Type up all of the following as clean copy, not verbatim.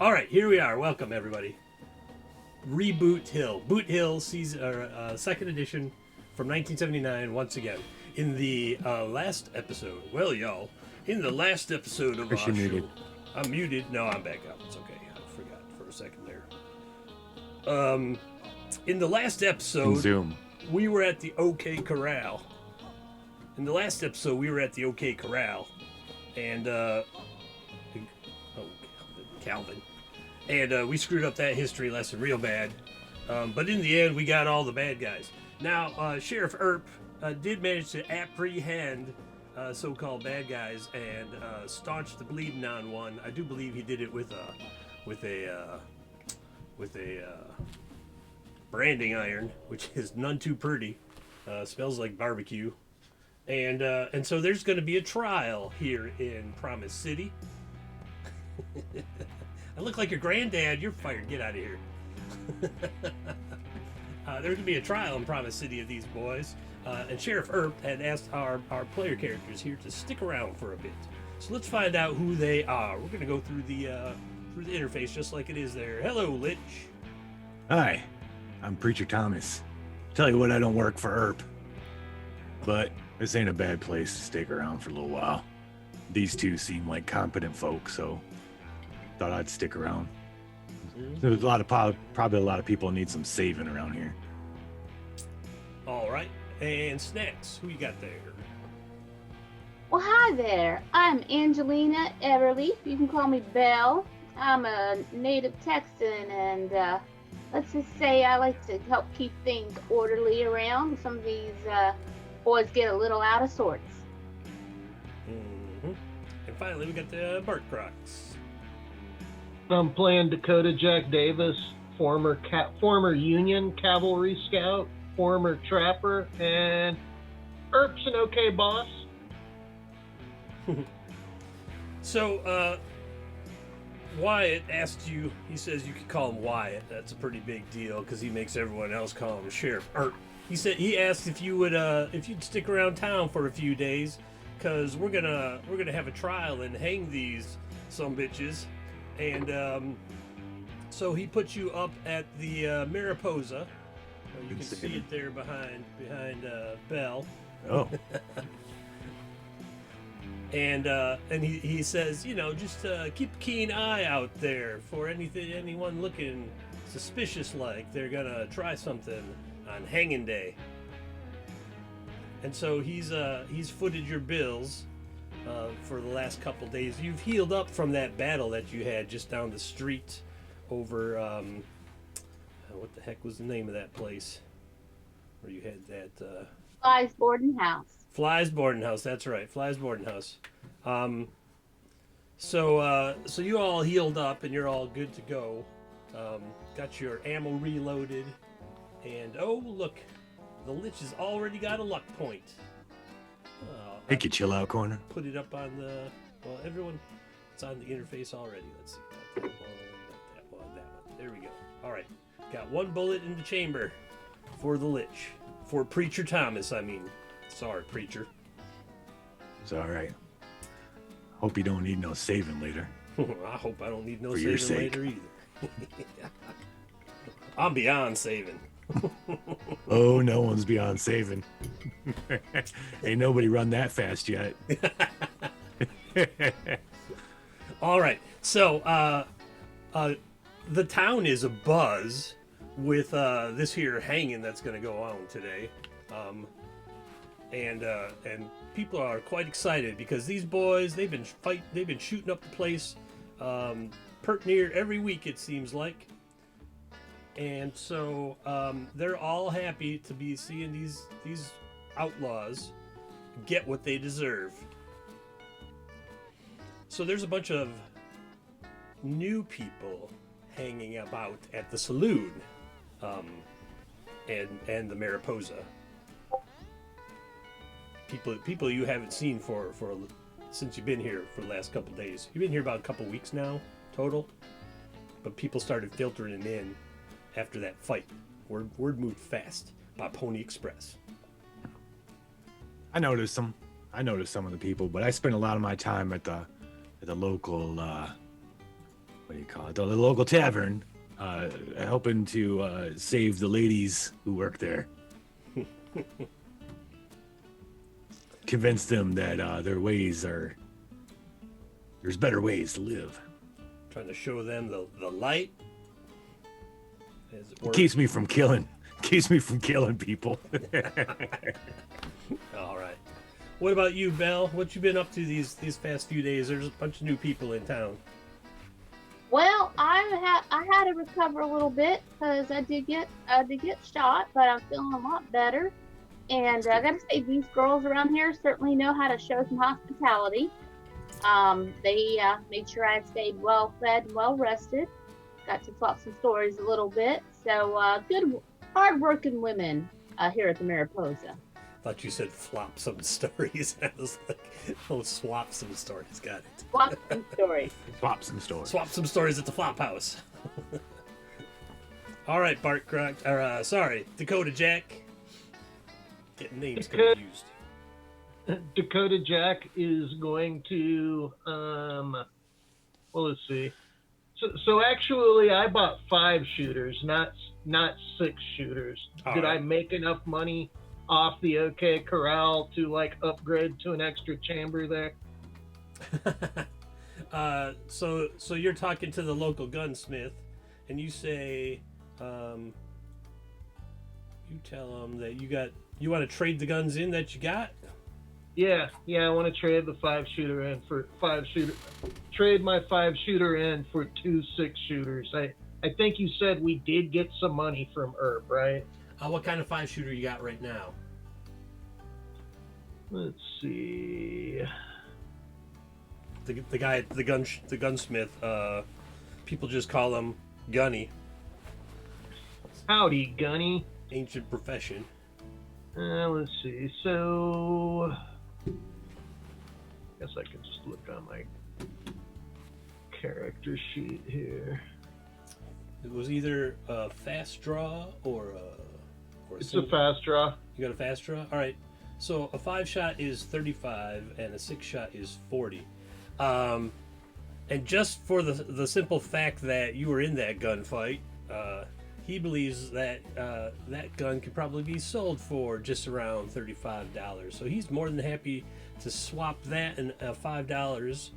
All right, here we are. Welcome everybody. Reboot Hill, Boot Hill season, second edition from 1979. Once again, in the last episode. Well, y'all, in the last episode of Chris, our you're show, muted. I'm muted. No, I'm back up. It's okay. I forgot for a second there. In the last In episode, Zoom. we were at the OK Corral. In the last episode, we were at the OK Corral, and Calvin. And we screwed up that history lesson real bad. But in the end, we got all the bad guys. Now, Sheriff Earp did manage to apprehend so-called bad guys and staunch the bleeding on one. I do believe he did it with a branding iron, which is none too pretty. Smells like barbecue. And so there's going to be a trial here in Promise City. I look like your granddad. You're fired. Get out of here. There's going to be a trial in Promise City of these boys. And Sheriff Earp had asked our player characters here to stick around for a bit. So let's find out who they are. We're going to go through the interface just like it is there. Hello, Lich. Hi, I'm Preacher Thomas. Tell you what, I don't work for Earp. But this ain't a bad place to stick around for a little while. These two seem like competent folk, so thought I'd stick around. There's probably a lot of people need some saving around here. All right. And Snacks, who you got there? Well, hi there. I'm Angelina Everly. You can call me Belle. I'm a native Texan, and let's just say I like to help keep things orderly around. Some of these boys get a little out of sorts. Mm-hmm. And finally, we got the Bart Crocs. I'm playing Dakota Jack Davis, former Union cavalry scout, former trapper, and Earp's an okay boss. So, Wyatt asked you, he says you could call him Wyatt. That's a pretty big deal because he makes everyone else call him Sheriff Earp. He asked if you'd stick around town for a few days because we're gonna have a trial and hang these some bitches. And so he put you up at the Mariposa. You can see it there behind Belle. Oh. And he says, just keep a keen eye out there for anyone looking suspicious like they're gonna try something on hanging day. And so he's footed your bills for the last couple days. You've healed up from that battle that you had just down the street over what the heck was the name of that place where you had that Fly's boarding house. Fly's boarding house. That's right, Fly's boarding house. So you all healed up and you're all good to go. Got your ammo reloaded, and oh look, the Lich has already got a luck point. Hey, you chill out, corner. Put it up on everyone. It's on the interface already. Let's see. That one. There we go. All right, got one bullet in the chamber for the Lich. For Preacher Thomas, I mean. Sorry, Preacher. It's all right. Hope you don't need no saving later. I hope I don't need no For your saving sake. later either. I'm beyond saving. Oh, no one's beyond saving. Ain't nobody run that fast yet. All right, so the town is abuzz with this here hanging that's going to go on today, and people are quite excited because these boys they've been shooting up the place pert near every week it seems like, and so they're all happy to be seeing these outlaws get what they deserve. So there's a bunch of new people hanging about at the saloon, and the Mariposa. People you haven't seen for since you've been here for the last couple days. You've been here about a couple weeks now total, but people started filtering in after that fight. Word moved fast by Pony Express. I noticed some of the people, but I spent a lot of my time at the local what do you call it? The local tavern, helping to save the ladies who work there. Convince them that their ways there's better ways to live. Trying to show them the light. It keeps me from killing people. All right. What about you, Belle? What you been up to these past few days? There's a bunch of new people in town. Well, I had to recover a little bit because I did get shot, but I'm feeling a lot better. And I got to say, these girls around here certainly know how to show some hospitality. They made sure I stayed well fed and well rested. Got to swap some stories a little bit. So good, hard-working women here at the Mariposa. Thought you said flop some stories. I was like, oh, swap some stories. Got it. Swap some stories. Swap some stories. Swap some stories at the flop house. All right, Bart Croc, or Dakota Jack. Getting names confused. Dakota Jack is going to, well, let's see. So actually, I bought 5 shooters, not 6 shooters. Did I make enough money off the OK Corral to like upgrade to an extra chamber there? So you're talking to the local gunsmith, and you say, you tell him that you want to trade the guns in that you got. Yeah, I want to trade the 5-shooter in for 5-shooter. Trade my 5-shooter in for 2 6-shooters. I think you said we did get some money from Earp, right? What kind of 5-shooter you got right now? Let's see. The guy, the gunsmith. People just call him Gunny. Howdy, Gunny. Ancient profession. Let's see. So, I guess I can just look on my character sheet here. It was either a fast draw or it's a fast draw. You got a fast draw? All right. So a 5-shot is 35 and a 6-shot is 40. And just for the simple fact that you were in that gunfight, he believes that that gun could probably be sold for just around $35. So he's more than happy to swap that and $5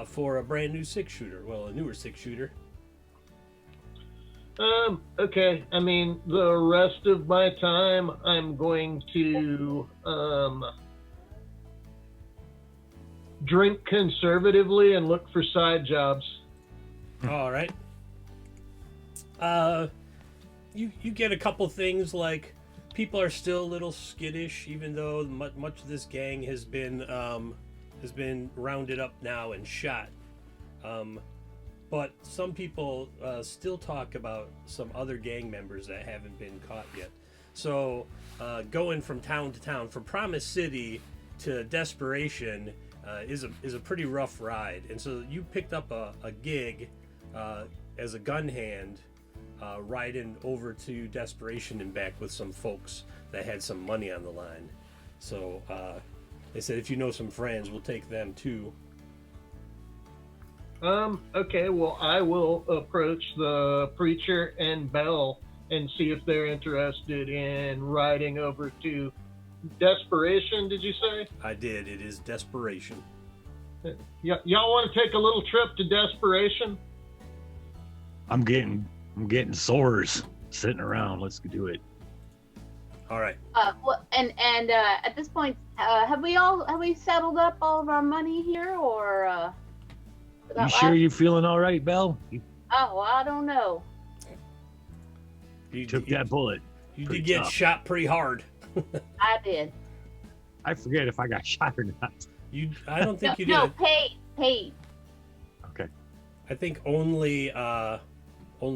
for a brand new 6-shooter. Well, a newer 6-shooter. Okay. I mean, the rest of my time, I'm going to drink conservatively and look for side jobs. All right. You get a couple things like people are still a little skittish, even though much of this gang has been rounded up now and shot. But some people still talk about some other gang members that haven't been caught yet. So going from town to town, from Promise City to Desperation, is a pretty rough ride. And so you picked up a gig as a gun hand, riding over to Desperation and back with some folks that had some money on the line. So they said if you know some friends, we'll take them too. Okay, well, I will approach the preacher and Belle and see if they're interested in riding over to Desperation, did you say? I did. It is Desperation. Y'all want to take a little trip to Desperation? I'm getting sores sitting around. Let's do it. All right. And at this point, have we settled up all of our money here, or? You sure you're feeling all right, Belle? Oh, I don't know. You took that bullet. You did get shot pretty hard. I did. I forget if I got shot or not. I don't think you did. No, paid. Okay. I think only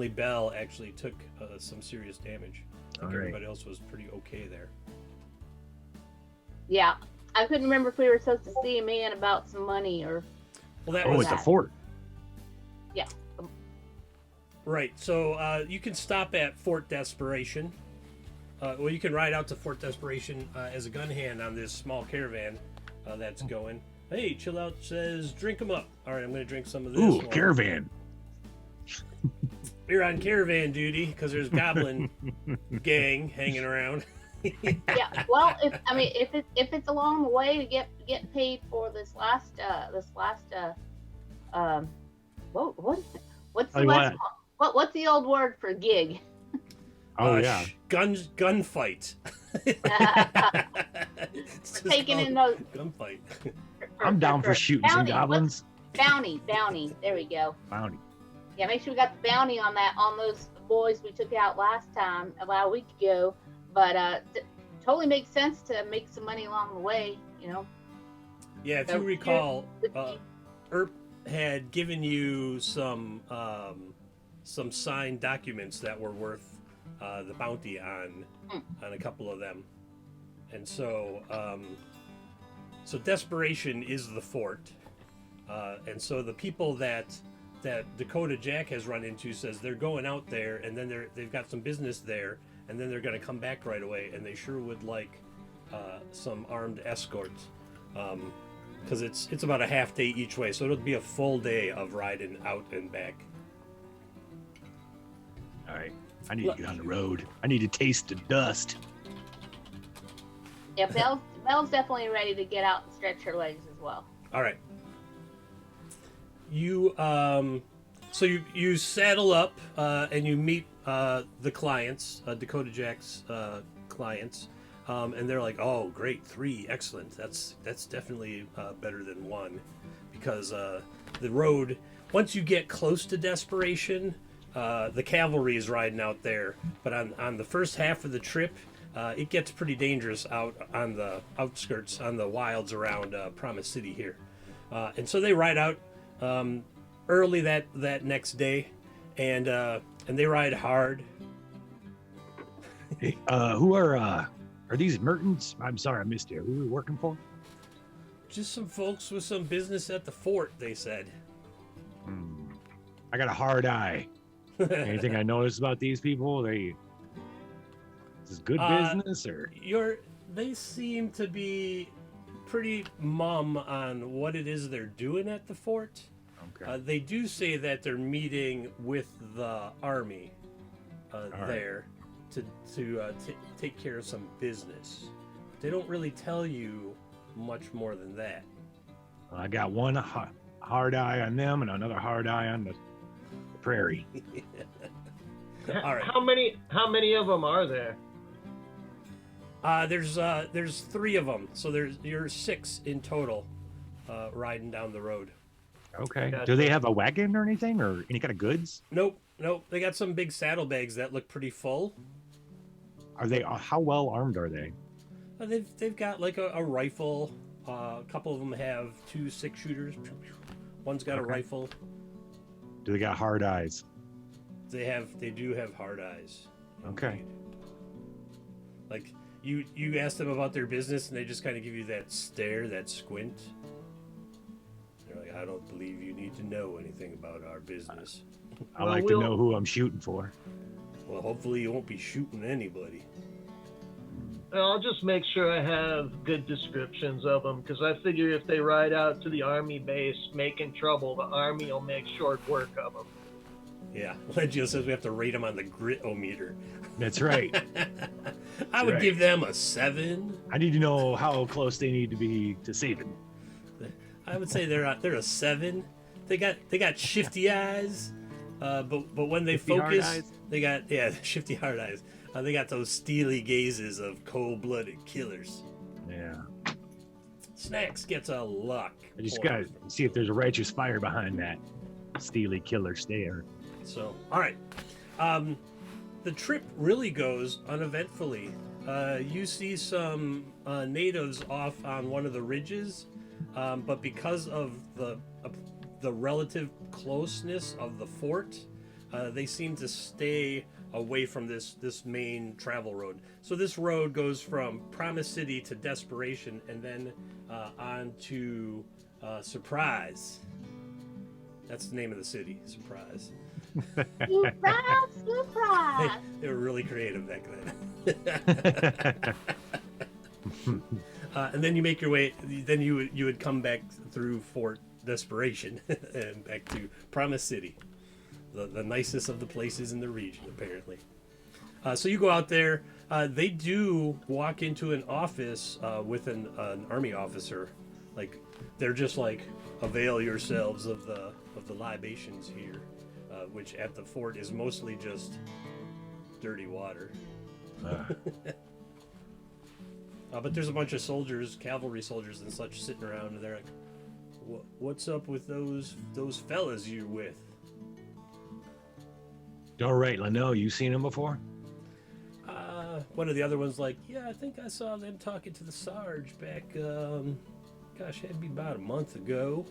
Belle actually took some serious damage. I think everybody else was pretty okay there. Yeah, I couldn't remember if we were supposed to see a man about some money or. Well, it's a fort. Yeah. Right. So you can stop at Fort Desperation. Well, you can ride out to Fort Desperation as a gun hand on this small caravan that's going. Hey, Chill Out says, drink them up. All right, I'm going to drink some of this. Ooh, caravan. You're on caravan duty because there's goblin gang hanging around. Yeah. Well, if it's along the way to get paid for this last what's the last what's the old word for gig? Oh yeah, gunfight. Taking in those gunfight. I'm down for shooting some goblins. Bounty. There we go. Bounty. Yeah, make sure we got the bounty on those boys we took out last time, about a week ago. But totally makes sense to make some money along the way, you know. Yeah, if you recall, Earp had given you some signed documents that were worth the bounty on a couple of them, and so desperation is the fort, and so the people that Dakota Jack has run into says they're going out there, and then they've got some business there, and then they're going to come back right away, and they sure would like some armed escort, because it's about a half day each way, so it'll be a full day of riding out and back. All right, I need to get on the road. I need to taste the dust. Yeah, Belle's definitely ready to get out and stretch her legs as well. All right. You you saddle up and you meet the clients, Dakota Jack's clients, and they're like, "Oh, great, 3, excellent. That's definitely better than 1, because the road, once you get close to desperation, the cavalry is riding out there, but on the first half of the trip, it gets pretty dangerous out on the outskirts, on the wilds around Promise City here, and so they ride out early that next day, and they ride hard." Hey, who are these Mertens? I'm sorry, I missed you. Who are we working for? Just some folks with some business at the fort, they said. I got a hard eye. Anything I noticed about these people? Is this good business or? They seem to be pretty mum on what it is they're doing at the fort. Okay. They do say that they're meeting with the army there to take care of some business. They don't really tell you much more than that. I got one hard eye on them and another hard eye on the prairie. All right. How many of them are there? There's 3 of them, so you're 6 in total riding down the road. Okay. Gotcha. Do they have a wagon or anything, or any kind of goods? Nope. They got some big saddlebags that look pretty full. Are they? How well armed are they? They've got like a rifle. A couple of them have 2 6-shooters. One's got a rifle. Do they got hard eyes? They do have hard eyes. Okay. Like you ask them about their business and they just kind of give you that stare, that squint. They're like, "I don't believe you need to know anything about our business." I like to know who I'm shooting for. Well, hopefully you won't be shooting anybody. I'll just make sure I have good descriptions of them, because I figure if they ride out to the army base making trouble, the army will make short work of them. Yeah, Legio says we have to rate them on the grit-o-meter. That's right. I would give them a 7. I need to know how close they need to be to saving. I would say they're a 7. They got shifty eyes, but when they focus, they got shifty hard eyes. They got those steely gazes of cold-blooded killers. Yeah. Snacks gets a luck. I just gotta see if there's a righteous fire behind that steely killer stare. So, all right. The trip really goes uneventfully. You see some natives off on one of the ridges, but because of the relative closeness of the fort, they seem to stay away from this main travel road. So this road goes from Promise City to Desperation, and then on to Surprise. That's the name of the city, Surprise. Surprise! They were really creative back then. And then you make your way. Then you would come back through Fort Desperation and back to Promise City, the nicest of the places in the region, apparently. So you go out there. They do walk into an office with an army officer. Like, they're just like, avail yourselves of the libations here, which at the fort is mostly just dirty water. But there's a bunch of soldiers, cavalry soldiers and such, sitting around, and they're like, "What's up with those fellas you're with?" All right, Leno, you seen him before? One of the other ones like, "Yeah, I think I saw them talking to the Sarge back, gosh, it'd be about a month ago.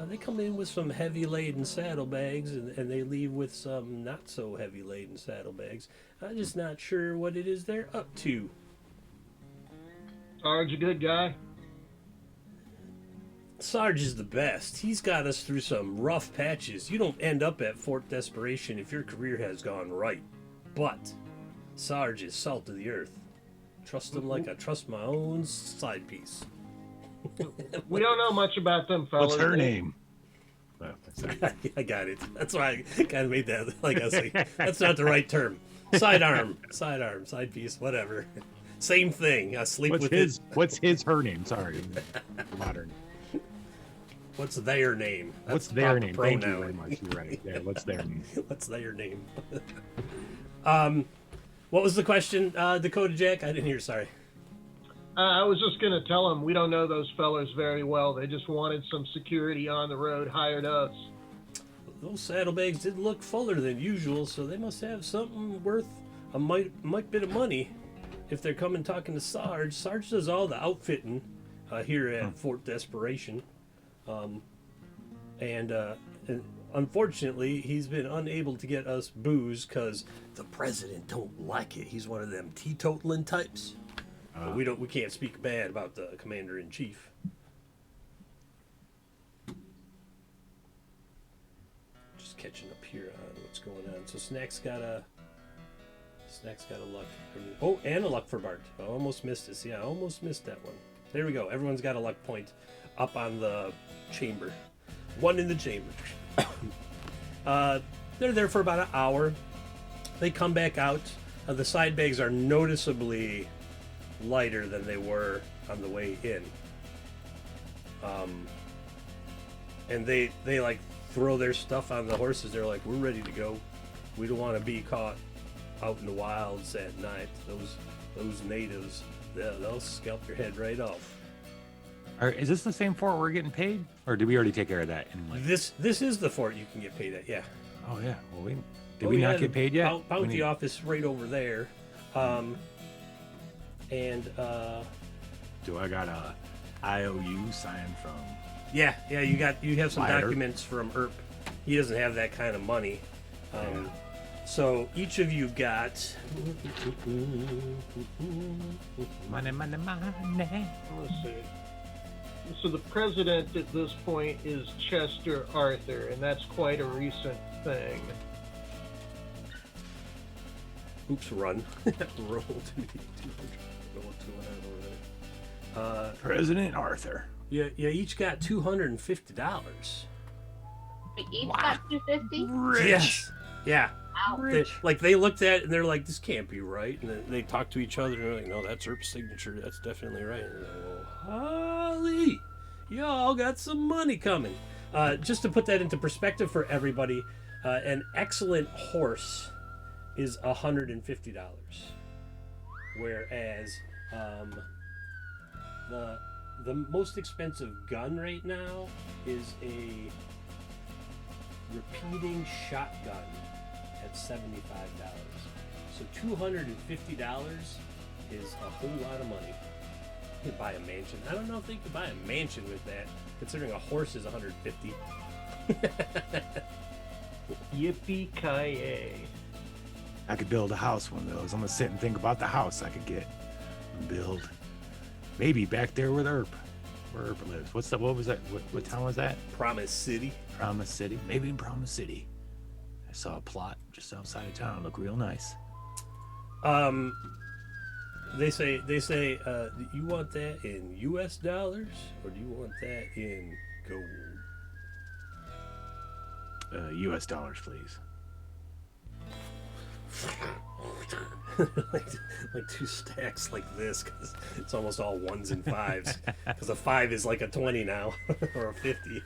They come in with some heavy-laden saddlebags, and they leave with some not-so-heavy-laden saddlebags. I'm just not sure what it is they're up to." Sarge a good guy? Sarge is the best. He's got us through some rough patches. You don't end up at Fort Desperation if your career has gone right. But Sarge is salt of the earth. Trust him like I trust my own side piece. We don't know much about them fellas. What's her name? Oh, sorry. I got it. That's why I kind of made that like I say. That's not the right term. Sidearm, side piece, whatever. Same thing. I sleep with it. What's her name? Sorry, modern. What's their name? What's their name? Pronoun. Thank you very much. You're right. Yeah, what's their name? What's their name? What was the question, Dakota Jack? I didn't hear. Sorry. I was just going to tell them we don't know those fellas very well. They just wanted some security on the road, hired us. Those saddlebags did look fuller than usual, so they must have something worth a might bit of money if they're coming talking to Sarge. Sarge does all the outfitting here at Fort Desperation. And unfortunately, he's been unable to get us booze because the president don't like it. He's one of them teetotaling types. But we can't speak bad about the commander-in-chief. Just catching up here on what's going on. So Snack's got a luck. Oh, and a luck for Bart. I almost missed this. Yeah, I almost missed that one. There we go. Everyone's got a luck point up on the chamber. One in the chamber. They're there for about an hour. They come back out. The side bags are noticeably lighter than they were on the way in. And they like throw their stuff on the horses. They're like, "We're ready to go. We don't want to be caught out in the wilds at night. Those natives, they'll scalp your head right off." Is this the same fort we're getting paid, or did we already take care of that? This is the fort you can get paid at. Yeah. Oh yeah. Well, did we not get paid yet? Bounty office right over there. Do I got a IOU signed from? Yeah. You have some Wyatt Earp? documents from Earp. He doesn't have that kind of money. So each of you got Money. Let's see. So the president at this point is Chester Arthur, and that's quite a recent thing. Oops, run. Roll to 200. President Arthur. Yeah, each got $250. We each got $250. Rich. Yes. Yeah. Wow. They looked at it and they're like, "This can't be right." And then they talk to each other and they're like, "No, that's Earp's signature. That's definitely right." And they're like, "Well, Holly, y'all got some money coming." Just to put that into perspective for everybody, an excellent horse is $150, whereas the most expensive gun right now is a repeating shotgun at $75. So $250 is a whole lot of money. You could buy a mansion. I don't know if they could buy a mansion with that, considering a horse is $150. Yippee-ki-yay. I could build a house one of those. I'm gonna sit and think about the house I could get and build. Maybe back there with Earp, where Earp lives. What was that? What town was that? Promise City. Promise City. Maybe in Promise City. I saw a plot just outside of town. Look real nice. They say, do you want that in U.S. dollars or do you want that in gold? U.S. dollars, please. like 2 stacks like this, because it's almost all 1s and 5s. Because a 5 is like a 20 now, or a 50.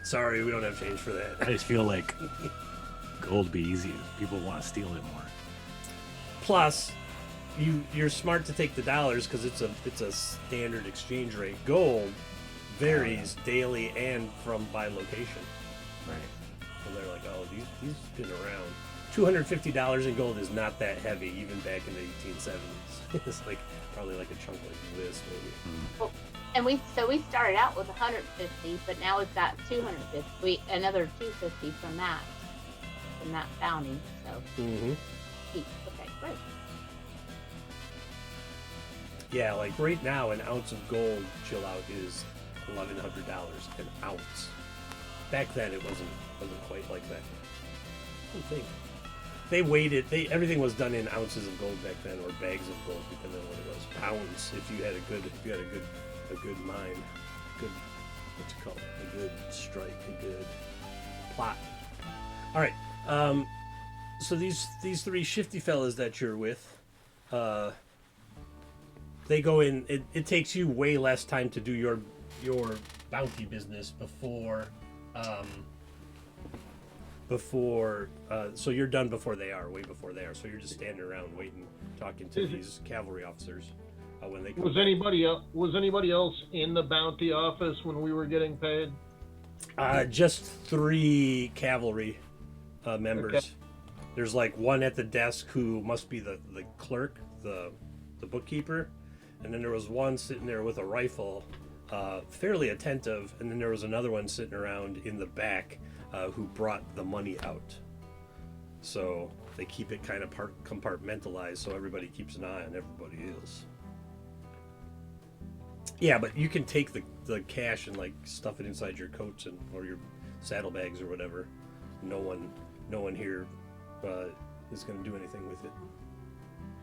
Sorry, we don't have change for that. I just feel like gold would be easy. People want to steal it more. Plus, you're smart to take the dollars because it's a standard exchange rate. Gold varies daily and by location. Right. And they're like, oh, these been around. $250 in gold is not that heavy, even back in the 1870s. It's like probably like a chunk like this, maybe. Well, and we started out with 150, but now we've got 250. Another 250 from that bounty. So. Mm-hmm. Okay, great. Yeah, like right now, an ounce of gold, chill out, is $1,100 an ounce. Back then, it wasn't quite like that. I don't think. They weighed it. Everything was done in ounces of gold back then, or bags of gold, depending on what it was. Pounds, if you had a good mine, good, what's it called? A good strike, a good plot. All right. So these 3 shifty fellas that you're with, they go in. It takes you way less time to do your bounty business before. So you're done before they are, way before they are. So you're just standing around waiting, talking to these cavalry officers when they come Was anybody else in the bounty office when we were getting paid? Just 3 cavalry members. Okay. There's like one at the desk who must be the clerk, the bookkeeper, and then there was one sitting there with a rifle, fairly attentive, and then there was another one sitting around in the back who brought the money out. So they keep it kind of compartmentalized so everybody keeps an eye on everybody else. Yeah, but you can take the cash and like stuff it inside your coats or your saddlebags or whatever. No one here is going to do anything with it.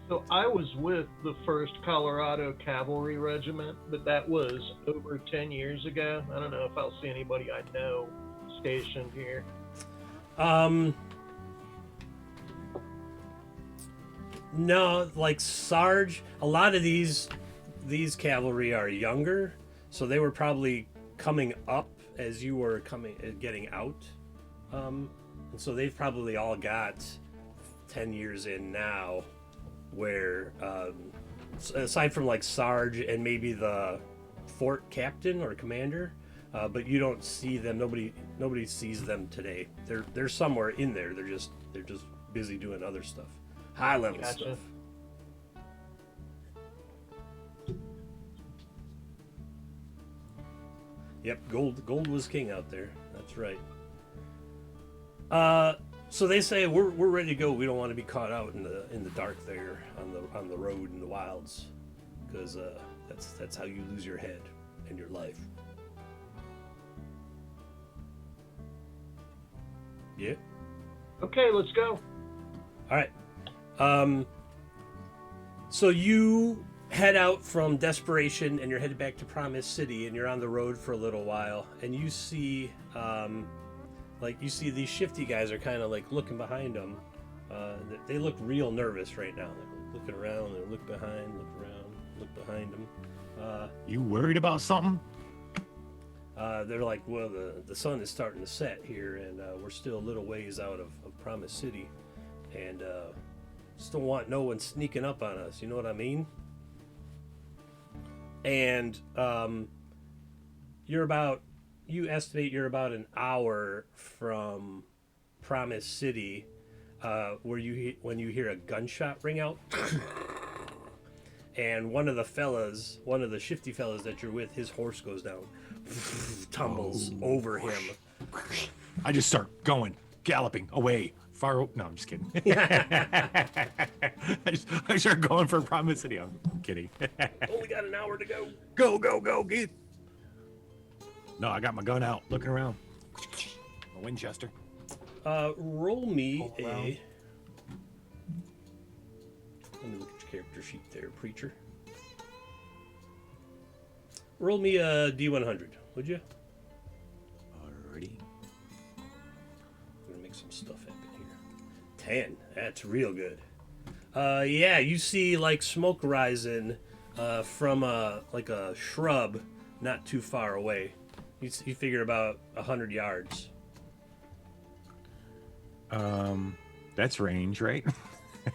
So I was with the 1st Colorado Cavalry Regiment, but that was over 10 years ago. I don't know if I'll see anybody I know stationed here. No, like Sarge, a lot of these cavalry are younger, so they were probably coming up as you were getting out. And so they've probably all got 10 years in now, where aside from like Sarge and maybe the fort captain or commander, but you don't see them. Nobody sees them today. They're somewhere in there. They're just busy doing other stuff, high level stuff. Yep, gold was king out there. That's right. So they say we're ready to go. We don't want to be caught out in the dark there on the road in the wilds, because that's how you lose your head and your life. Yeah. Okay, let's go. All right. So you head out from Desperation and you're headed back to Promise City, and you're on the road for a little while, and you see these shifty guys are kind of like looking behind them. They look real nervous right now. They're looking around, they look behind, look around, look behind them. You worried about something? They're like, well, the sun is starting to set here, and we're still a little ways out of Promise City, and just don't want no one sneaking up on us. You know what I mean? And you estimate you're about an hour from Promise City, when you hear a gunshot ring out, and one of the shifty fellas that you're with, his horse goes down, tumbles over him. I just start galloping away. No, I'm just kidding. I start going for Promise City. I'm kidding. Only got an hour to go. Go, get. No, I got my gun out, looking around. A Winchester. Roll me a. Let me look at your character sheet there, preacher. Roll me a D100, would you? Alrighty. I'm gonna make some stuff happen here. 10. That's real good. Yeah, you see like smoke rising from a shrub not too far away. You figure about 100 yards. That's range, right?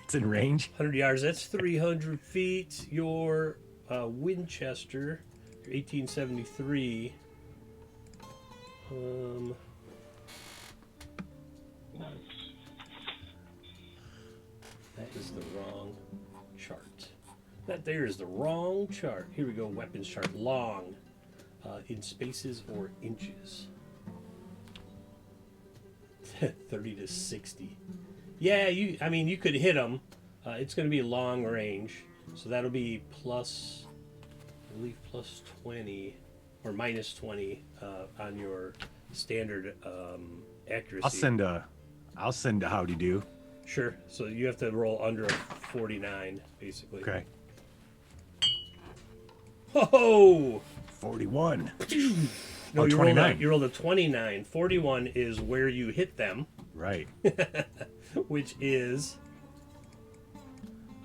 It's in range. 100 yards. That's 300 feet. Your Winchester, your 1873. That is the wrong chart. That there is the wrong chart. Here we go. Weapons chart. Long, in spaces or inches. 30 to 60. Yeah, you could hit them. It's going to be long range, so that'll be plus, I believe, plus 20 or minus 20 on your standard accuracy. I'll send a howdy do. Sure. So you have to roll under a 49, basically. Okay. Ho! 41. No, you 29. You rolled a 29. 41 is where you hit them. Right. Which is,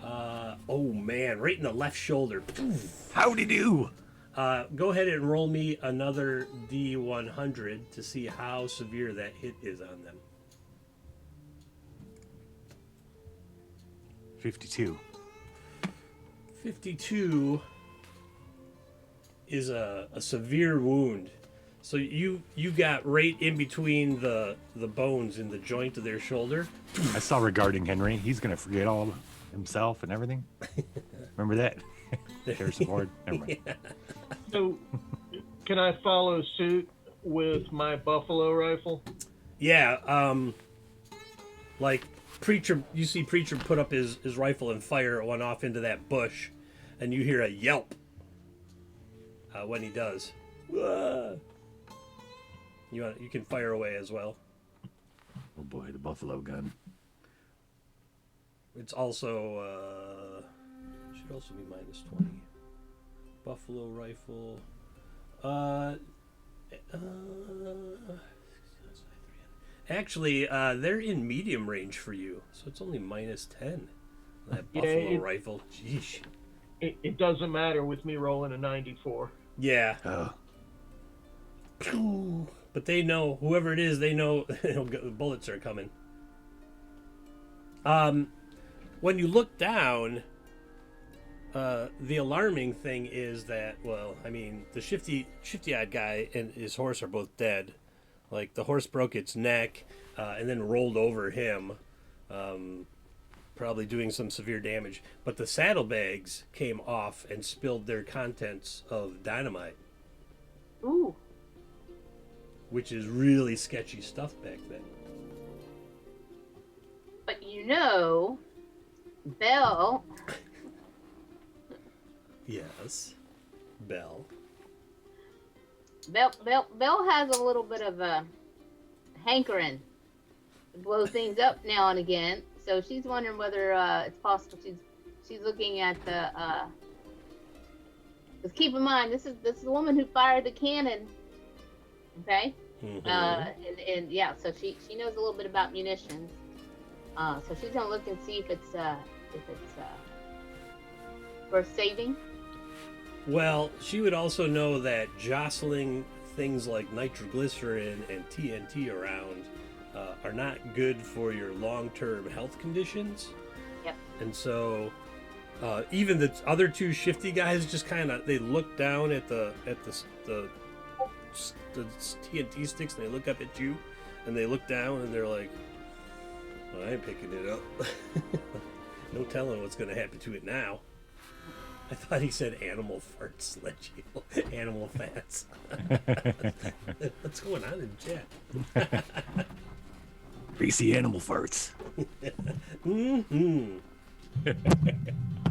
oh man, right in the left shoulder. Howdy do. Go ahead and roll me another D100 to see how severe that hit is on them. 52. 52 is a severe wound. So you got right in between the bones in the joint of their shoulder. I saw regarding Henry. He's gonna forget all of himself and everything. Remember that? There's the board. Never mind. Yeah. So, can I follow suit with my buffalo rifle? Yeah, like Preacher, you see Preacher put up his rifle and fire one off into that bush, and you hear a yelp when he does. You can fire away as well. Oh boy, the buffalo gun. It's also should also be minus 20. Buffalo rifle. Actually, they're in medium range for you, so it's only minus 10. That buffalo rifle. Jeez. It doesn't matter with me rolling a 94. Yeah. Oh. But they know, whoever it is, they know the bullets are coming. When you look down, the alarming thing is that, well, I mean, the shifty-eyed guy and his horse are both dead. Like, the horse broke its neck and then rolled over him, probably doing some severe damage. But the saddlebags came off and spilled their contents of dynamite. Ooh. Which is really sketchy stuff back then. But you know, Belle. Yes. Belle has a little bit of a hankering to blow things up now and again. So she's wondering whether it's possible she's looking at the. Because keep in mind, this is the woman who fired the cannon. Okay. Mm-hmm. And yeah, so she knows a little bit about munitions. So she's gonna look and see if it's worth saving. Well, she would also know that jostling things like nitroglycerin and TNT around are not good for your long-term health conditions. Yep. And so even the other two shifty guys just kind of, they look down at the TNT sticks and they look up at you and they look down and they're like, well, I ain't picking it up. No telling what's going to happen to it now. I thought he said animal farts, animal fats. What's going on in chat? Greasy animal farts. Mm-hmm.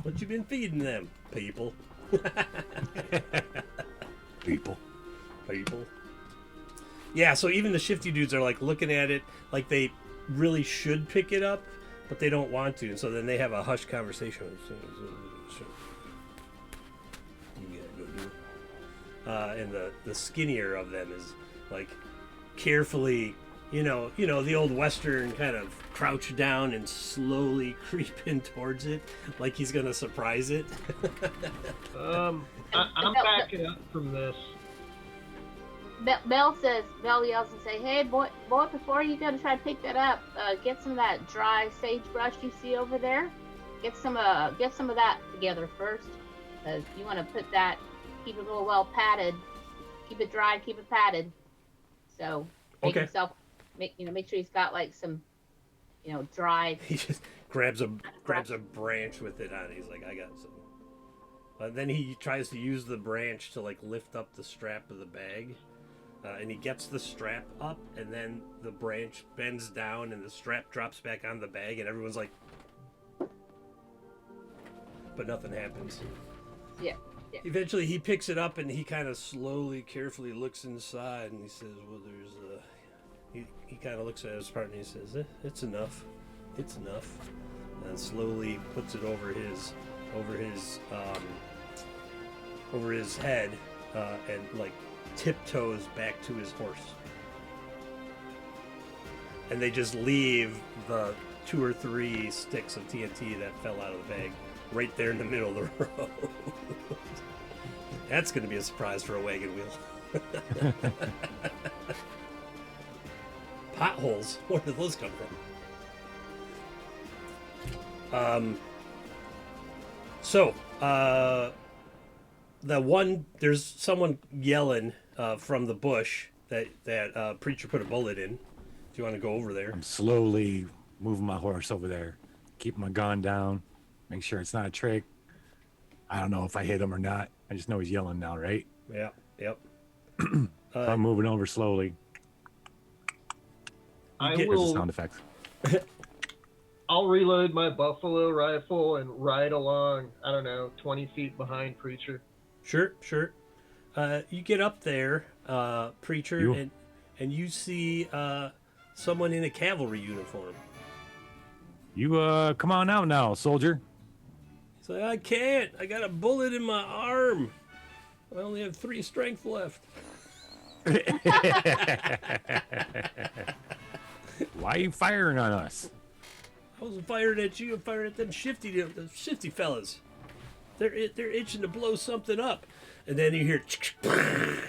What you been feeding them, people? People. Yeah, so even the shifty dudes are like looking at it like they really should pick it up, but they don't want to. And so then they have a hushed conversation. And the skinnier of them is like carefully, you know the old Western kind of crouch down and slowly creep in towards it, like he's gonna surprise it. I'm backing up from this. Belle yells and say, "Hey, boy, before you go to try to pick that up, get some of that dry sagebrush you see over there. Get some of that together first, because you want to put that, keep it a little well padded, keep it dry, keep it padded. So make himself, make sure he's got like some, dried." He just grabs a branch with it on. He's like, "I got some." Then he tries to use the branch to like lift up the strap of the bag. And he gets the strap up, and then the branch bends down, and the strap drops back on the bag, and everyone's like, but nothing happens. Yeah. Eventually, he picks it up, and he kind of slowly, carefully looks inside, and he says, "Well, there's a." He kind of looks at his partner, and he says, "It's enough. It's enough," and slowly puts it over his head, and like tiptoes back to his horse. And they just leave the 2 or 3 sticks of TNT that fell out of the bag right there in the middle of the road. That's going to be a surprise for a wagon wheel. Potholes. Where did those come from? There's someone yelling from the bush that Preacher put a bullet in. Do you want to go over there? I'm slowly moving my horse over there, keep my gun down, make sure it's not a trick. I don't know if I hit him or not. I just know he's yelling now, right? Yeah, yep. I'm moving over slowly. There's the sound effects. I'll reload my buffalo rifle and ride along, 20 feet behind Preacher. Sure. You get up there, Preacher, and you see someone in a cavalry uniform. You come on out now, soldier. He's like, "I can't. I got a bullet in my arm. I only have 3 strength left." Why are you firing on us? I wasn't firing at you. I'm firing at them shifty fellas. They're itching to blow something up. And then you hear, and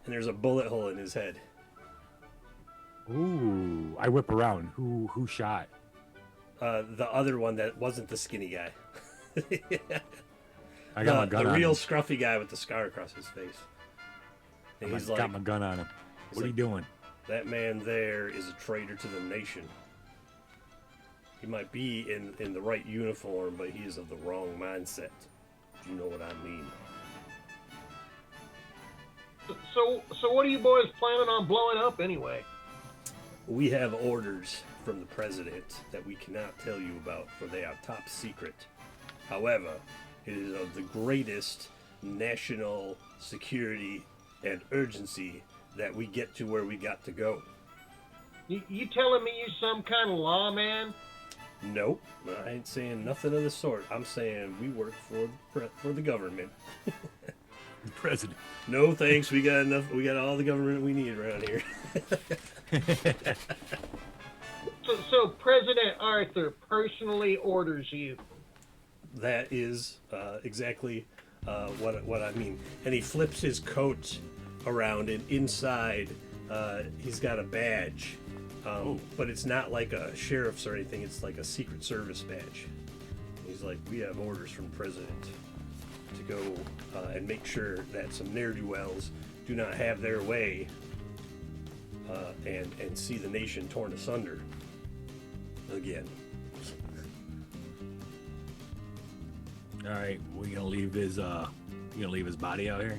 there's a bullet hole in his head. Ooh! I whip around. Who shot? The other one that wasn't the skinny guy. I got my gun on the real him. scruffy guy with the scar across his face. And he's got like, my gun on him. What are you doing? "That man there is a traitor to the nation. He might be in the right uniform, but he is of the wrong mindset. Do you know what I mean?" So what are you boys planning on blowing up anyway? "We have orders from the president that we cannot tell you about, for they are top secret. However, it is of the greatest national security and urgency that we get to where we got to go." You telling me you some kind of lawman? Nope, I ain't saying nothing of the sort. I'm saying we work for the government. The president. No thanks, we got enough. We got all the government we need around here. So President Arthur personally orders you. That is exactly what I mean. And he flips his coat around, and inside he's got a badge. But it's not like a sheriff's or anything. It's like a Secret Service badge. He's like, "We have orders from the president to go and make sure that some ne'er-do-wells do not have their way and see the nation torn asunder again." All right, we gonna leave his body out here?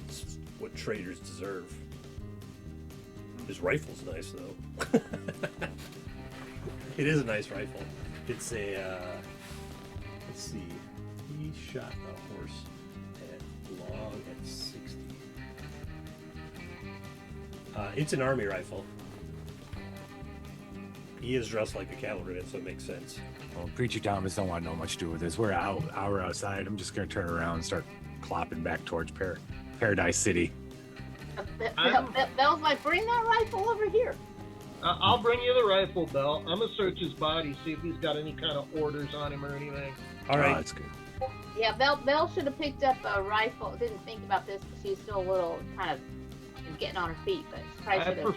It's what traitors deserve. His rifle's nice, though. It is a nice rifle. It's a, let's see. He shot a horse at 60. It's an army rifle. He is dressed like a cavalryman, so it makes sense. Well, Preacher Thomas don't want no much to do with this. We're outside. I'm just gonna turn around and start clopping back towards Paradise City. Belle's like, "Bring that rifle over here." I'll bring you the rifle, Belle. I'm gonna search his body, see if he's got any kind of orders on him or anything. All right. that's good. Yeah, Belle should have picked up a rifle. Didn't think about this because she's still a little kind of getting on her feet, but she probably should have.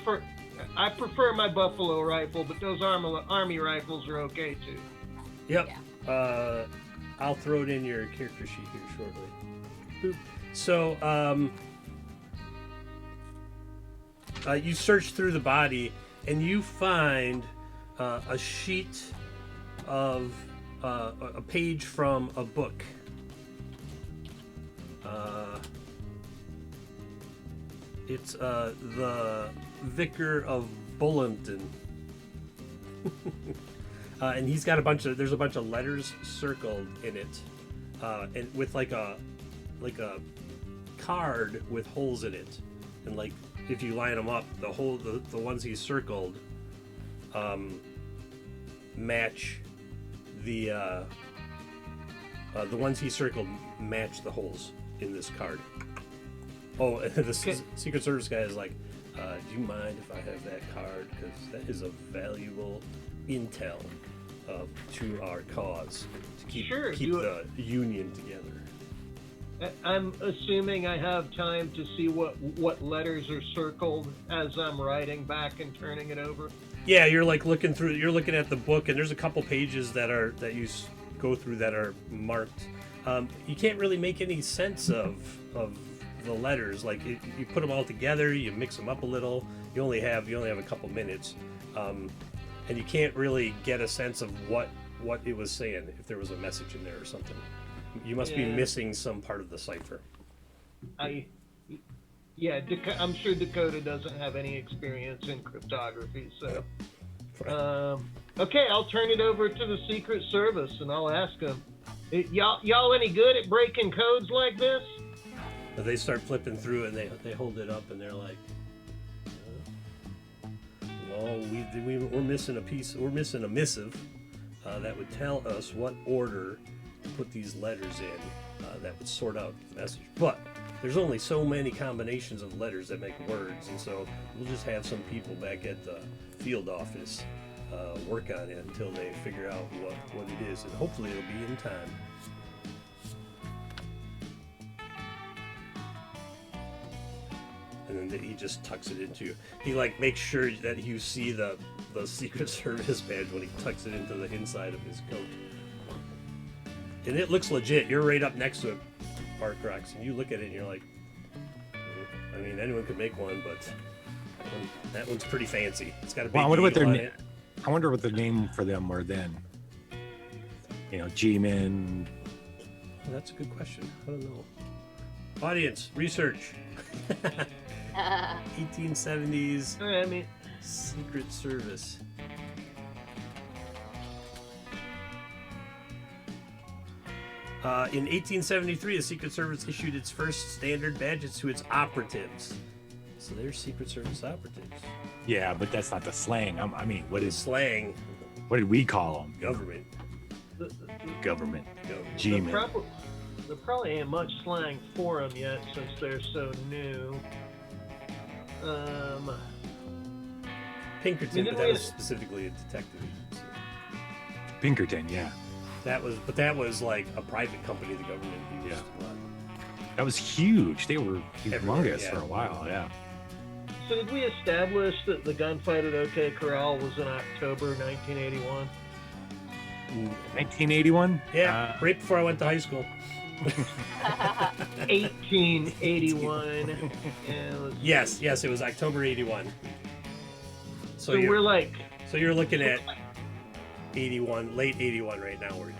I prefer my buffalo rifle, but those army rifles are okay too. Yep. I'll throw it in your character sheet here shortly. Boop. So, you search through the body and you find a sheet of a page from a book. It's the Vicar of Bullington. And he's got there's a bunch of letters circled in it, and with like a card with holes in it, and like if you line them up, the ones he's circled match the ones he circled match the holes in this card. Oh, and the Secret Service guy is like, do you mind if I have that card? Because that is a valuable intel to our cause to keep the Union together. I'm assuming I have time to see what letters are circled as I'm writing back and turning it over. Yeah, you're looking at the book, and there's a couple pages that you go through that are marked. You can't really make any sense of the letters. Like you put them all together, you mix them up a little. You only have a couple minutes, and you can't really get a sense of what it was saying. If there was a message in there or something, you must be missing some part of the cipher. I'm sure Dakota doesn't have any experience in cryptography, so. Okay, I'll turn it over to the Secret Service and I'll ask them, y'all any good at breaking codes like this? They start flipping through and they hold it up and they're like, well, we're missing a piece. We're missing a missive that would tell us what order to put these letters in. That would sort out the message. But there's only so many combinations of letters that make words, and so we'll just have some people back at the field office work on it until they figure out what it is, and hopefully it'll be in time. And then he just tucks it into. He makes sure that you see the Secret Service badge when he tucks it into the inside of his coat. And it looks legit. You're right up next to it, Barkrox, and you look at it and you're like, I mean, anyone could make one, but that one's pretty fancy. It's got a big eagle on it. I wonder what the name for them were then. G-Men. Well, that's a good question. I don't know. Audience, research. 1870s Secret Service. In 1873, the Secret Service issued its first standard badges to its operatives. So they're Secret Service operatives. Yeah, but that's not the slang. I mean, what is slang? What did we call them? Government. Government. G-Men. There probably ain't much slang for them yet since they're so new. Pinkerton, but that was specifically a detective agency. Pinkerton, yeah. That was like a private company the government used. That was huge. They were humongous for a while, yeah. So did we establish that the gunfight at OK Corral was in October 1981? 1981? Yeah, right before I went to high school. 1881. Yes, it was October 81. So we're like... So you're looking at 81, late 81 right now where you're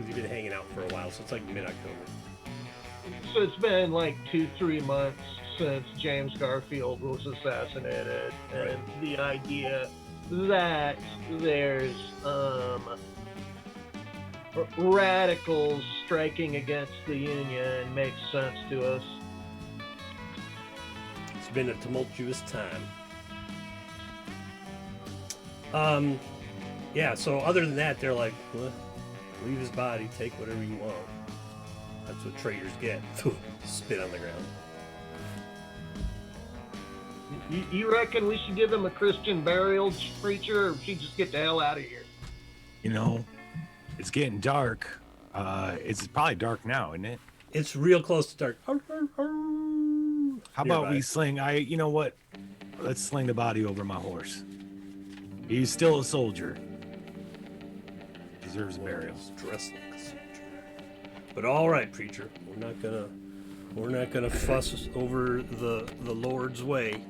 because you've been hanging out for a while, so it's like mid-October. So it's been like 2-3 months since James Garfield was assassinated, and the idea that there's radicals striking against the Union makes sense to us. It's been a tumultuous time. Yeah, so other than that, they're like, well, leave his body, take whatever you want. That's what traitors get. Spit on the ground. You reckon we should give him a Christian burial, preacher, or should just get the hell out of here? You know, it's getting dark. It's probably dark now, isn't it? It's real close to dark. How about we sling? You know what? Let's sling the body over my horse. He's still a soldier. Deserves burial. He's dressed like a soldier. But all right, preacher, we're not gonna fuss over the Lord's way.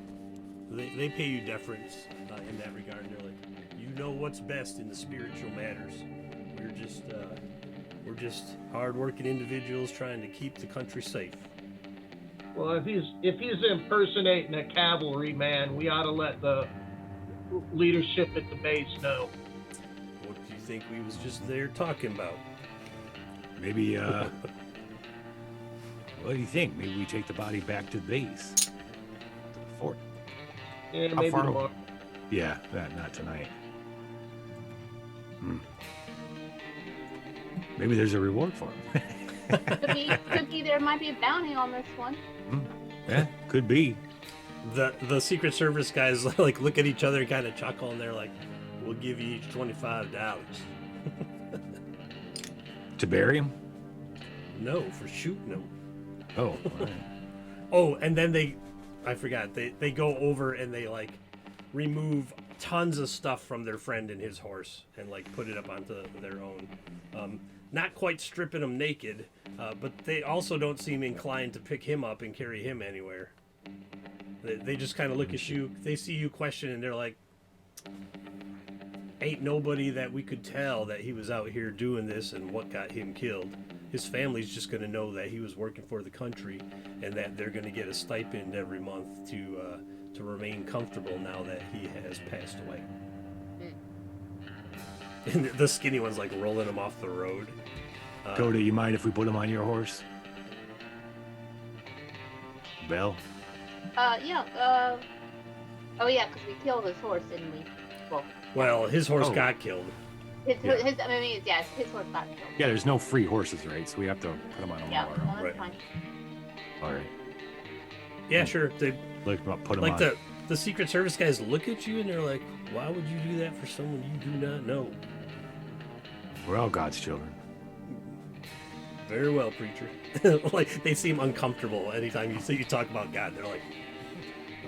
They pay you deference in that regard. They're like, you know what's best in the spiritual matters. We're just hard-working individuals trying to keep the country safe. Well, if he's impersonating a cavalryman, we ought to let the leadership at the base know. What do you think we was just there talking about? Maybe, what do you think? Maybe we take the body back to the base? To the fort? Yeah, How maybe far tomorrow. Yeah, not tonight. Maybe there's a reward for him. Could be there might be a bounty on this one. Yeah, could be. The Secret Service guys like look at each other and kind of chuckle, and they're like, "We'll give you each $25." To bury him? No, for shooting them. Oh, all right. Oh, and then I forgot, they go over and they like remove tons of stuff from their friend and his horse and like put it up onto their own. Not quite stripping him naked, but they also don't seem inclined to pick him up and carry him anywhere. They just kind of look at you, they see you question, and they're like, ain't nobody that we could tell that he was out here doing this and what got him killed. His family's just going to know that he was working for the country and that they're going to get a stipend every month to remain comfortable now that he has passed away. And the skinny one's like rolling him off the road. Dakota, you mind if we put him on your horse? Belle? Yeah. Oh yeah, because we killed his horse, didn't we? Well, his horse Oh. got killed. His horse got killed. Yeah, there's no free horses, right? So we have to put him on a Yeah, mower. no, that's Right. fine. All right. Yeah, sure. They Put him like on. the Secret Service guys look at you and they're like, "Why would you do that for someone you do not know?" We're all God's children. Very well, preacher. Like they seem uncomfortable anytime you talk about God. They're like,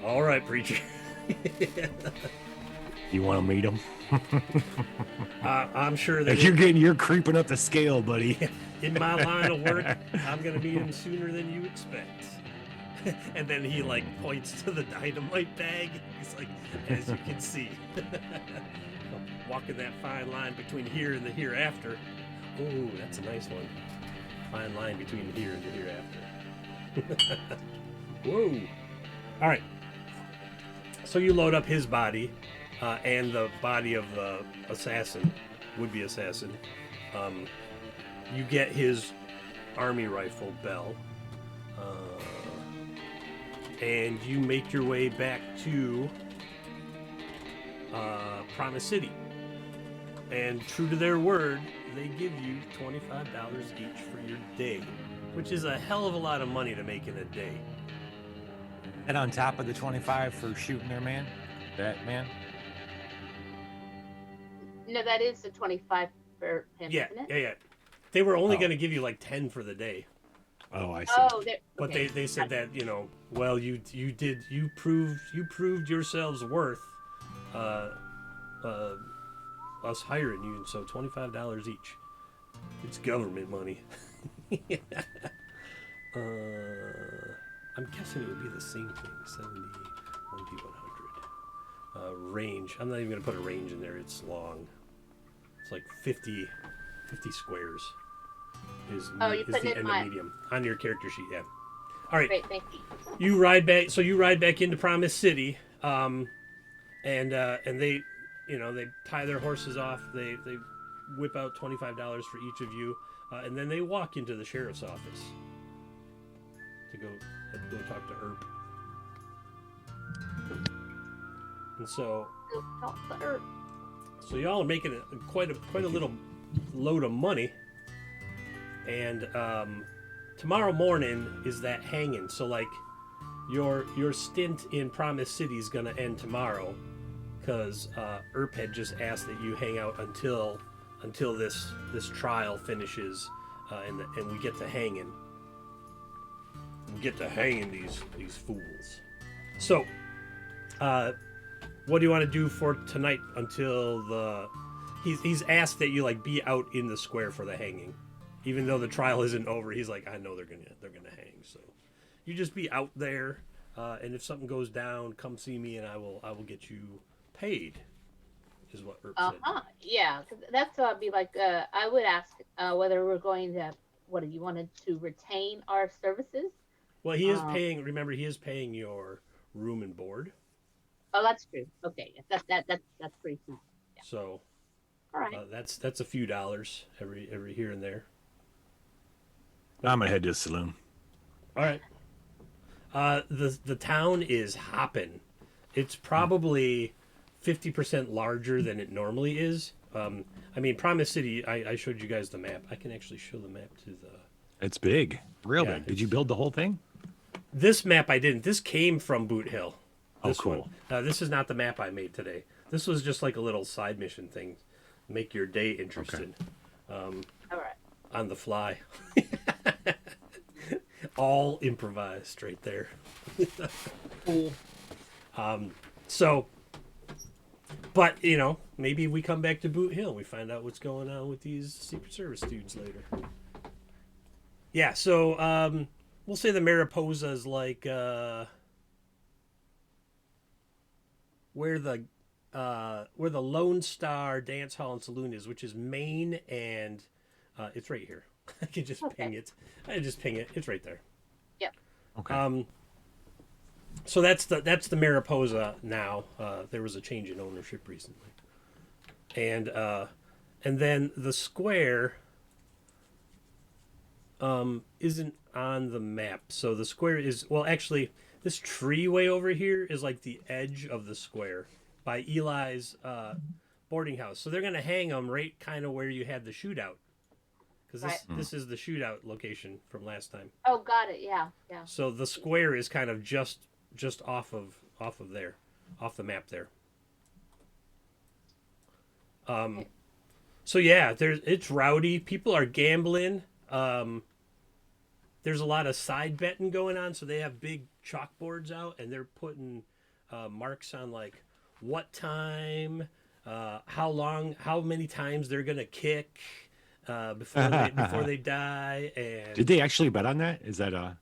"All right, preacher." You want to meet him? I'm sure that You're creeping up the scale, buddy. in my line of work, I'm gonna meet him sooner than you expect. And then he like points to the dynamite bag. He's like, as you can see, walking that fine line between here and the hereafter. Oh, that's a nice one. Fine line between here and the hereafter. Whoa! All right. So you load up his body and the body of the assassin, would-be assassin. You get his army rifle, Belle. And you make your way back to Promise City. And true to their word, they give you $25 each for your day, which is a hell of a lot of money to make in a day. And on top of the 25 for shooting their man? That man? No, that is the 25 for him, Yeah, isn't it? yeah. They were only Oh. going to give you like 10 for the day. Oh, I see. Oh, But okay. they said that, well, you proved yourselves worth us hiring you, and so $25 each. It's government money. I'm guessing it would be the same thing. 70, 1D100. Range. I'm not even gonna put a range in there. It's long. It's like 50 squares. Is you put the it in end my- of medium on your character sheet? Yeah. All right. Great, thank you. You ride back. So you ride back into Promise City, and they, they tie their horses off. They whip out $25 for each of you, and then they walk into the sheriff's office to go talk to Earp. And so y'all are making quite a little load of money. And tomorrow morning is that hanging. So like your stint in Promise City is gonna end tomorrow, because Earp had just asked that you hang out until this trial finishes, and we get to hanging. We get to hanging these fools. So, what do you want to do for tonight until the? He's asked that you like be out in the square for the hanging, even though the trial isn't over. He's like, I know they're gonna hang, so you just be out there, and if something goes down, come see me, and I will get you paid. Is what Earp said. Yeah, 'cause that's what I'd be like. I would ask whether we're going to. What do you wanted to retain our services? Well, he is paying. Remember, he is paying your room and board. Oh, that's true. Okay, that's pretty small. Yeah. So, all right. That's a few dollars every here and there. I'm gonna head to the saloon. All right. The town is hopping. It's probably 50% larger than it normally is. I mean, Promise City. I showed you guys the map. I can actually show the map to the. It's big, real big. Did you build the whole thing? This map I didn't. This came from Boot Hill. Oh, cool. This is not the map I made today. This was just like a little side mission thing, make your day interesting. All right. On the fly. All improvised right there. Cool. So, but maybe we come back to Boot Hill. We find out what's going on with these Secret Service dudes later. Yeah. So we'll say the Mariposa is like where the Lone Star Dance Hall and Saloon is, which is Main, and it's right here. I can just ping it. It's right there. Yep. Okay. So that's the Mariposa now. There was a change in ownership recently, and then the square isn't on the map. So the square is actually this tree way over here is like the edge of the square by Eli's boarding house. So they're gonna hang them right kind of where you had the shootout. Because this is the shootout location from last time. Oh, got it. Yeah. So the square is kind of just off of there, off the map there. So yeah, it's rowdy. People are gambling. There's a lot of side betting going on. So they have big chalkboards out, and they're putting marks on like what time, how long, how many times they're gonna kick. Before they die. And did they actually bet on that? Is that are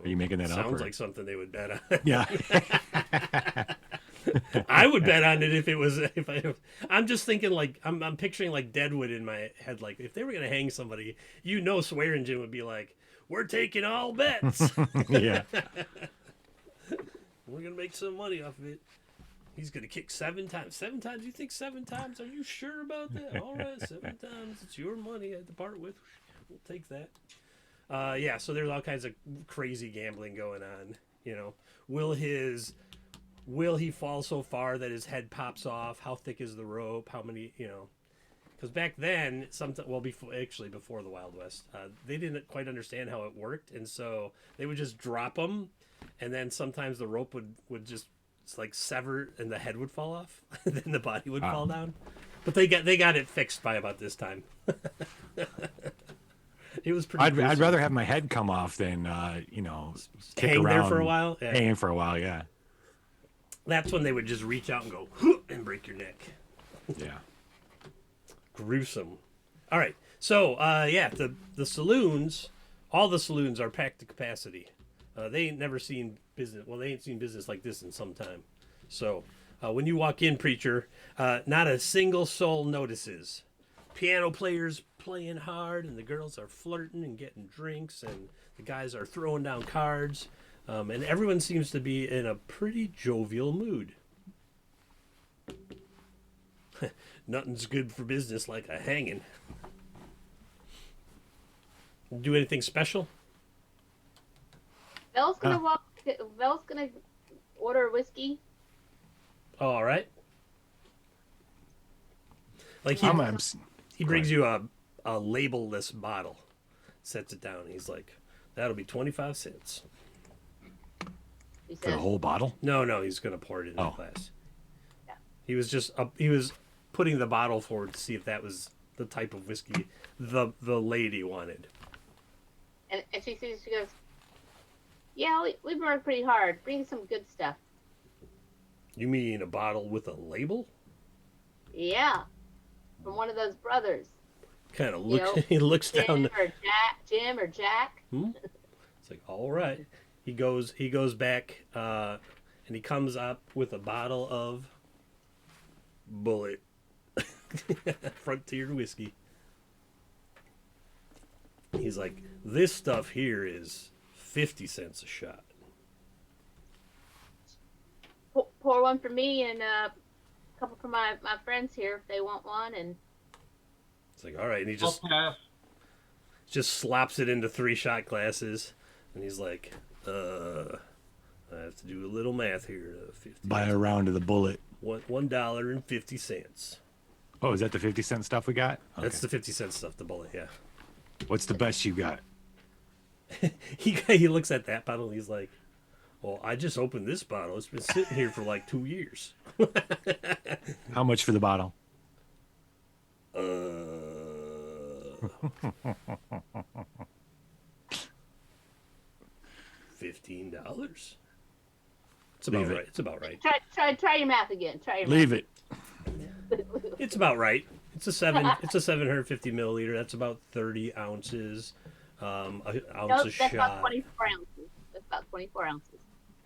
you making that up? Sounds like something they would bet on. Yeah. I would bet on it I'm just thinking like I'm picturing like Deadwood in my head. Like if they were gonna hang somebody, Swearingen would be like, we're taking all bets. Yeah. We're gonna make some money off of it. He's going to kick 7 times. 7 times? You think 7 times? Are you sure about that? All right, 7 times. It's your money I had to part with. We'll take that. Yeah, so there's all kinds of crazy gambling going on. Will he fall so far that his head pops off? How thick is the rope? How many, Because back then, before the Wild West, they didn't quite understand how it worked. And so they would just drop them. And then sometimes the rope would just like sever and the head would fall off. And then the body would fall down. But they got it fixed by about this time. It was pretty. I'd rather have my head come off than kick hang around there for a while. Yeah. Hanging for a while, yeah. That's when they would just reach out and go and break your neck. Yeah. Gruesome. All right. So the saloons, all the saloons are packed to capacity. They ain't never seen business. Well, they ain't seen business like this in some time. So when you walk in, preacher, not a single soul notices. Piano players playing hard, and the girls are flirting and getting drinks, and the guys are throwing down cards, and everyone seems to be in a pretty jovial mood. Nothing's good for business like a hanging. Do anything special? Belle's gonna order whiskey. Oh, all right. Like he brings you a label-less bottle, sets it down. He's like, "That'll be 25 cents." He For the says, whole bottle? No, he's gonna pour it in the Oh. glass. Yeah. He was just he was putting the bottle forward to see if that was the type of whiskey the lady wanted. and she sees, she goes, yeah, we've worked pretty hard. Bring some good stuff. You mean a bottle with a label? Yeah, from one of those brothers. Kind of You looks. know, He looks down. Jim or Jack. It's like, all right. He goes back, and he comes up with a bottle of Bullet Frontier whiskey. He's like, this stuff here is 50 cents a shot. Pour one for me and a couple for my friends here if they want one. And It's like, all right, and he I'll pass. just slops it into 3 shot glasses, and he's like, I have to do a little math here. 50. Buy a round of the Bullet. $1.50. Oh, is that the 50-cent stuff we got? That's Okay. the 50-cent stuff. The Bullet, yeah. What's the best you got? He looks at that bottle and he's like, well, I just opened this bottle. It's been sitting here for like 2 years. How much for the bottle? $15. It's about Leave it. right. It's about right. try your math again. Try your Leave it. math. It's about right. It's a 750 milliliter. That's about 30 ounces. An ounce No, a that's shot. about 24 ounces. That's about 24 ounces.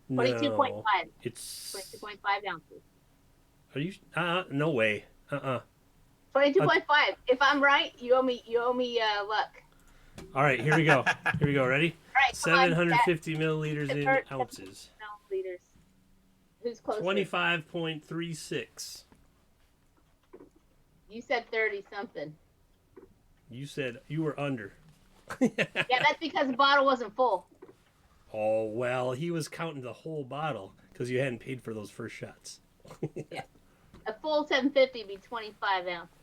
No, 22.5. it's 22.5 ounces. Are you? No way. 22.5. If I'm right, you owe me luck. All right, here we go. Here we go. Ready? All right, come on, 750 milliliters in That- ounces. Milliliters. Who's closer? 25.36. You said 30 something. You said you were under. Yeah, that's because the bottle wasn't full. Oh, well, he was counting the whole bottle because you hadn't paid for those first shots. A full 750 be 25 ounces.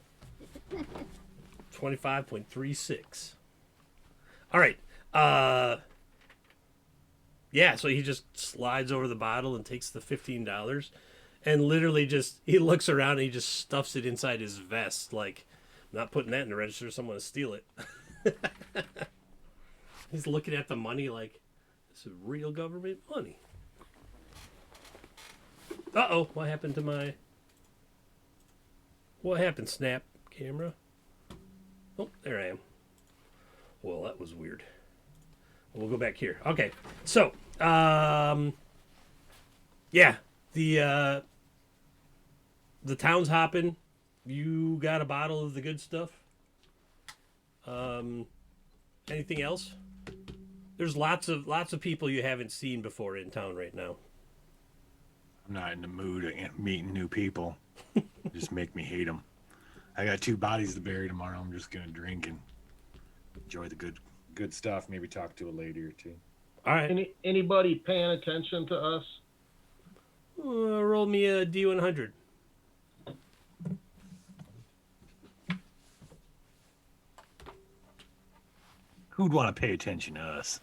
25.36. All right. Yeah, so he just slides over the bottle and takes the $15 and literally just, he looks around and he just stuffs it inside his vest. Like, I'm not putting that in the register. Someone will steal it. He's looking at the money like, this is real government money. Uh-oh, what happened to my... What happened, Snap camera? Oh, there I am. Well, that was weird. We'll go back here. Okay, so, yeah, the town's hopping. You got a bottle of the good stuff. Anything else? There's lots of people you haven't seen before in town right now. I'm not in the mood of meeting new people. Just make me hate them. I got 2 bodies to bury tomorrow. I'm just gonna drink and enjoy the good stuff. Maybe talk to a lady or 2. All right, Anybody paying attention to us? roll me a D100. Who'd want to pay attention to us?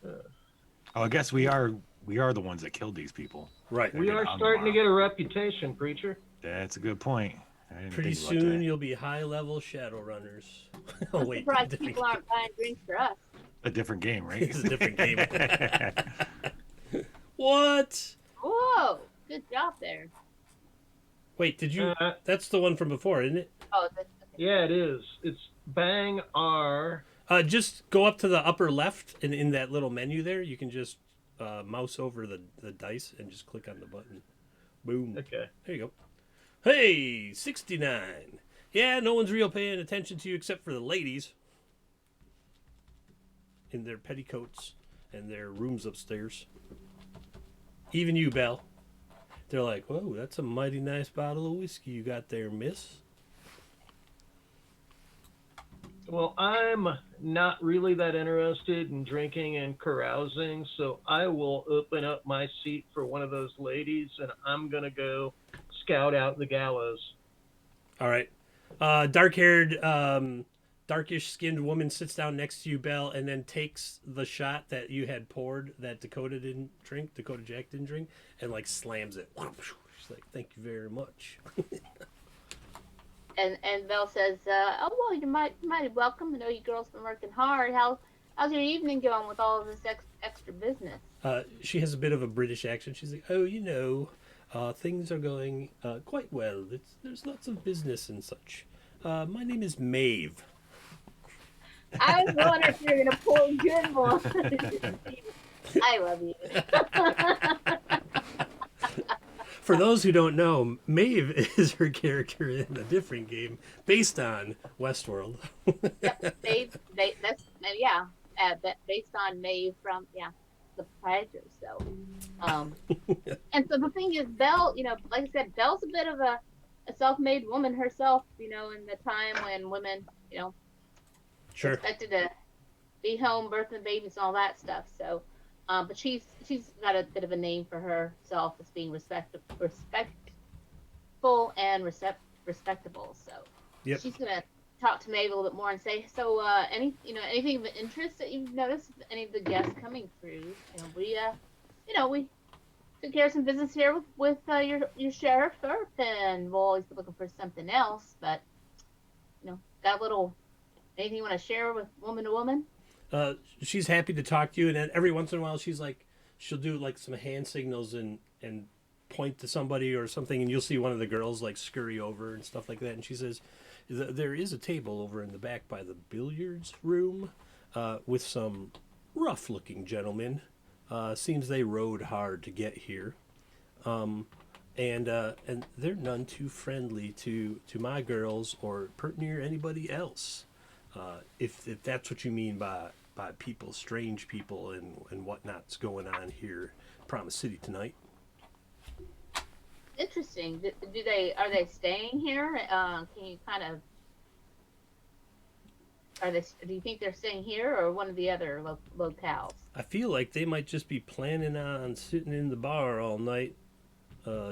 Oh, I guess we are the ones that killed these people. Right. We get are on starting to tomorrow. get a reputation, preacher. That's a good point. I didn't Pretty think about soon that. you'll be high-level shadow runners. Oh I'm wait, surprised different people aren't buying drinks for us. A different game, right? It's a different game. What? Whoa, good job there. Wait, did you? Uh, That's the one from before, isn't it? Oh, that's okay. Yeah, it is. It's Bang R. Just go up to the upper left, and in that little menu there, you can just mouse over the dice and just click on the button. Boom. Okay. There you go. Hey, 69. Yeah, no one's real paying attention to you except for the ladies in their petticoats and their rooms upstairs. Even you, Belle. They're like, whoa, that's a mighty nice bottle of whiskey you got there, miss. Well, I'm not really that interested in drinking and carousing, so I will open up my seat for one of those ladies, and I'm going to go scout out the gallows. All right. Dark-haired darkish skinned woman sits down next to you, Belle, and then takes the shot that you had poured that Dakota Jack didn't drink, and like slams it. She's like, "Thank you very much." And Belle says, "Oh well, you're mighty welcome. I know you girls been working hard. How's your evening going with all of this extra business?" She has a bit of a British accent. She's like, "Oh, things are going quite well. There's lots of business and such. My name is Maeve." I was wondering if you're gonna pull a good one. I love you. For those who don't know, Maeve is her character in a different game based on Westworld. Yep, Maeve. Based on Maeve from the Proprietor. So, and so the thing is, Belle, like I said, Belle's a bit of a self-made woman herself. In the time when women, Sure. expected to be home, birthing babies, and all that stuff. So, but she's got a bit of a name for herself as being respectful and respectable. So, Yep. she's gonna talk to Maeve a little bit more and say, so anything of interest that you've noticed, any of the guests coming through? We took care of some business here with your sheriff Earp, and we'll always be looking for something else. But got a little anything you want to share with woman to woman? She's happy to talk to you, and then every once in a while she'll do like some hand signals and point to somebody or something, and you'll see one of the girls like scurry over and stuff like that, and she says, "There is a table over in the back by the billiards room with some rough-looking gentlemen. Seems they rode hard to get here, and they're none too friendly to my girls or pert near anybody else. If that's what you mean by people, strange people and whatnot's going on here, Promise City tonight." Interesting. Are they staying here? Can you kind of do you think they're staying here or one of the other locales? I feel like they might just be planning on sitting in the bar all night,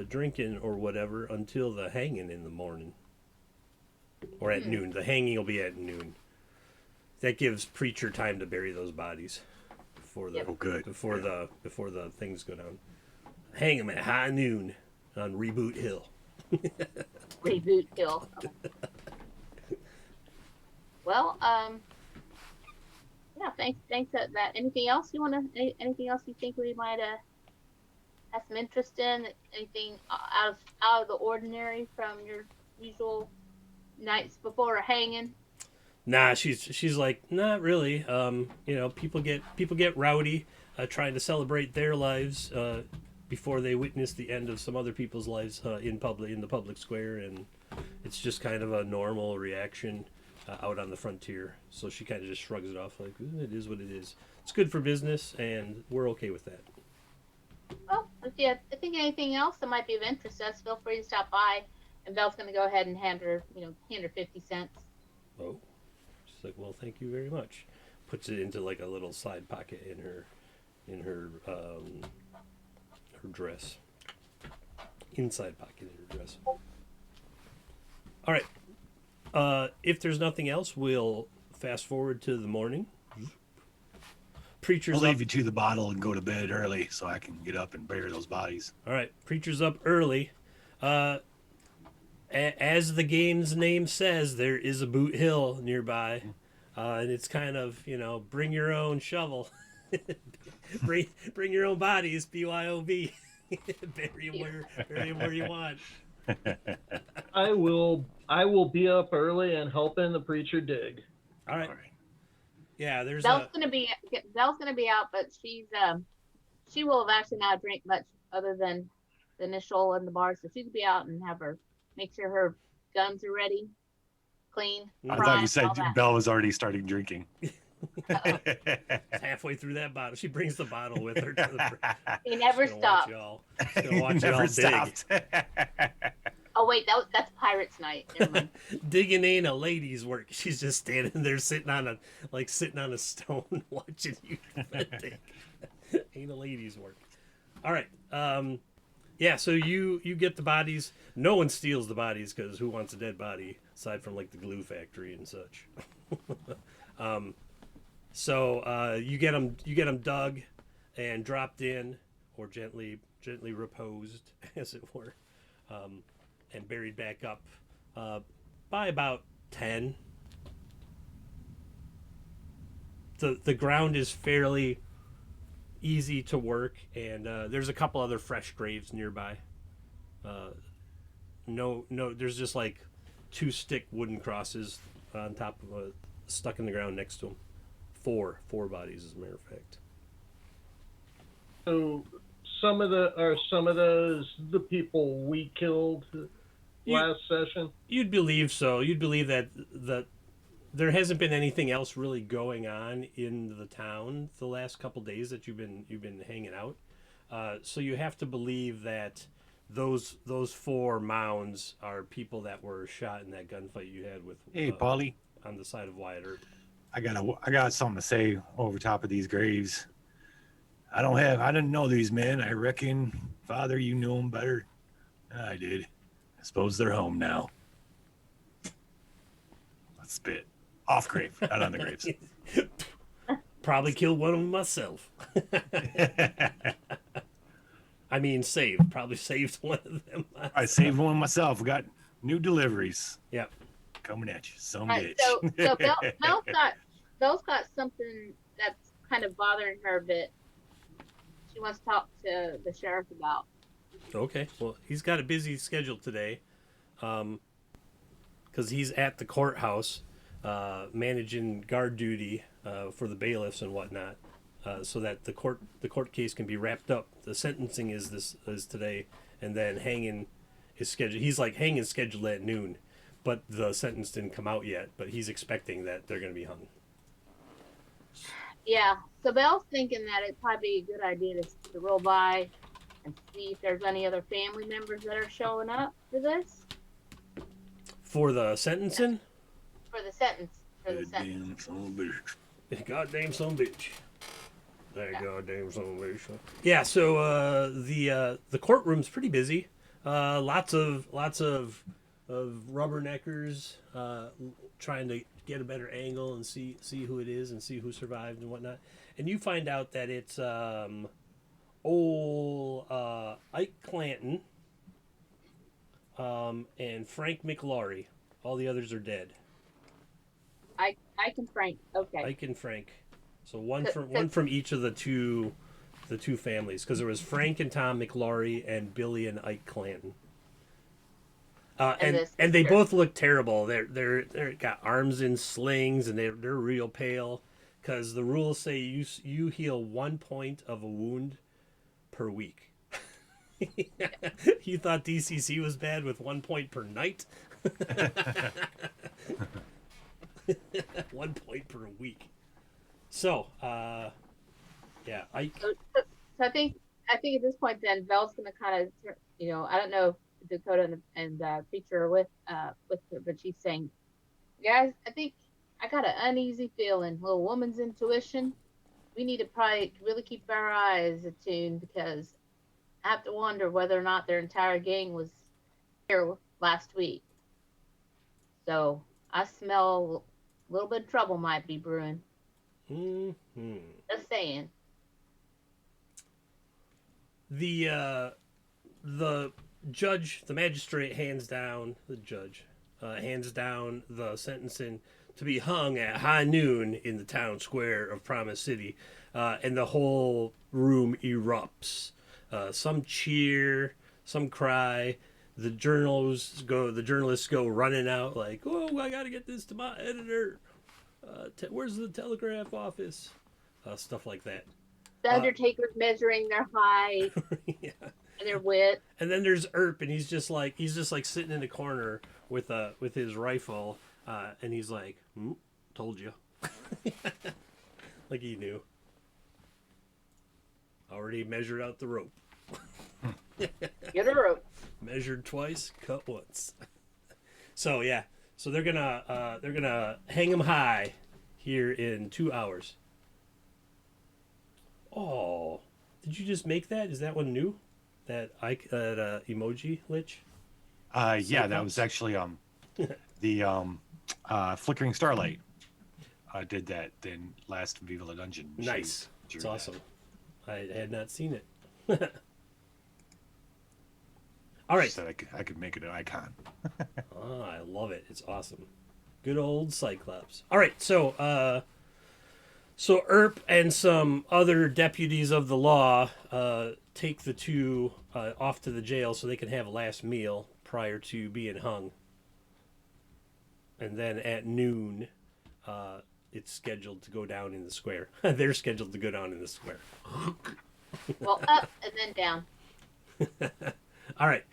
drinking or whatever until the hanging in the morning. Or at noon. The hanging will be at noon. That gives Preacher time to bury those bodies before the before the things go down. Hang them at high noon on Reboot Hill. Reboot Hill. Well, thanks that. Anything else you anything else you think we might have some interest in? Anything out of the ordinary from your usual nights before a hanging? Nah, she's like, not really. People get rowdy, trying to celebrate their lives before they witness the end of some other people's lives in the public square, and it's just kind of a normal reaction out on the frontier. So she kind of just shrugs it off, like, it is what it is. It's good for business, and we're okay with that. Well, if you think anything else that might be of interest to us, feel free to stop by. And Belle's going to go ahead and hand her 50 cents. Oh, she's like, well, thank you very much. Puts it into like a little side pocket in her dress. Inside pocket in her dress. All right. If there's nothing else, we'll fast forward to the morning. Preacher's I'll leave you to the bottle and go to bed early so I can get up and bury those bodies. All right. Preacher's up early. As the game's name says, there is a boot hill nearby, and it's kind of, bring your own shovel, bring your own bodies, BYOB, bury them where you want. I will be up early and helping the preacher dig. All right. Yeah, Belle's gonna be out, but she will have actually not drink much other than the initial in the bar, so she'll be out and have her make sure her guns are ready, clean. I thought you said Belle was already starting drinking. Halfway through that bottle, she brings the bottle with her to the He never stopped. She's gonna watch y'all dig. Oh wait, that's Pirates Night. Never mind. Digging ain't a lady's work. She's just standing there sitting on a stone watching you dig. Ain't a lady's work. All right. Yeah, so you get the bodies. No one steals the bodies because who wants a dead body aside from like the glue factory and such. So you get them dug and dropped in, or gently reposed, as it were, and buried back up by about 10. The ground is fairly easy to work, and there's a couple other fresh graves nearby. No, there's just like 2 stick wooden crosses on top of stuck in the ground next to them. Four bodies, as a matter of fact. So some of those the people we killed last session? You'd believe so. You'd believe that there hasn't been anything else really going on in the town the last couple days that you've been hanging out. So you have to believe that those 4 mounds are people that were shot in that gunfight you had with. Hey, Polly. On the side of Wyatt Earp. I got something to say over top of these graves. I didn't know these men. I reckon, Father, you knew them better. I did. I suppose they're home now. Let's spit. Off grave, not on the graves. Probably killed one of them myself. I mean, probably saved one of them myself. I saved one myself. We got new deliveries. Yep. Coming at you, some Right, bitch. so Belle's got something that's kind of bothering her a bit. She wants to talk to the sheriff about. Okay, well, he's got a busy schedule today, because he's at the courthouse, managing guard duty for the bailiffs and whatnot, so that the court case can be wrapped up. The sentencing is today, and then hanging is scheduled. He's like hanging scheduled at noon, but the sentence didn't come out yet. But he's expecting that they're going to be hung. Yeah, so Belle's thinking that it'd probably be a good idea to roll by and see if there's any other family members that are showing up for this. For the sentencing? For the sentence. Goddamn son of a bitch. Goddamn son of a bitch. That goddamn son of a bitch. Yeah, so the courtroom's pretty busy. Lots of rubberneckers trying to get a better angle and see who it is and see who survived and whatnot. And you find out that it's old Ike Clanton and Frank McLaury. All the others are dead. Ike and Frank. Okay. Ike and Frank. So one from each of the two families, because there was Frank and Tom McLaury and Billy and Ike Clanton. And they both look terrible. They're got arms in slings, and they're real pale, because the rules say you heal 1 point of a wound per week. You thought DCC was bad with 1 point per night? 1 point per week. So, yeah, Ike. So I think at this point, then Belle's gonna kind of, I don't know if Dakota and Preacher are with her, but she's saying, guys, I think I got an uneasy feeling, little woman's intuition. We need to probably really keep our eyes attuned, because I have to wonder whether or not their entire gang was here last week. So I smell a little bit of trouble might be brewing. Mm-hmm. Just saying. The judge, the magistrate hands down the sentencing to be hung at high noon in the town square of Promise City, and the whole room erupts. Some cheer, some cry. The journalists go running out like, "Oh, I gotta get this to my editor. Where's the telegraph office?" Stuff like that. The Undertaker's measuring their height. Yeah. And their width. And then there's Earp, and he's just like sitting in the corner with his rifle, and he's like, "Told you," like he knew. Already measured out the rope. Get a rope. Measured twice, cut once. So yeah, so they're gonna hang him high here in 2 hours. Oh, did you just make that? Is that one new? emoji lich? Yeah, that was actually the Flickering Starlight did that in last Viva La Dungeon. Nice. She It's drew awesome. I had not seen it. All right. She said I could make it an icon. Oh, I love it. It's awesome. Good old Cyclops. All right, so Earp and some other deputies of the law take the two off to the jail so they can have a last meal prior to being hung. And then at noon, it's scheduled to go down in the square. They're scheduled to go down in the square. Well, up and then down. All right.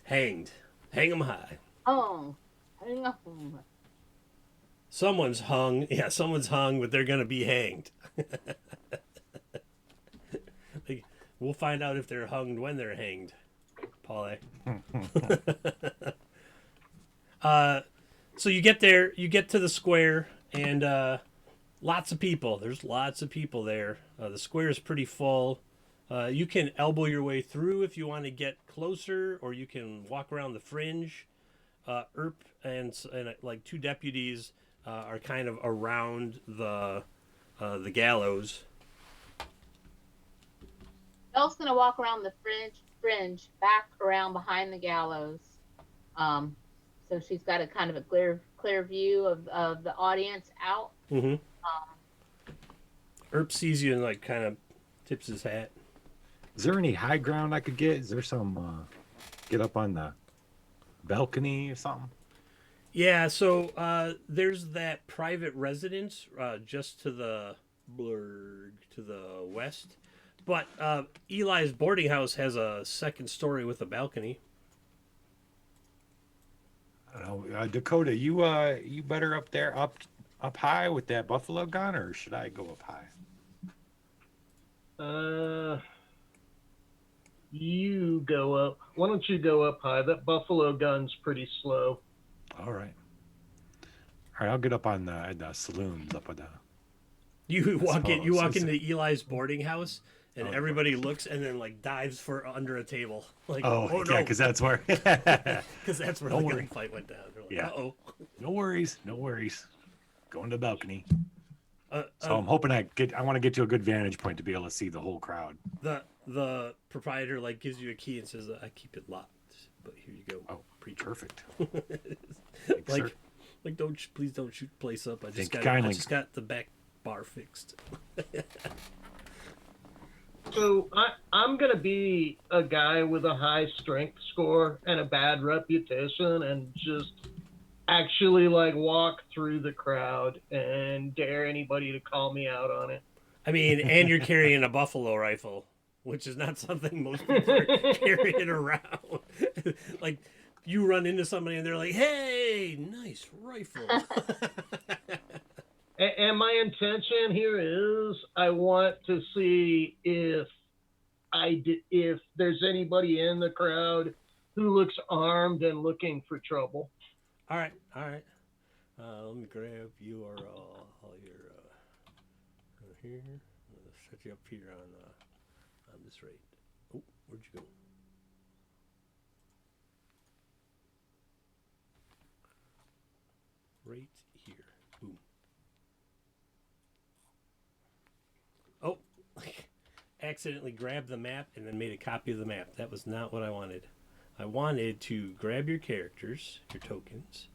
Hanged. Hang 'em high. Oh, hang on. Someone's hung. Yeah, someone's hung, but they're going to be hanged. We'll find out if they're hung when they're hanged, Paul. So you get there, you get to the square, and lots of people. There's lots of people there. The square is pretty full. You can elbow your way through if you want to get closer, or you can walk around the fringe. Earp and like two deputies are kind of around the gallows. Belle's gonna walk around the fringe, back around behind the gallows. So she's got a kind of a clear view of the audience out. Mm-hmm. Earp sees you and like kind of tips his hat. Is there any high ground I could get? Is there some get up on the balcony or something? Yeah, so there's that private residence just to the west. But Eli's boarding house has a second story with a balcony. I don't know. Dakota, you better up there, up high with that buffalo gun, or should I go up high? You go up. Why don't you go up high? That buffalo gun's pretty slow. All right. All right, I'll get up on the saloons up at the. You walk into Eli's boarding house, and everybody looks and then like dives for under a table. Like, oh no, yeah, because that's where. Because that's where the gunfight went down. Like, yeah. Uh-oh. No worries. Going to the balcony. So I'm hoping I want to get to a good vantage point to be able to see the whole crowd. The proprietor like gives you a key and says, "I keep it locked, but here you go." Oh, perfect. Thanks, like please don't shoot the place up. I just got the back bar fixed. So I'm gonna be a guy with a high strength score and a bad reputation, and just actually like walk through the crowd and dare anybody to call me out on it. I mean, and you're carrying a buffalo rifle, which is not something most people are carrying around. Like, you run into somebody and they're like, "Hey, nice rifle." And my intention here is I want to see if there's anybody in the crowd who looks armed and looking for trouble. All right. Let me grab your here. I'm gonna set you up here on this rate. Oh, where'd you go? Right here. Boom. Oh, accidentally grabbed the map and then made a copy of the map. That was not what I wanted. I wanted to grab your characters, your tokens,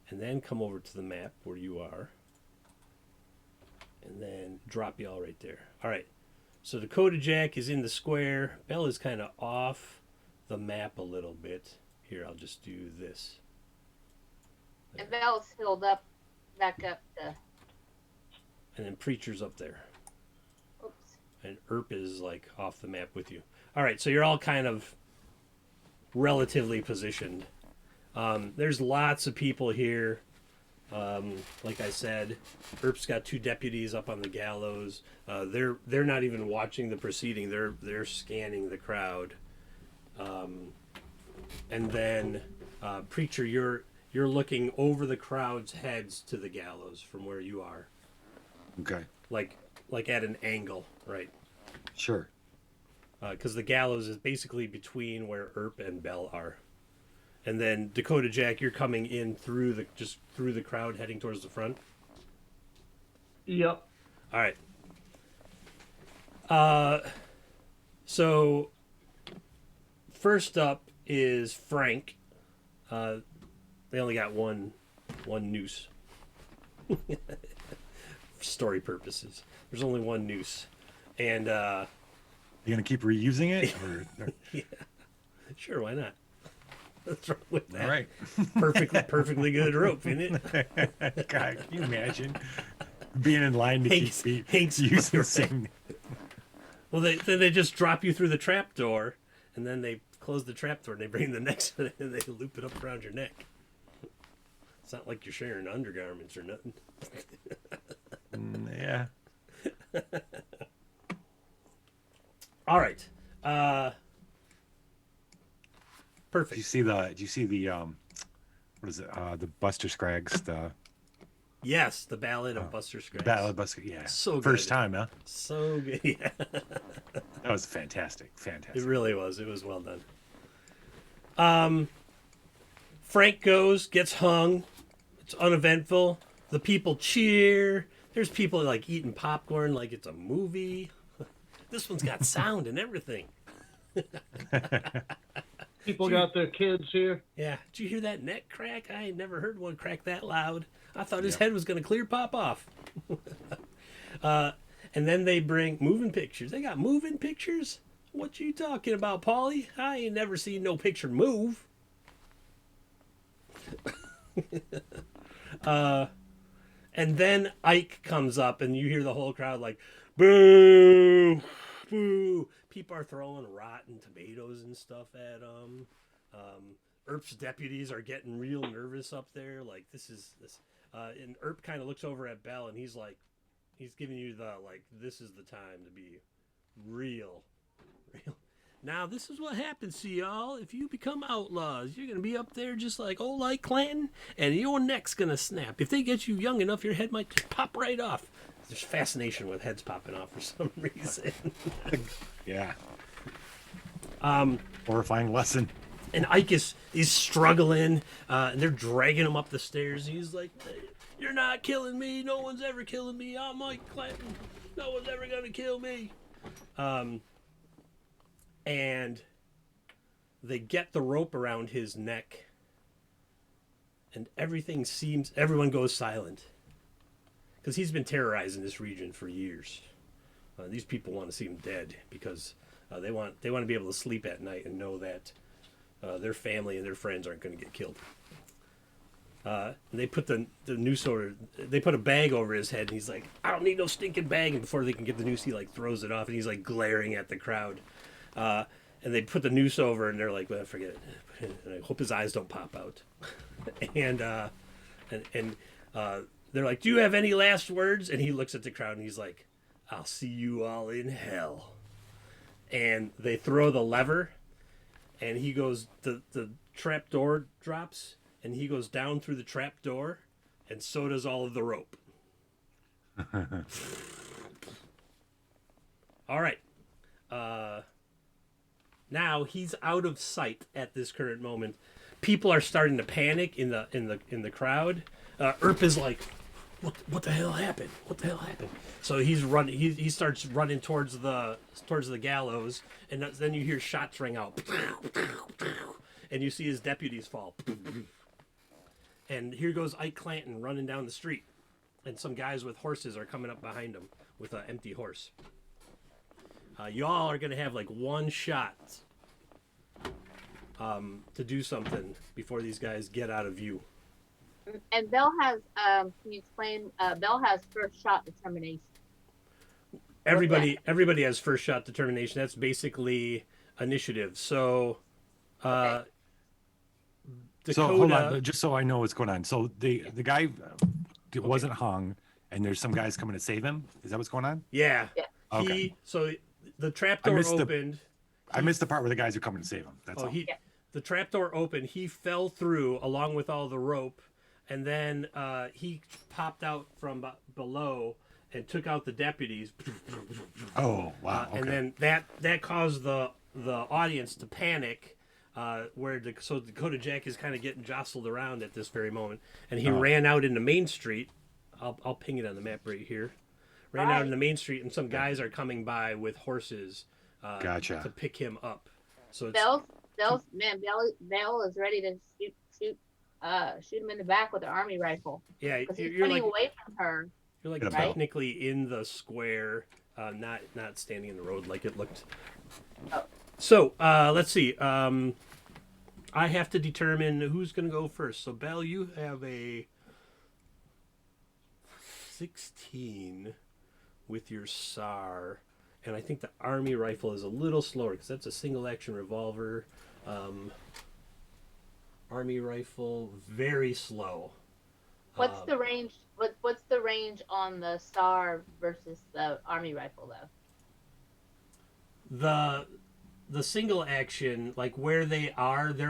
and then come over to the map where you are, and then drop you all right there. All right. So Dakota Jack is in the square. Belle is kind of off the map a little bit. Here, I'll just do this. And Belle's filled back up to. And then Preacher's up there. Oops. And Earp is like off the map with you. All right, so you're all kind of relatively positioned. There's lots of people here. Like I said, Earp's got two deputies up on the gallows. They're not even watching the proceeding. They're scanning the crowd. And then Preacher, you're looking over the crowd's heads to the gallows from where you are. Okay. Like at an angle, right? Sure. because the gallows is basically between where Earp and Belle are. And then Dakota Jack, you're coming in through the crowd, heading towards the front. Yep. All right. So first up is Frank. They only got one noose. For story purposes, there's only one noose, and You gonna keep reusing it? Or... yeah, sure, why not? What's wrong with that? All right. Perfectly good rope, isn't it? God, can you imagine being in line to keep Hank's using the same? Well, they just drop you through the trap door, and then they close the trap door, and they bring the next one, and they loop it up around your neck. It's not like you're sharing undergarments or nothing. Yeah. All right. Perfect. Did you see the what is it? The Buster Scraggs, Yes, the Ballad of Buster Scraggs. Ballad of Buster. Yeah. So good. First time, huh? So good. Yeah. That was fantastic. Fantastic. It really was. It was well done. Frank goes, gets hung. It's uneventful. The people cheer. There's people like eating popcorn like it's a movie. This one's got sound and everything. People got their kids here. Yeah. Did you hear that neck crack? I ain't never heard one crack that loud. I thought his head was going to clear pop off. And then they bring moving pictures. They got moving pictures? What you talking about, Paulie? I ain't never seen no picture move. And then Ike comes up, and you hear the whole crowd like, boo, boo. People are throwing rotten tomatoes and stuff at him. Earp's deputies are getting real nervous up there. Like, this. And Earp kind of looks over at Belle, and he's like, he's giving you the, like, this is the time to be real. Now, this is what happens to y'all. If you become outlaws, you're going to be up there just like old like Clanton, and your neck's going to snap. If they get you young enough, your head might pop right off. There's fascination with heads popping off for some reason. Yeah. Um, Horrifying lesson. And Ike is struggling, and they're dragging him up the stairs. He's like, you're not killing me. No one's ever killing me. I'm Mike Clanton. No one's ever going to kill me. And they get the rope around his neck, and everyone goes silent. Because he's been terrorizing this region for years. These people want to see him dead because they want to be able to sleep at night and know that their family and their friends aren't going to get killed. And they put the noose over. They put a bag over his head, and he's like, "I don't need no stinking bag." And before they can get the noose, he like throws it off, and he's like glaring at the crowd. And they put the noose over, and they're like, "Well, forget it." And I hope his eyes don't pop out. and they're like, "Do you have any last words?" And he looks at the crowd, and he's like, "I'll see you all in hell." And they throw the lever, and he goes. The trap door drops, and he goes down through the trap door, and so does all of the rope. All right. Now he's out of sight at this current moment. People are starting to panic in the crowd. Earp is like, "What the hell happened? What the hell happened?" So he's running. He starts running towards the gallows, and then you hear shots ring out, and you see his deputies fall. And here goes Ike Clanton running down the street, and some guys with horses are coming up behind him with an empty horse. Y'all are gonna have like one shot to do something before these guys get out of view. And Belle has, can you explain? Belle has first shot determination. Everybody has first shot determination. That's basically initiative. So, Okay. Dakota, So hold on, just so I know what's going on. So the guy wasn't hung, and there's some guys coming to save him. Is that what's going on? Yeah. Okay. So the trapdoor opened. I missed the part where the guys are coming to save him. That's all. The trapdoor opened. He fell through along with all the rope, and then he popped out from below, and took out the deputies. Oh, wow. Okay. And then that caused the audience to panic. So Dakota Jack is kind of getting jostled around at this very moment, and he ran out into Main Street. I'll ping it on the map right here. Ran out into Main Street, and some guys are coming by with horses. Gotcha. To pick him up. So it's, Belle is ready to shoot him in the back with an army rifle. Yeah, because he's you're running like away from her. you're like technically in the square, not standing in the road like it looked. Oh. So let's see. I have to determine who's going to go first. So Belle, you have a 16 with your SAR. And I think the army rifle is a little slower because that's a single action revolver. Army rifle, very slow. What's the range? What's the range on the SAR versus the army rifle though? The single action, like where they're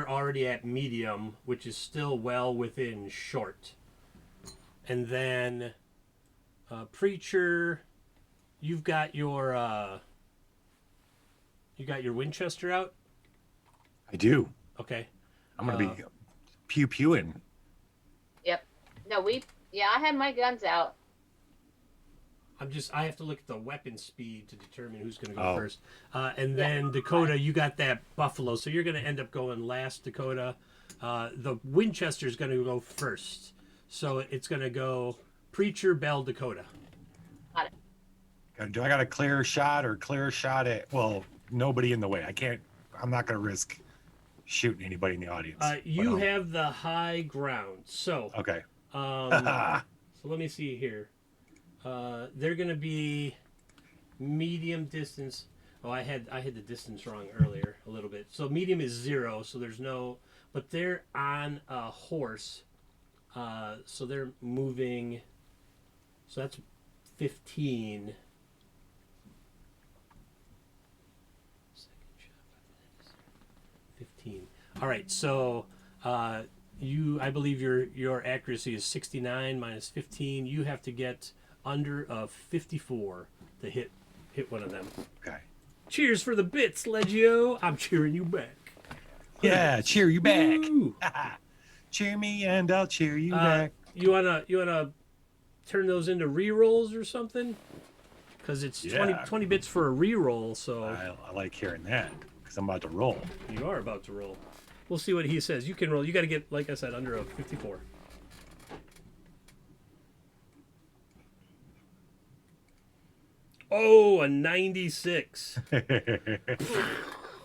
already at medium, which is still well within short. And then Preacher. You've got your Winchester out? I do. Okay. I'm gonna be pew-pewing. Yep. No, I had my guns out. I have to look at the weapon speed to determine who's gonna go first. And then Dakota, you got that Buffalo, so you're gonna end up going last, Dakota. The Winchester's gonna go first. So it's gonna go Preacher, Belle, Dakota. Got it. Do I got a clear shot at, well, nobody in the way? I'm not going to risk shooting anybody in the audience. You have the high ground. So, okay. So let me see here. They're going to be medium distance. Oh, I had the distance wrong earlier a little bit. So medium is 0, so there's no, but they're on a horse. So they're moving. So that's 15. 15. All right, so I believe your accuracy is 69 minus 15. You have to get under a 54 to hit one of them. Okay. Cheers for the bits, Leggio. I'm cheering you back. Yeah, cheer you back. Woo. Cheer me and I'll cheer you back. You wanna turn those into re-rolls or something? Because it's 20 bits for a re-roll, so I like hearing that because I'm about to roll. You are about to roll. We'll see what he says. You can roll. You got to get, like I said, under a 54. Oh, a 96.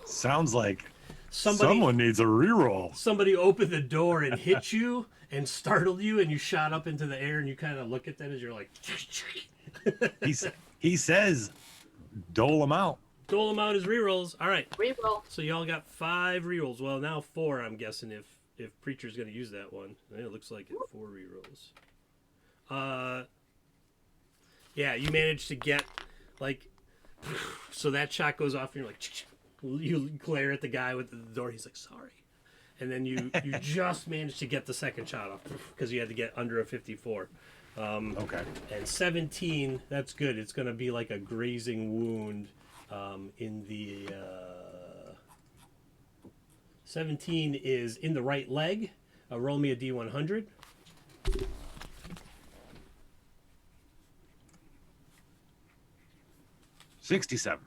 Sounds like someone needs a reroll. Somebody opened the door and hit you and startled you, and you shot up into the air, and you kind of look at them as you're like... He says, dole them out. Dole them out as rerolls. All right. Reroll. So y'all got 5 rerolls. Well, now 4, I'm guessing, if Preacher's going to use that one. It looks like it. 4 rerolls. Yeah, you managed to get, like... So that shot goes off, and you're like... You glare at the guy with the door. He's like, sorry. And then you just managed to get the second shot off because you had to get under a 54. Okay. And 17, that's good. It's going to be like a grazing wound in the... 17 is in the right leg. Roll me a D100. $67.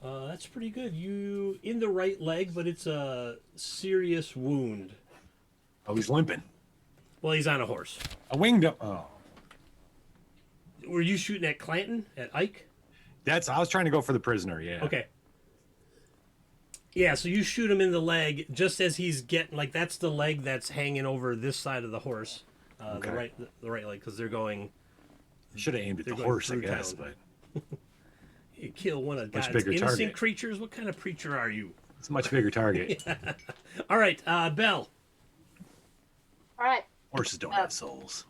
That's pretty good. You in the right leg, but it's a serious wound. Oh, he's limping. Well, he's on a horse. A winged up. Oh. Were you shooting at Clanton? At Ike? I was trying to go for the prisoner, yeah. Okay. Yeah, so you shoot him in the leg just as he's getting, like, that's the leg that's hanging over this side of the horse. Okay. The right leg, because they're going... Should have aimed at the horse, I guess, town. but... You kill one of God's bigger innocent target. creatures? What kind of preacher are you? It's a much bigger target. Yeah. All right, Belle. All right. Horses don't have souls.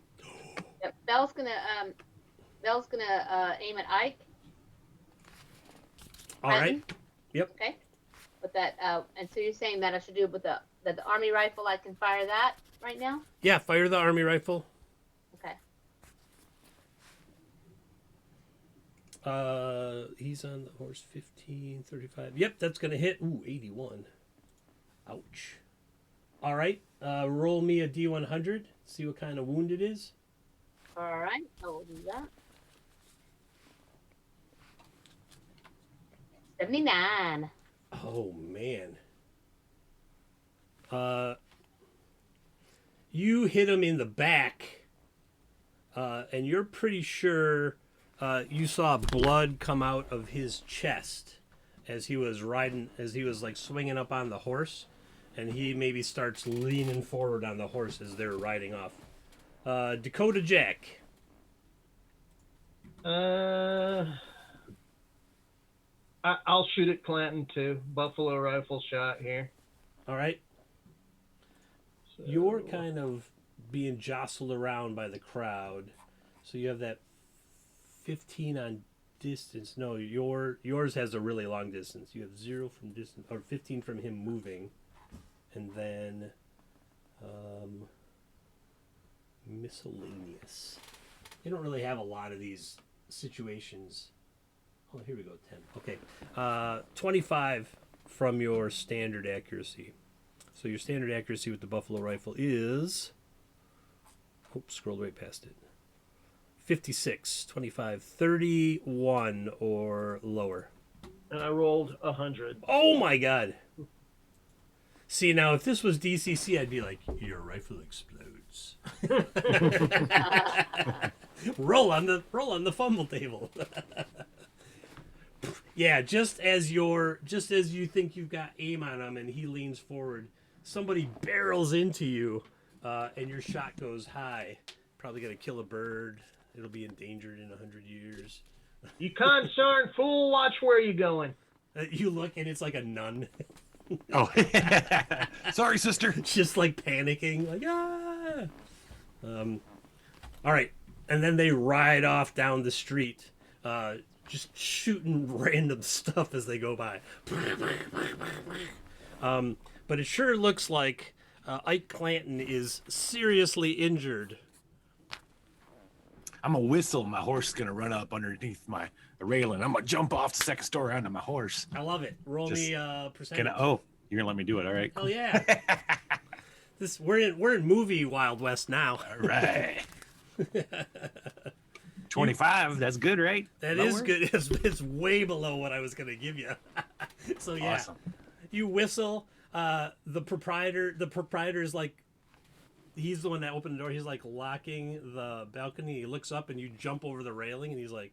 Yep. Belle's gonna aim at Ike. All right. Yep. Okay. With that, and so you're saying that I should do it with the army rifle? I can fire that right now. Yeah, fire the army rifle. Okay. He's on the horse 15, 35. Yep, that's going to hit. Ooh, 81. Ouch. All right. Roll me a D100. See what kind of wound it is. All right, I will do that. 79. Oh, man. You hit him in the back, and you're pretty sure you saw blood come out of his chest as he was like swinging up on the horse, and he maybe starts leaning forward on the horse as they're riding off. Dakota Jack. I'll shoot at Clanton too. Buffalo rifle shot here. All right. So, You're kind of being jostled around by the crowd, so you have that 15 on distance. No, yours has a really long distance. You have 0 from distance, or 15 from him moving, and then miscellaneous. They don't really have a lot of these situations. Oh, here we go, 10. Okay. 25 from your standard accuracy. So your standard accuracy with the Buffalo rifle is... Oops, scrolled right past it. 56, 25, 31 or lower. And I rolled 100. Oh my god. See, now if this was DCC, I'd be like, your rifle explodes. roll on the fumble table. Yeah, just as you think you've got aim on him and he leans forward, somebody barrels into you, and your shot goes high. Probably gonna kill a bird. It'll be endangered in 100 years. You consarn fool, watch where you going. You look and it's like a nun. Oh, sorry, sister. Just like panicking, like ah. All right, and then they ride off down the street, just shooting random stuff as they go by. But it sure looks like Ike Clanton is seriously injured. I'm gonna whistle. My horse is gonna run up underneath the railing. I'm gonna jump off the second story onto my horse. I love it. Roll me percentage. Oh, you're gonna let me do it? All right. Hell yeah. We're in movie Wild West now. All right. 25. That's good, right? That Lower? is good. It's way below what I was gonna give you. So yeah, Awesome. You whistle. The proprietor is like, he's the one that opened the door. He's like locking the balcony. He looks up and you jump over the railing and he's like,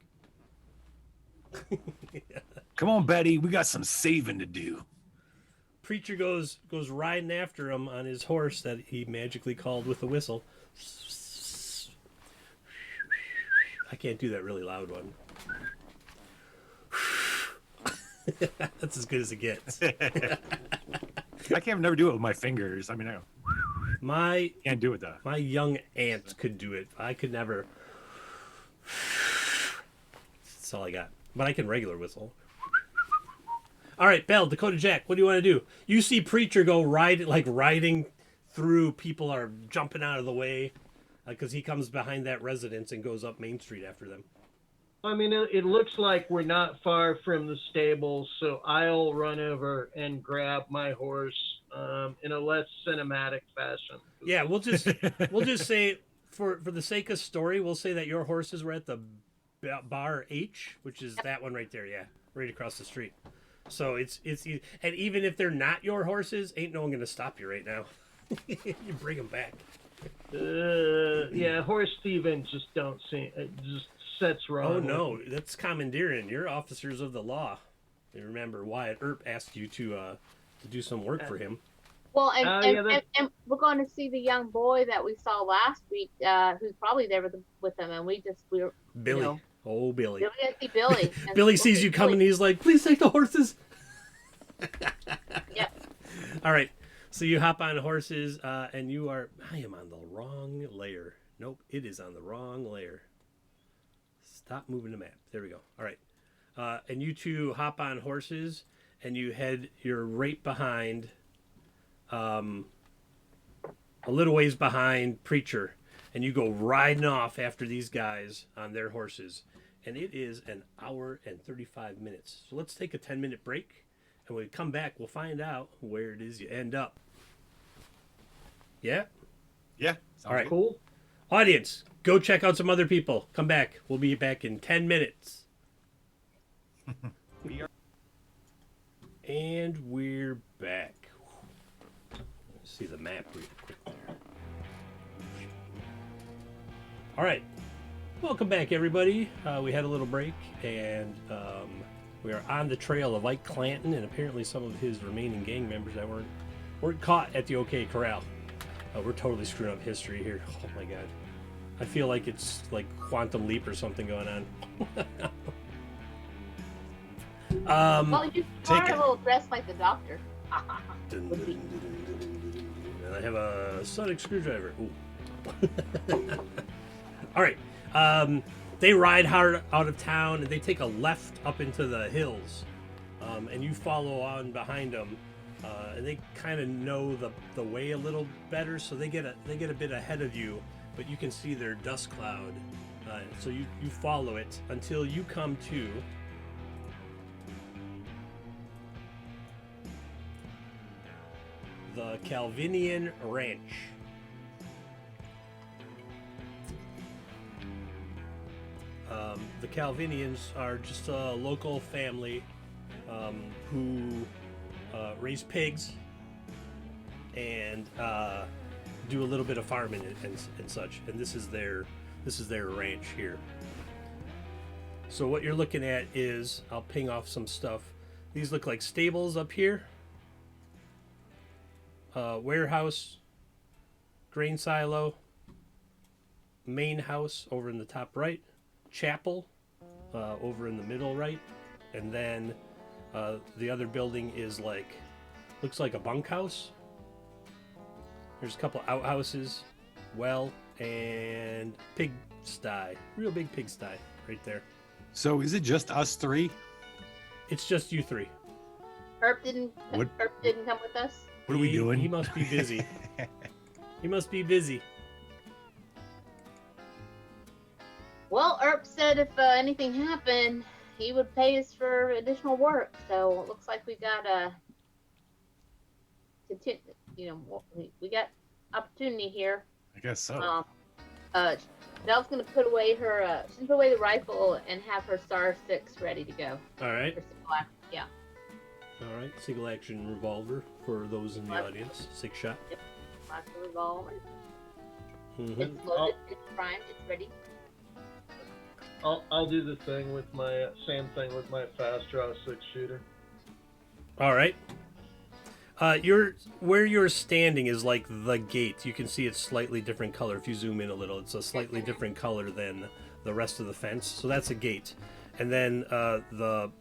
Come on, Betty. We got some saving to do. Preacher goes riding after him on his horse that he magically called with a whistle. I can't do that really loud one. That's as good as it gets. I can't never do it with my fingers. I mean, I can't do it though. My young aunt could do it. I could never. That's all I got. But I can regular whistle. All right, Belle, Dakota Jack, what do you want to do? You see Preacher go riding through. People are jumping out of the way because he comes behind that residence and goes up Main Street after them. I mean, it looks like we're not far from the stables, so I'll run over and grab my horse in a less cinematic fashion. Yeah, we'll just say for the sake of story, we'll say that your horses were at the bar H, which is that one right there. Yeah, right across the street. So it's and even if they're not your horses, ain't no one gonna stop you right now. You bring them back. Yeah, horse thieving just don't seem it just sets wrong. Oh no, that's commandeering. You're officers of the law. You remember Wyatt Earp asked you to do some work for him. Well, and we're going to see the young boy that we saw last week, who's probably there with them, and we were Billy. You know, Oh, Billy. We're gonna see Billy. Billy sees you coming. He's like, "Please take the horses." Yep. All right. So you hop on horses, and you are. I am on the wrong layer. Nope, it is on the wrong layer. Stop moving the map. There we go. All right. And you two hop on horses, and you're right behind, a little ways behind Preacher, and you go riding off after these guys on their horses. and it is an hour and 35 minutes. So let's take a 10-minute break, and when we come back, we'll find out where it is you end up. Yeah? Yeah. All right. Cool. Audience, go check out some other people. Come back. We'll be back in 10 minutes. And we're back. Let's see the map real quick there. All right. Welcome back, everybody. We had a little break, and we are on the trail of Ike Clanton and apparently some of his remaining gang members that weren't caught at the OK Corral. We're totally screwing up history here. Oh my god. I feel like it's like Quantum Leap or something going on. Well, you are a little dressed like the doctor. And I have a sonic screwdriver. Ooh. All right. They ride hard out of town and they take a left up into the hills, and you follow on behind them. And they kind of know the way a little better, so they get a bit ahead of you, but you can see their dust cloud. So you follow it until you come to the Calvinian Ranch. The Calvinians are just a local family who raise pigs and do a little bit of farming and such. And this is their ranch here. So what you're looking at is, I'll ping off some stuff. These look like stables up here. Warehouse, grain silo, main house over in the top right, chapel over in the middle right, and then the other building is looks like a bunkhouse. There's a couple outhouses, well, and pigsty, real big pigsty right there. So is it just us three? It's just you three. Earp didn't come with us. What are we doing? He must be busy. He must be busy. Well, Earp said if anything happened, he would pay us for additional work. So it looks like we got we got opportunity here. I guess so. Belle's gonna put away her she's gonna put away the rifle and have her SAR 6 ready to go. All right. Yeah. All right. Single action revolver for those in the audience. 6-shot. Yep. Lots of revolver. Mm-hmm. It's loaded. It's primed. It's ready. I'll do the thing with my same thing with my fast draw 6-shooter. All right. Where you're standing is like the gate. You can see it's slightly different color. If you zoom in a little, it's a slightly different color than the rest of the fence. So that's a gate. And then the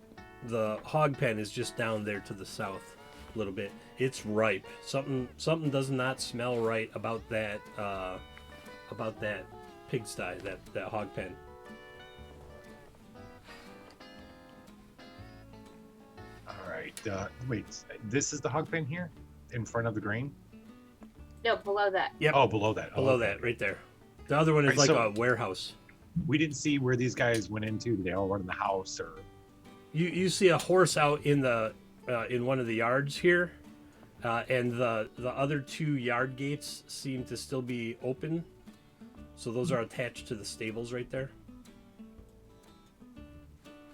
hog pen is just down there to the south a little bit. It's ripe. Something does not smell right about that pigsty, that hog pen. Wait, this is the hog pen here in front of the grain? No, below that. Yep. Oh, below that. Below that, right there. The other one is Right, like so- a warehouse. We didn't see where these guys went into. Did they all run in the house or? You see a horse out in the in one of the yards here, and the other 2 yard gates seem to still be open. So those are attached to the stables right there.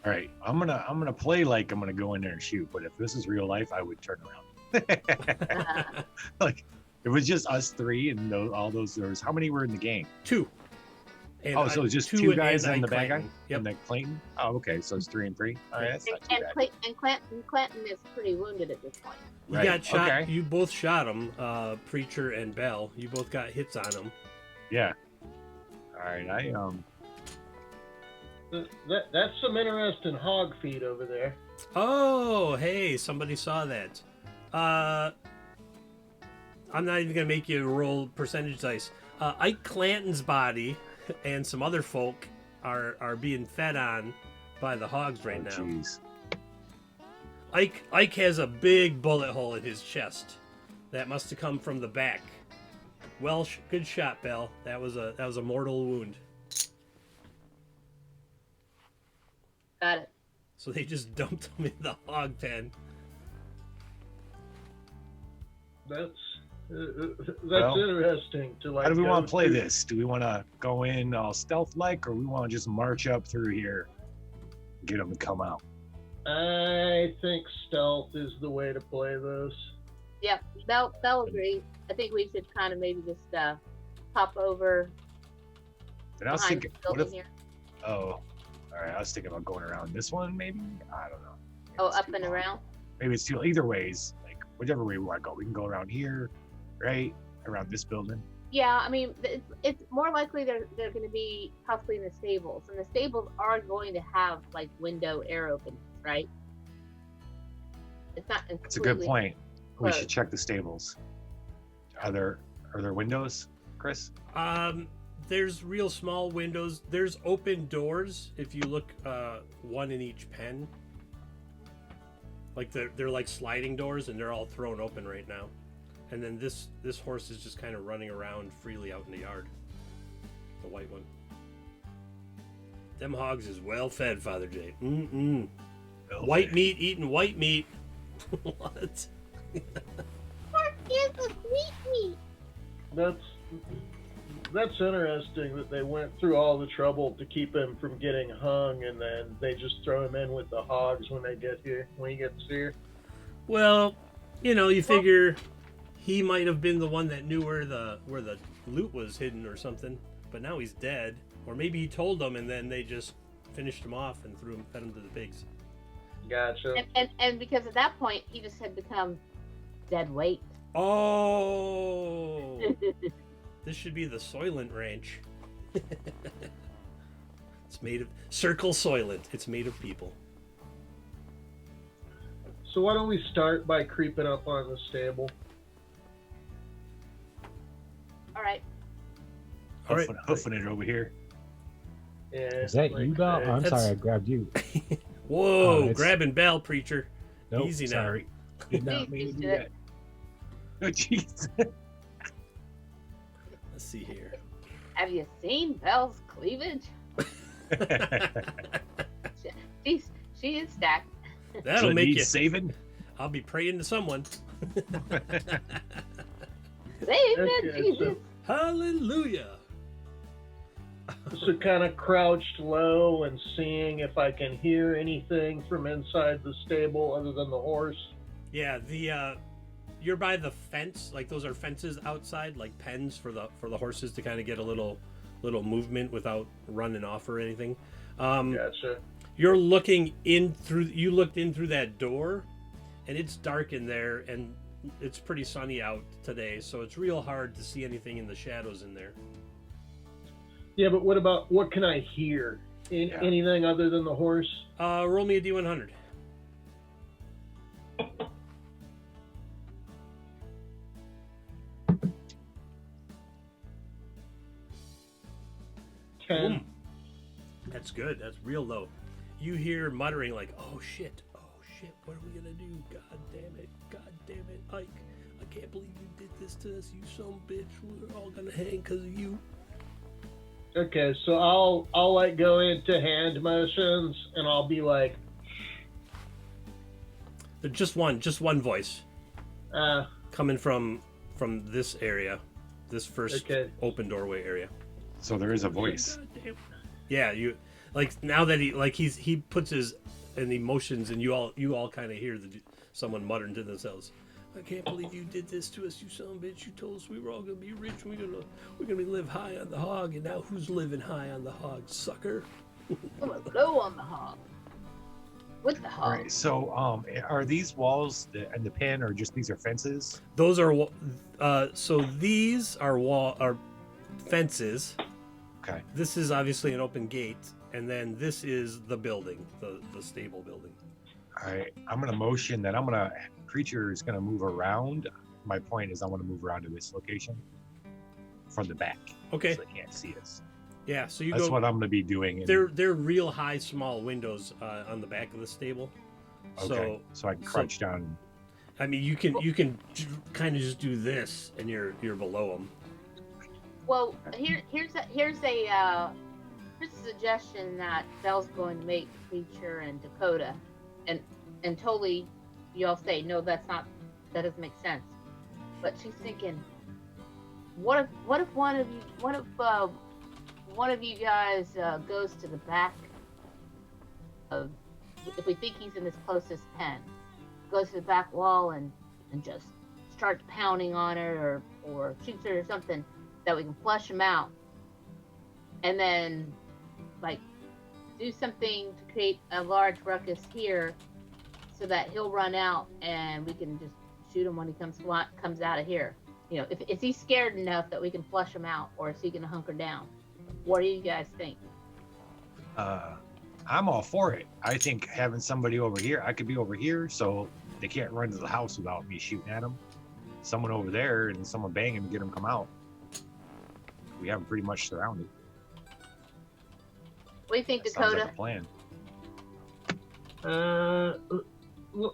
All right, I'm gonna play like I'm gonna go in there and shoot. But if this is real life, I would turn around. Like it was just us three and all those. There was how many were in the game? 2. And Oh, so it's just 2 guys and the bad guy and the Clayton. Oh, okay, so it's 3 and 3. All right, that's not too bad. And Clanton is pretty wounded at this point. You Right, got shot. okay. You both shot him, Preacher and Belle. You both got hits on him. Yeah. All right, That's some interesting hog feed over there. Oh, hey, somebody saw that. I'm not even gonna make you roll percentage dice. Ike Clanton's body and some other folk are being fed on by the hogs right now. Jeez. Ike has a big bullet hole in his chest. That must have come from the back. Well, good shot, Belle. That was a mortal wound. Got it. So they just dumped him in the hog pen. That's Well, interesting. To like. How do we go want to play through- this? Do we want to go in all stealth-like, or we want to just march up through here, and get them to come out? I think stealth is the way to play this. Yeah, they'll agree. I think we should kind of maybe just pop over And I was behind thinking, the what building if? here. Oh, all right. I was thinking about going around this one, maybe. I don't know. Maybe Oh, it's up too and long. around. Maybe it's too. Either ways, like whichever way we want to go, we can go around here, right? Around this building. Yeah, I mean, it's more likely they're going to be possibly in the stables, and the stables are going to have like window air openings, right? It's not. That's a good completely point. We should closed. check the stables. Are there windows, Chris? There's real small windows. There's open doors if you look, one in each pen. Like they're like sliding doors, and they're all thrown open right now. And then this horse is just kind of running around freely out in the yard. The white one. Them hogs is well fed, Father Jay. White meat eating white meat. What? Pork is a sweet meat. That's interesting that they went through all the trouble to keep him from getting hung, and then they just throw him in with the hogs when they get here. When he gets here. Well, you figure he might have been the one that knew where the loot was hidden or something, but now he's dead. Or maybe he told them and then they just finished him off and fed him to the pigs. Gotcha. And because at that point he just had become dead weight. Oh, this should be the Soylent Ranch. It's made of Circle Soylent. It's made of people. So why don't we start by creeping up on the stable? All right. All right. Hoofing it over here. Yeah, Is that you, Belle? hey, I'm That's- sorry, I grabbed you. Whoa, it's- grabbing Bell, preacher. Nope, Easy now. sorry. Did not Please mean to do do it. that. Oh, jeez. Let's see here. Have you seen Belle's cleavage? She is stacked. That'll So make needs you. saving. I'll be praying to someone. Save it, Okay, Jesus. Hallelujah. So kind of crouched low and seeing if I can hear anything from inside the stable other than the horse. Yeah, you're by the fence. Like those are fences outside, like pens for the horses to kind of get a little movement without running off or anything. Gotcha. You're looking in through. You looked in through that door, and it's dark in there, and it's pretty sunny out today, so it's real hard to see anything in the shadows in there. Yeah, but what can I hear? Yeah. Anything other than the horse? Roll me a D100. Ten. Boom. That's good. That's real low. You hear muttering like, "Oh shit! Oh shit! What are we gonna do? God damn it! God damn it, Ike! I can't believe you did this to us, you son of a bitch! We're all gonna hang because of you." Okay, so I'll like go into hand motions and I'll be like, There's just one voice coming from this area, this first Okay. open doorway area. So there is a voice. God damn. Yeah, you like now that he puts his emotions, and you all kind of hear someone muttering to themselves. I can't believe you did this to us, you son of a bitch. You told us we were all gonna be rich. We're gonna live high on the hog, and now who's living high on the hog, sucker? I'm gonna blow on the hog. With the All hog. right. So, are these walls and the pen, or just these are fences? Those are so these are fences. Okay. This is obviously an open gate, and then this is the building, the stable building. All right. I'm gonna motion that creature is gonna move around. My point is, I want to move around to this location from the back. Okay. So they can't see us. Yeah. So you That's go. what I'm gonna be doing. and- They're real high, small windows on the back of the stable. okay. So I can crouch down. I mean, you can kind of just do this, and you're below them. Well, here's a Here's a suggestion that Belle's going to make Preacher and Dakota, and totally, you all say no, that doesn't make sense. But she's thinking, what if one of you guys goes to the back of, if we think he's in this closest pen, goes to the back wall and just starts pounding on her or shoots her or something, that we can flush him out, and then like do something to create a large ruckus here so that he'll run out and we can just shoot him when he comes out of here. You know, is he scared enough that we can flush him out, or is he gonna hunker down? What do you guys think? I'm all for it. I think having somebody over here, I could be over here, so they can't run to the house without me shooting at them. Someone over there and someone bang him and get him come out. We have them pretty much surrounded. What do you think, That sounds Dakota? like a plan.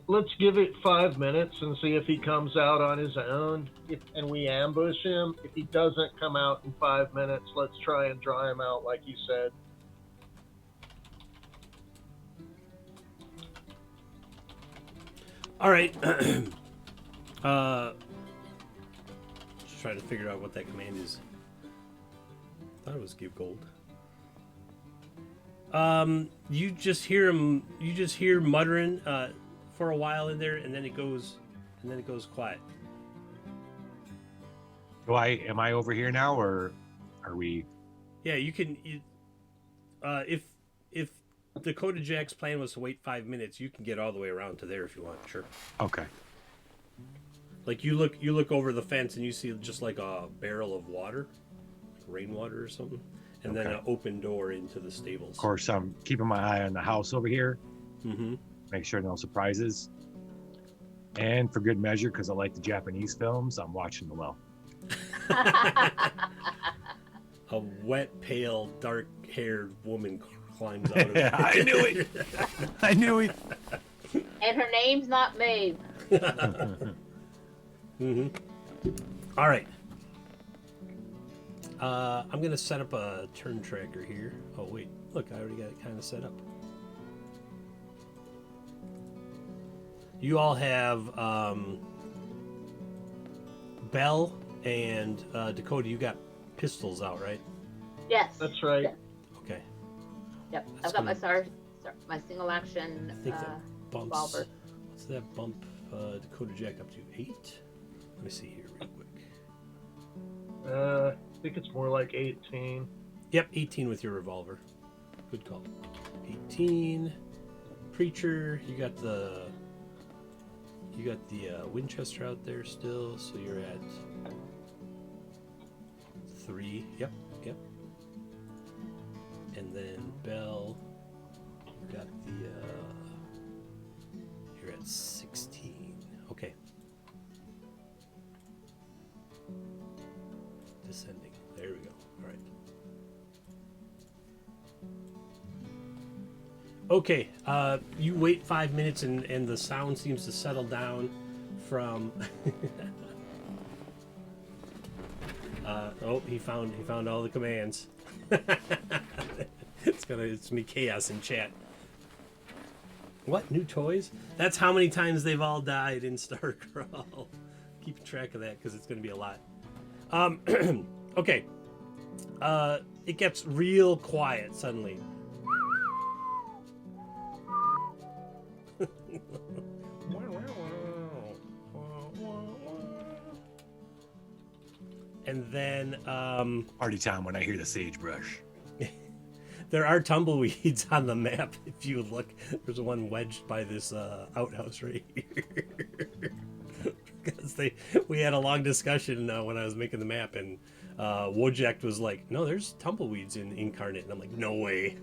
Let's give it 5 minutes and see if he comes out on his own, and we ambush him. If he doesn't come out in 5 minutes, let's try and draw him out like you said. All right. Just trying to figure out what that command is. I thought it was give gold. You just hear him. You just hear muttering for a while in there, and then it goes quiet. Am I over here now, or are we? Yeah, you can. If Dakota Jack's plan was to wait 5 minutes, you can get all the way around to there if you want. Sure. Okay. Like you look over the fence and you see just like a barrel of water, like rainwater or something, and then an open door into the stables. Of course, I'm keeping my eye on the house over here. Mm-hmm. Make sure no surprises. And for good measure, because I like the Japanese films, I'm watching the well. A wet, pale, dark-haired woman climbs out of it. I knew it. I knew it. And her name's not Maeve. Mm-hmm. All right. I'm gonna set up a turn tracker here. Oh wait, look, I already got it kind of set up. You all have Belle and Dakota. You got pistols out, right? Yes. That's right. Yes. Okay. Yep. That's I've got gonna- my single action I think that bumps. revolver. What's that bump Dakota Jack up to? 8? Let me see here real quick. I think it's more like 18. Yep, 18 with your revolver. Good call. 18. Preacher, you got the Winchester out there still, so you're at 3. Yep. And then Belle, you got you're at 16. Okay. Descending. There we go. All right. Okay, you wait 5 minutes and the sound seems to settle down from. He found all the commands. It's me chaos in chat. What, new toys? That's how many times they've all died in Star Crawl. Keep track of that because it's gonna be a lot. Okay. It gets real quiet suddenly. And then Party time when I hear the sagebrush. there are tumbleweeds on the map. If you look, there's one wedged by this outhouse right here. Because we had a long discussion when I was making the map, and Wojak was like, "No, there's tumbleweeds in Incarnate," and I'm like, "No way."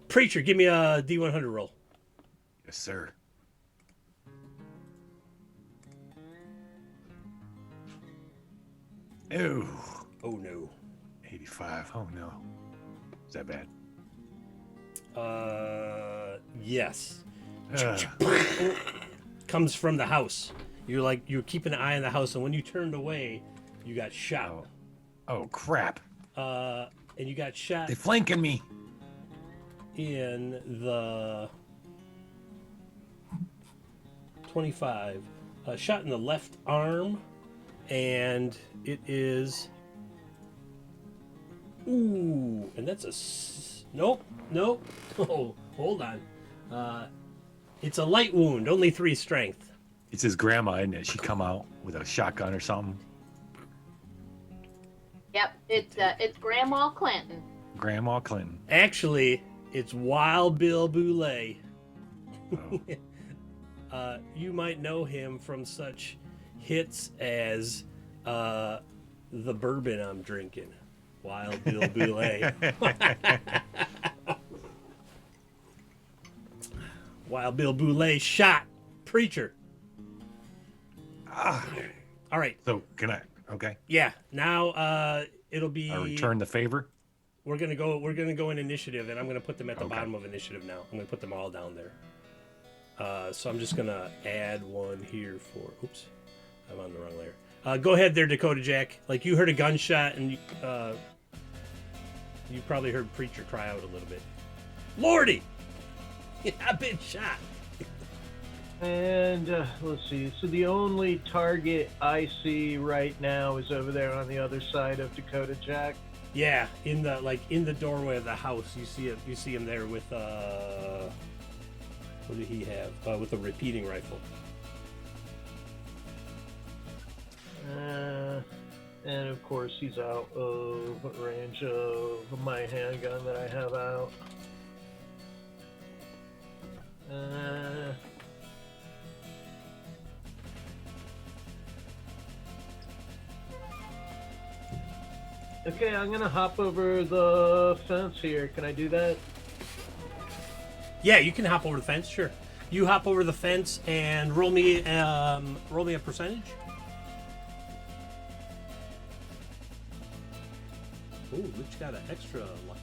Preacher, give me a D100 roll. Yes, sir. Ew. Oh no. 85. Oh no. Is that bad? Yes. Ugh. Comes from the house. You're keeping an eye on the house, and when you turned away, you got shot. Oh, crap. And you got shot They flanking me. in the 25. Shot in the left arm, and it is. Ooh, and that's a. Nope. Oh, hold on. It's a light wound, only 3 strength. It's his grandma, isn't it? She come out with a shotgun or something. Yep, it's Grandma Clanton. Grandma Clinton. Actually, it's Wild Bill Boulay. Oh. You might know him from such hits as the bourbon I'm drinking. Wild Bill Boulay. Wild Bill Boulay shot Preacher. Ah. All right. So can I? Okay. Yeah. Now it'll be. I return the favor. We're gonna go in initiative, and I'm gonna put them at the Okay. bottom of initiative now. I'm gonna put them all down there. So I'm just gonna add one here for. Oops, I'm on the wrong layer. Go ahead there, Dakota Jack. Like you heard a gunshot, and you probably heard Preacher cry out a little bit. Lordy, I've been shot. And let's see. So the only target I see right now is over there on the other side of Dakota Jack. Yeah, in the doorway of the house, you see it. You see him there with what did he have? With a repeating rifle. And of course he's out of range of my handgun that I have out. Okay, I'm gonna hop over the fence here. Can I do that? Yeah, you can hop over the fence. Sure. You hop over the fence and roll me a percentage. Ooh, Rich got an extra luck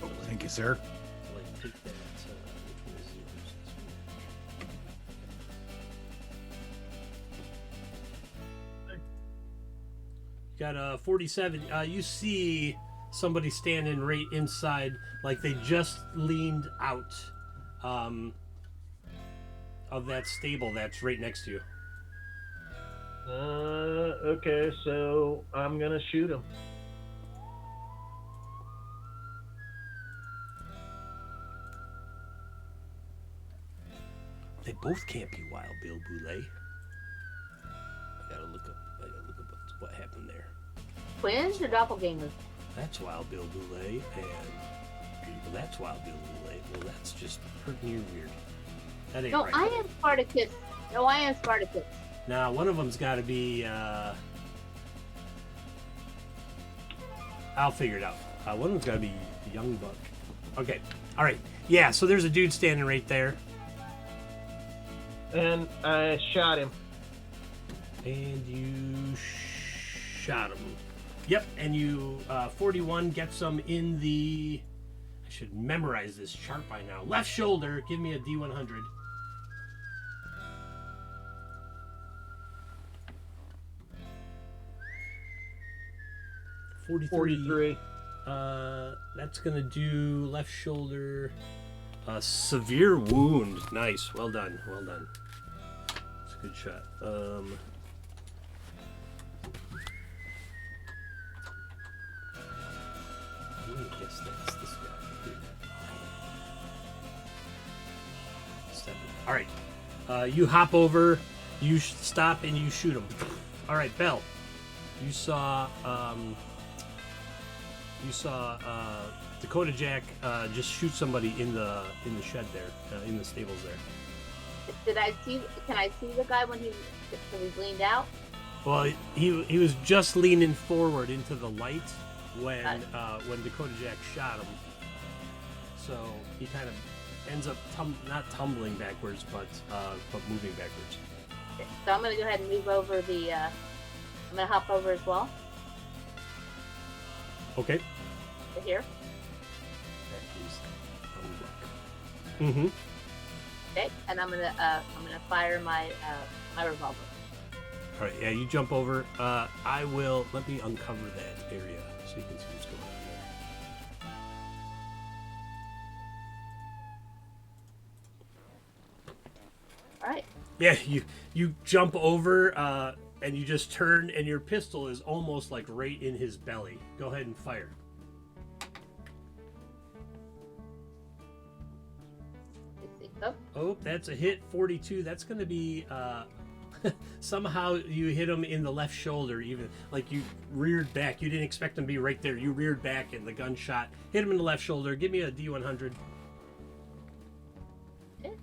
point. Thank you, sir. Like, take that. Which one is yours? This one. Got a 47. You see somebody standing right inside, like they just leaned out of that stable that's right next to you. Okay, so I'm gonna shoot him. They both can't be Wild Bill Boulay. I gotta look up what happened there. Twins or doppelgangers? That's Wild Bill Boulay, and well, that's Wild Bill Boulay. Well, that's just pretty weird. That ain't No, right. I am Spartacus. No, I am Spartacus. Now, one of them's got to be. I'll figure it out. One of them's got to be Young Buck. Okay. All right. Yeah. So there's a dude standing right there, And I shot him. and you shot him. Yep. And you 41 gets him in the. I should memorize this chart by now. Left shoulder. Give me a D100. $43. That's gonna do left shoulder. Severe wound. Nice. Well done. Well done. It's a good shot. Let me guess that's this guy here. 7. All right. You hop over. You stop and you shoot him. All right, Belle. You saw. Dakota Jack just shoot somebody in the shed there, in the stables there. Did I see? Can I see the guy when he leaned out? Well, he was just leaning forward into the light when Dakota Jack shot him. So he kind of ends up not tumbling backwards, but moving backwards. Okay, so I'm gonna go ahead and move over the. I'm gonna hop over as well. Okay. To here. Mm-hmm. Okay, and I'm gonna fire my my revolver. All right, yeah, you jump over. I will. Let me uncover that area so you can see what's going on there. All right. Yeah, you jump over and you just turn, and your pistol is almost like right in his belly. Go ahead and fire. Let's see. Oh, Oh, that's a hit. 42. That's going to be. Somehow you hit him in the left shoulder, even like you reared back. You didn't expect him to be right there. You reared back and the gunshot hit him in the left shoulder. Give me a D100. okay.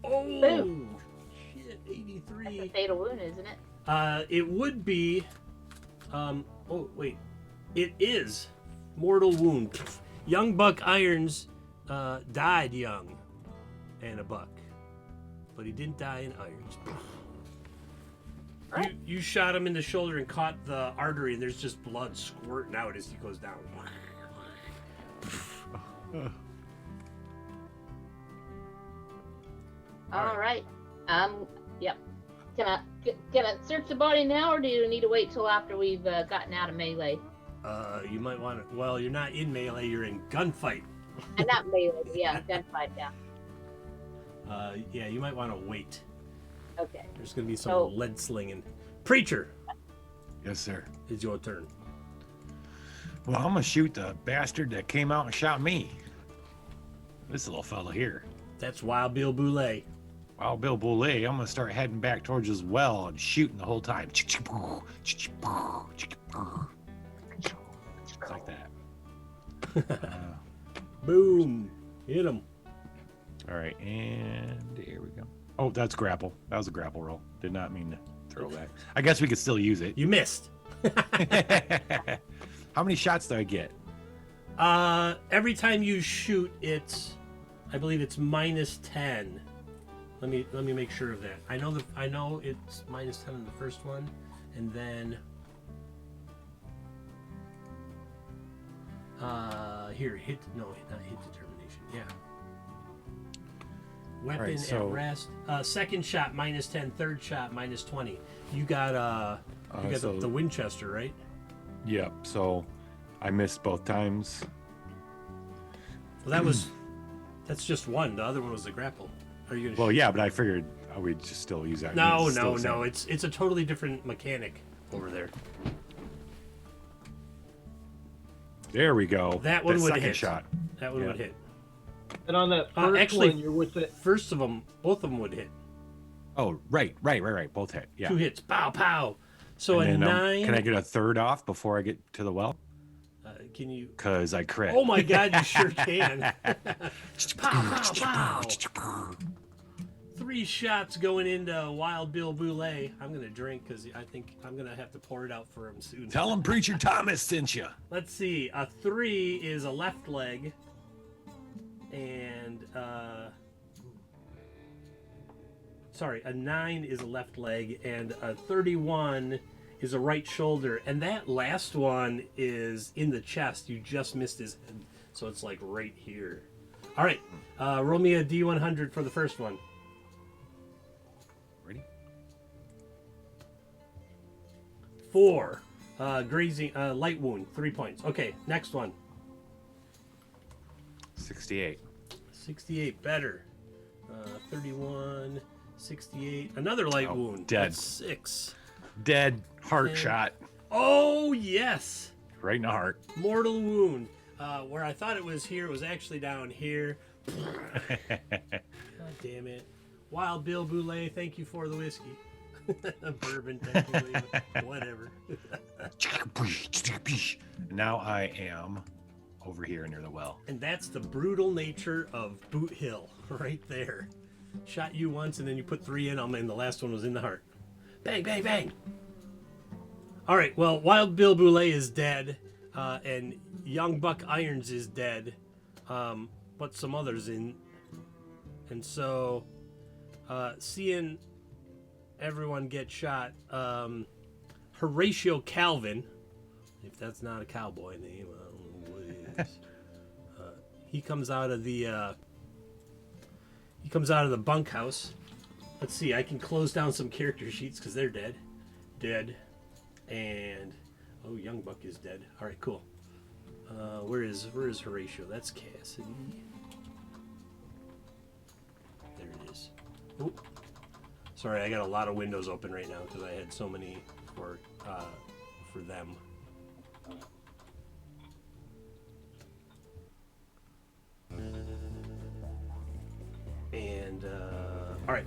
Oh, Boom. shit, That's a 83. fatal wound, isn't it? It would be. Oh wait, it is mortal wound. Young Buck Irons died young, and a buck. But he didn't die in irons. Right. You shot him in the shoulder and caught the artery, and there's just blood squirting out as he goes down. All right. Yep. Can I search the body now, or do you need to wait till after we've gotten out of melee? You might want to. Well, you're not in melee. You're in gunfight. And not melee. Yeah, gunfight. Yeah. Yeah, you might want to wait. Okay. There's going to be some So- lead slinging. Preacher, Yes, sir. it's your turn. Well, I'm gonna shoot the bastard that came out and shot me. This little fella here. That's Wild Bill Boulay. Wild Bill Boulay, I'm gonna start heading back towards his well and shooting the whole time. Like that. Boom. Hit him. All right, and here we go. Oh, that's grapple. That was a grapple roll. Did not mean to throw that. I guess we could still use it. You missed. How many shots do I get? Every time you shoot, I believe it's -10. Let me make sure of that. I know it's -10 in the first one, and then here not hit determination. Yeah. Weapon Right, so- at rest. Second shot -10. Third shot -20. You got so- the Winchester, right? Yep. So I missed both times. Well, that's just one. The other one was the grapple. Are you gonna? Well, yeah, but I figured I would just still use that. No. It's still the same. It's a totally different mechanic over there. There we go. That one would second hit. shot. That one Yeah. would hit. And on that first actually- one, you're with it. First of them, both of them would hit. Oh, right. Both hit. Yeah. 2 hits. Pow, pow. So And a then, 9. can I get a third off before I get to the well? Can you? Cause I crit. Oh my God, you sure can. Pow, pow, pow. 3 shots going into Wild Bill Boulay. I'm gonna drink because I think I'm gonna have to pour it out for him soon. Tell him Preacher Thomas sent you. Let's see. A 3 is a left leg, and a 9 is a left leg, and a 31 is a right shoulder, and that last one is in the chest. You just missed his head, so it's like right here. All right, roll me a D100 for the first one. Ready? 4, grazing, light wound, 3 points. Okay, next one. 68. 68, better. 31, 68, another light Oh, wound. dead. That's 6. Dead heart Yeah. shot. Oh yes, Right in the heart. mortal wound. Where I thought it was here, it was actually down here. God damn it. Wild Bill Boulay, thank you for the whiskey. Bourbon, technically, but whatever. Now I am over here near the well. And that's the brutal nature of Boot Hill, right there. Shot you once, and then you put 3 in them, and the last one was in the heart. Bang, bang, bang. All right, well, Wild Bill Boulay is dead, and Young Buck Irons is dead, but some others in. And so, seeing everyone get shot, Horatio Calvin, if that's not a cowboy name, I don't know what it is. He comes out of the bunkhouse, let's see. I can close down some character sheets because they're dead. Dead. And, oh, Young Buck is dead. All right, cool. Where is Horatio? That's Cassidy. There it is. Oh, sorry, I got a lot of windows open right now because I had so many for them. And all right,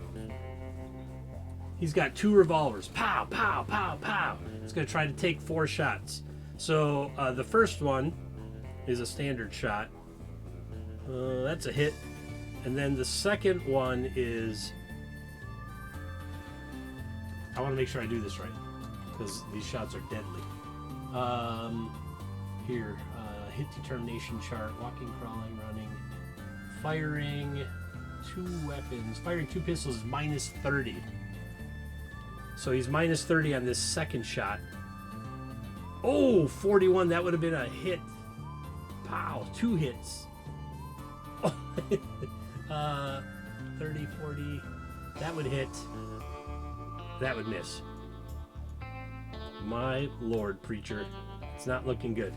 he's got 2 revolvers. Pow, pow, pow, pow. He's gonna try to take 4 shots. So the first one is a standard shot. That's a hit. And then the second one is... I want to make sure I do this right, because these shots are deadly. Here, hit determination chart, walking, crawling, running, firing 2 weapons. Firing 2 pistols is minus 30. So he's minus 30 on this second shot. Oh, 41, that would have been a hit. Pow, 2 hits. 30, 40, that would hit. That would miss. My lord, preacher. It's not looking good.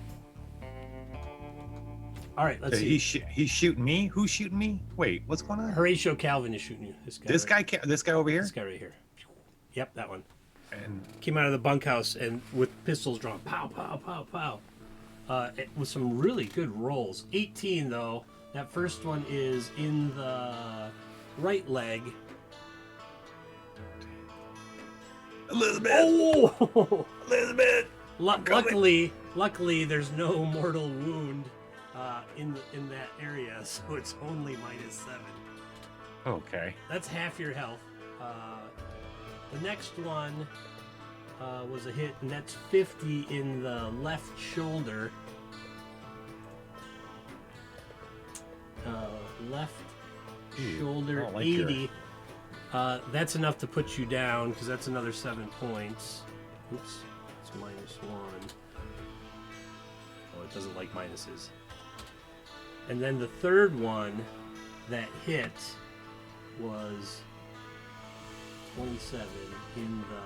All right, let's see. He's shooting me? Who's shooting me? Wait, what's going on? Horatio Calvin is shooting you. This guy over here? This guy right here. Yep, that one. And Came out of the bunkhouse and with pistols drawn. Pow, pow, pow, pow. With some really good rolls. 18, though. That first one is in the right leg. Elizabeth! Oh! Elizabeth! Luckily, there's no mortal wound in that area, so it's only minus 7. Okay. That's half your health. The next one was a hit, and that's 50 in the left shoulder. Left shoulder, like 80. That's enough to put you down, because that's another 7 points. Oops, it's minus 1. Oh, it doesn't like minuses. And then the third one that hit was 27 in the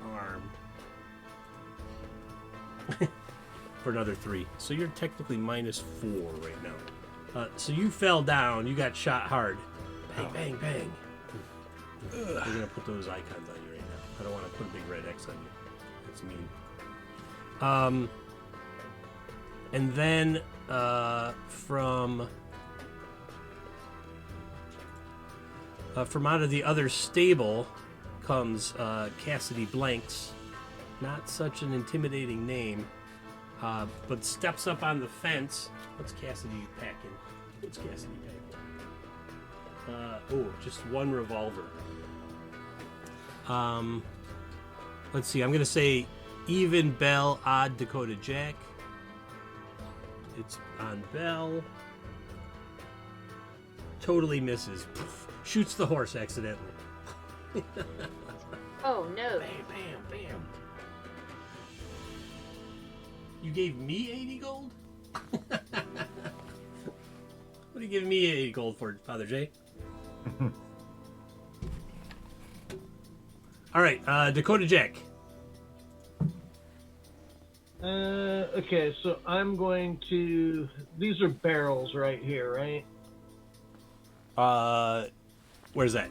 arm. For another 3. So you're technically minus 4 right now. So you fell down. You got shot hard. Bang, bang, bang. We're going to put those icons on you right now. I don't want to put a big red X on you. That's mean. And then from out of the other stable comes Cassidy Blanks. Not such an intimidating name, but steps up on the fence. What's Cassidy packing? Just 1 revolver. Let's see. I'm gonna say even Belle, odd Dakota Jack. It's on Belle. Totally misses. Poof. Shoots the horse accidentally. Oh no. Bam, bam, bam. You gave me 80 gold? What are you giving me 80 gold for, Father Jay? All right, Dakota Jack. Okay, so I'm going to... These are barrels right here, right? Where's that?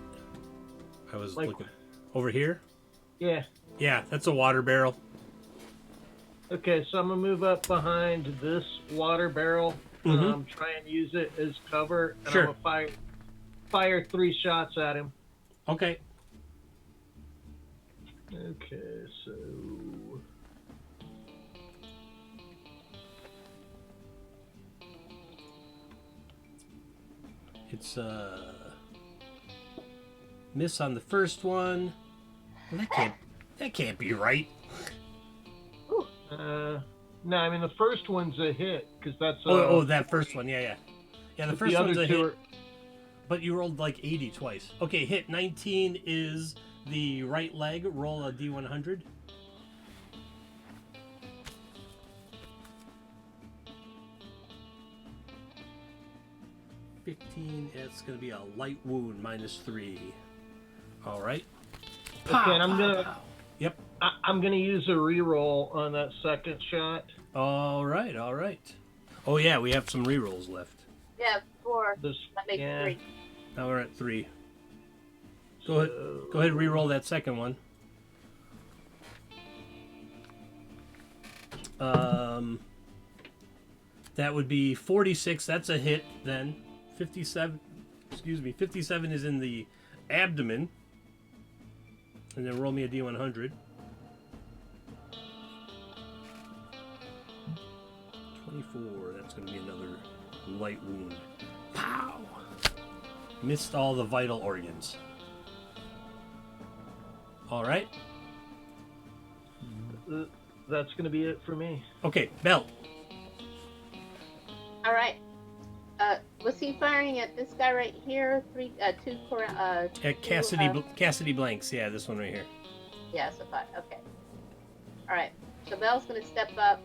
I was looking. Over here? Yeah. Yeah, that's a water barrel. Okay, so I'm going to move up behind this water barrel. Try and use it as cover. And Sure. I'm going to fire 3 shots at him. Okay. Okay, so... It's miss on the first one. Well, that can't be right. No, I mean the first one's a hit because that's. That first one, yeah. The first one's a hit. But you rolled like 80 twice. Okay, hit 19 is the right leg. Roll a D100. $15. It's going to be a light wound, minus 3. All right. Okay, and I'm gonna. Yep. I'm gonna use a reroll on that second shot. All right. All right. Oh yeah, we have some rerolls left. Yeah, 4. This, That makes yeah. 3. Now we're at 3. Go ahead. Go ahead and re-roll that second one. That would be 46. That's a hit then. 57. Excuse me. 57 is in the abdomen. And then roll me a D100. 24. That's going to be another light wound. Pow! Missed all the vital organs. All right. That's gonna be it for me. Okay, Belle. All right. Was he firing at this guy right here? 2 At Cassidy Blanks. Yeah, this one right here. Yeah, so 5. Okay. All right. So Belle's gonna step up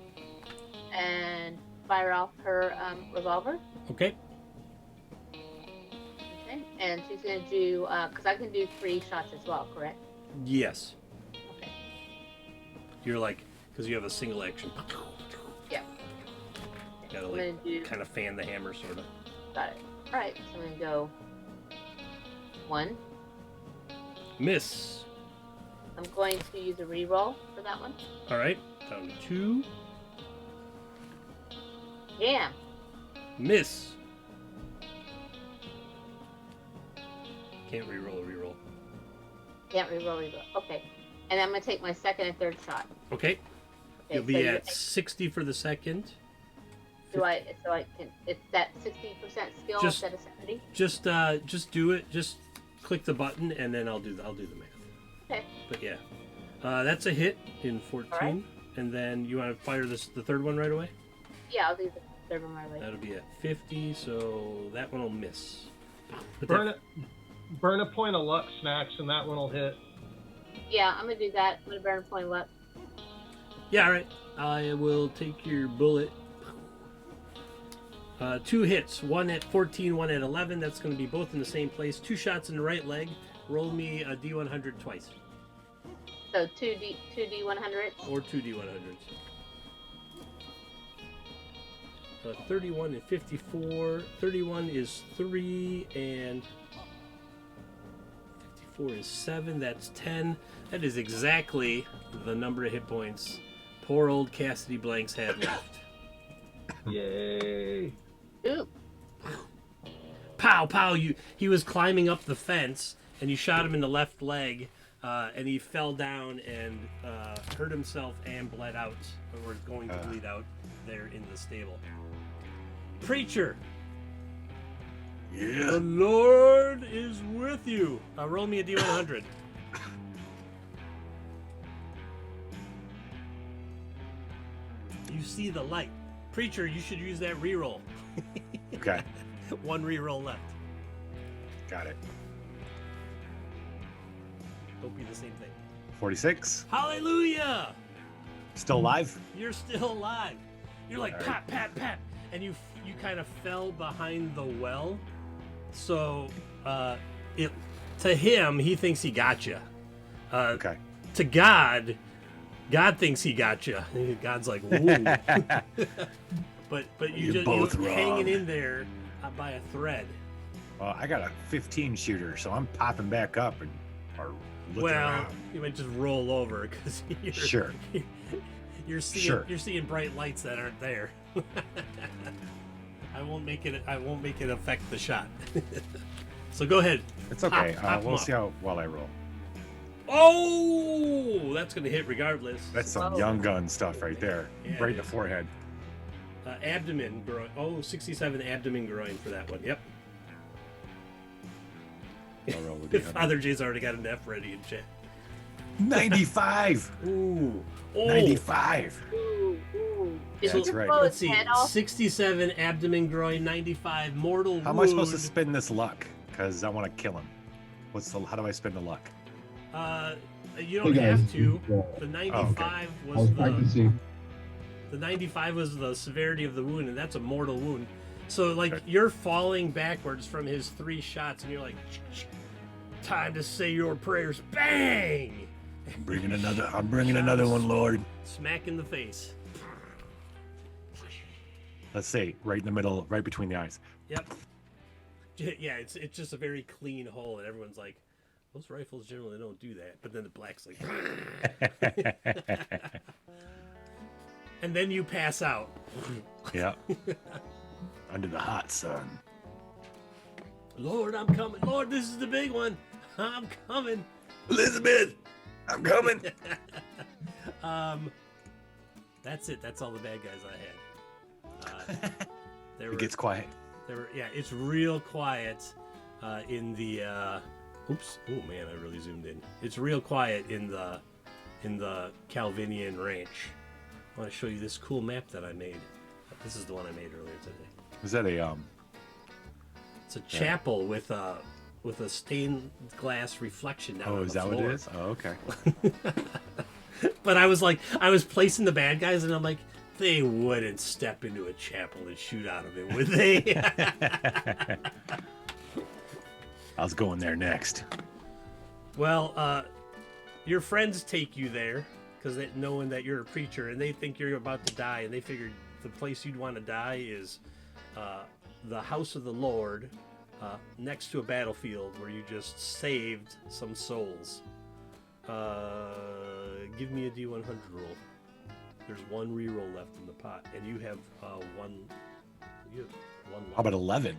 and fire off her revolver. Okay. Okay. And she's gonna do because I can do 3 shots as well, correct? Yes. Okay. You're like, because you have a single action. Yeah. Gotta I'm like gonna do. kind of fan the hammer, sort of. Got it. All right. So I'm gonna go 1. Miss. I'm going to use a reroll for that one. All right. Down to 2. Damn. Miss. Can't reroll a reroll. Can't reroll. Okay. And I'm gonna take my second and third shot. Okay. Okay, You'll so be you're- at 60 for the second. So I can. It's that 60% skill Just- instead of 70. Just do it. Just click the button, and then I'll do the math. Okay. But yeah, that's a hit in 14, Alright. and then you want to fire the third one right away. Yeah, I'll do the third one right away. That'll be at 50, so that one will miss. But Burn a point of luck, Snacks, and that one will hit. Yeah, I'm gonna do that. I'm gonna burn a point of luck. Yeah, all right. I will take your bullet. 2 hits, one at 14, one at 11. That's going to be both in the same place. 2 shots in the right leg. Roll me a D100 twice, So 2D100s. or 2 D100s. 31 and 54. 31 is 3, and 54 is 7. That's 10. That is exactly the number of hit points poor old Cassidy Blanks had left. Yay! Ooh. Pow, pow! He was climbing up the fence, and you shot him in the left leg, and he fell down and hurt himself and bled out, or was going to bleed out there in the stable. Preacher! Yeah. The Lord is with you. Roll me a D100. You see the light. Preacher, you should use that reroll. Okay. 1 reroll left. Got it. Don't be the same thing. 46. Hallelujah! Still alive? You're still alive. You're like All right. pat, pat, pat, and you kind of fell behind the well. So, to him, he thinks he got you. Okay. To God thinks he got you. God's like, ooh. but You're you're both hanging wrong. in there by a thread. Well, I got a 15 shooter, so I'm popping back up and or looking Well, around. you might just roll over because you're Sure. You're seeing Sure. you're seeing bright lights that aren't there. I won't make it affect the shot. So go ahead. It's okay. Pop We'll him see up. while I roll. Oh, that's gonna hit regardless. That's some Oh. young gun stuff right there. Yeah, right it in the is. forehead. Abdomen groin. Oh, 67 abdomen groin for that one. Yep. I'll roll with the Father Jay's already got an F ready in chat. 95. Ooh. Oh. 95. Ooh. Yeah, Did that's you right. blow Let's his see. head off? 67 abdomen groin, 95 mortal wound. How am I supposed to spend this luck? Because I want to kill him. How do I spend the luck? You don't Hey, guys. have to. The 95 I was practicing. The 95 was the severity of the wound, and that's a mortal wound. So, like, Okay. you're falling backwards from his 3 shots, and you're like, Time to say your prayers. Bang! I'm bringing another one, Lord. Smack in the face. Let's say right in the middle, right between the eyes. Yep. Yeah, it's just a very clean hole, and everyone's like, those rifles generally don't do that. But then the black's like, and then you pass out. Yeah. Under the hot sun. Lord, I'm coming. Lord, this is the big one. I'm coming. Elizabeth, I'm coming. That's it. That's all the bad guys I had. It gets quiet. Yeah, it's real quiet in the. Oops! Oh man, I really zoomed in. It's real quiet in the Calvinian Ranch. I want to show you this cool map that I made. This is the one I made earlier today. Is that a It's a chapel with a stained glass reflection down on the is that floor. what it is? Oh, okay. But I was placing the bad guys, and I'm like, they wouldn't step into a chapel and shoot out of it, would they? I was going there next. Well, your friends take you there because knowing that you're a preacher, and they think you're about to die, and they figured the place you'd want to die is the house of the Lord, next to a battlefield where you just saved some souls. Give me a D100 roll. There's one reroll left in the pot, and you have one. You have one left. How about 11?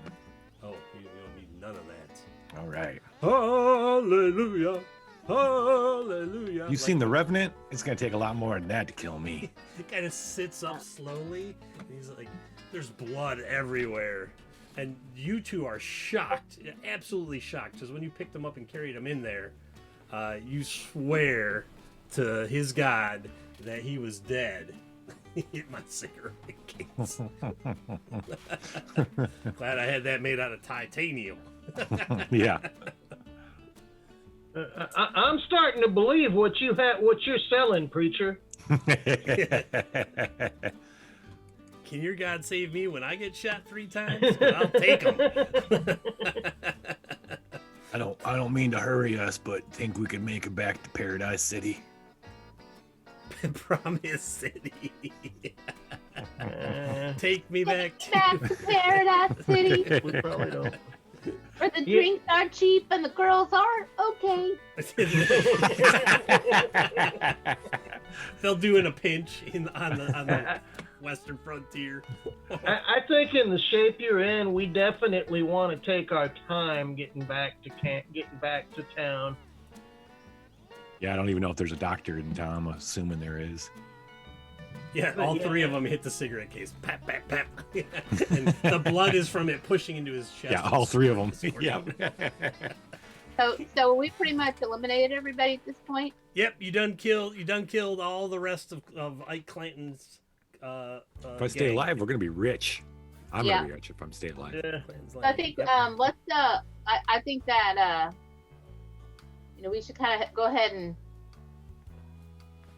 Oh, you don't need none of that. All right. Hallelujah, hallelujah. You've seen The Revenant? It's going to take a lot more than that to kill me. He kind of sits up slowly, and he's like, "There's blood everywhere," and you two are shocked, absolutely shocked, because when you picked him up and carried him in there, you swear to his God that he was dead. Hit my cigarette case. Glad I had that made out of titanium. Yeah. I'm starting to believe what you're selling, preacher. Can your God save me when I get shot 3 times? I'll take him. I don't mean to hurry us, but think we can make it back to Paradise City. Promise City. Take me back to Back to Paradise City, We probably don't. where the drinks are cheap and the girls aren't. Okay. They'll do in a pinch on the western frontier. I think in the shape you're in, we definitely want to take our time getting back to town. Yeah, I don't even know if there's a doctor in town. I'm assuming there is. Yeah, all 3 of them hit the cigarette case. Pap, pap, pap. And the blood is from it pushing into his chest. Yeah, all 3 of them. Yeah. So we pretty much eliminated everybody at this point. Yep, you done killed all the rest of Ike Clanton's. If I stay gang. alive, we're gonna be rich. I'm Yeah. gonna be rich if I'm staying alive. Yeah. Clanton's So I line. think Yep. I think that we should kind of go ahead and.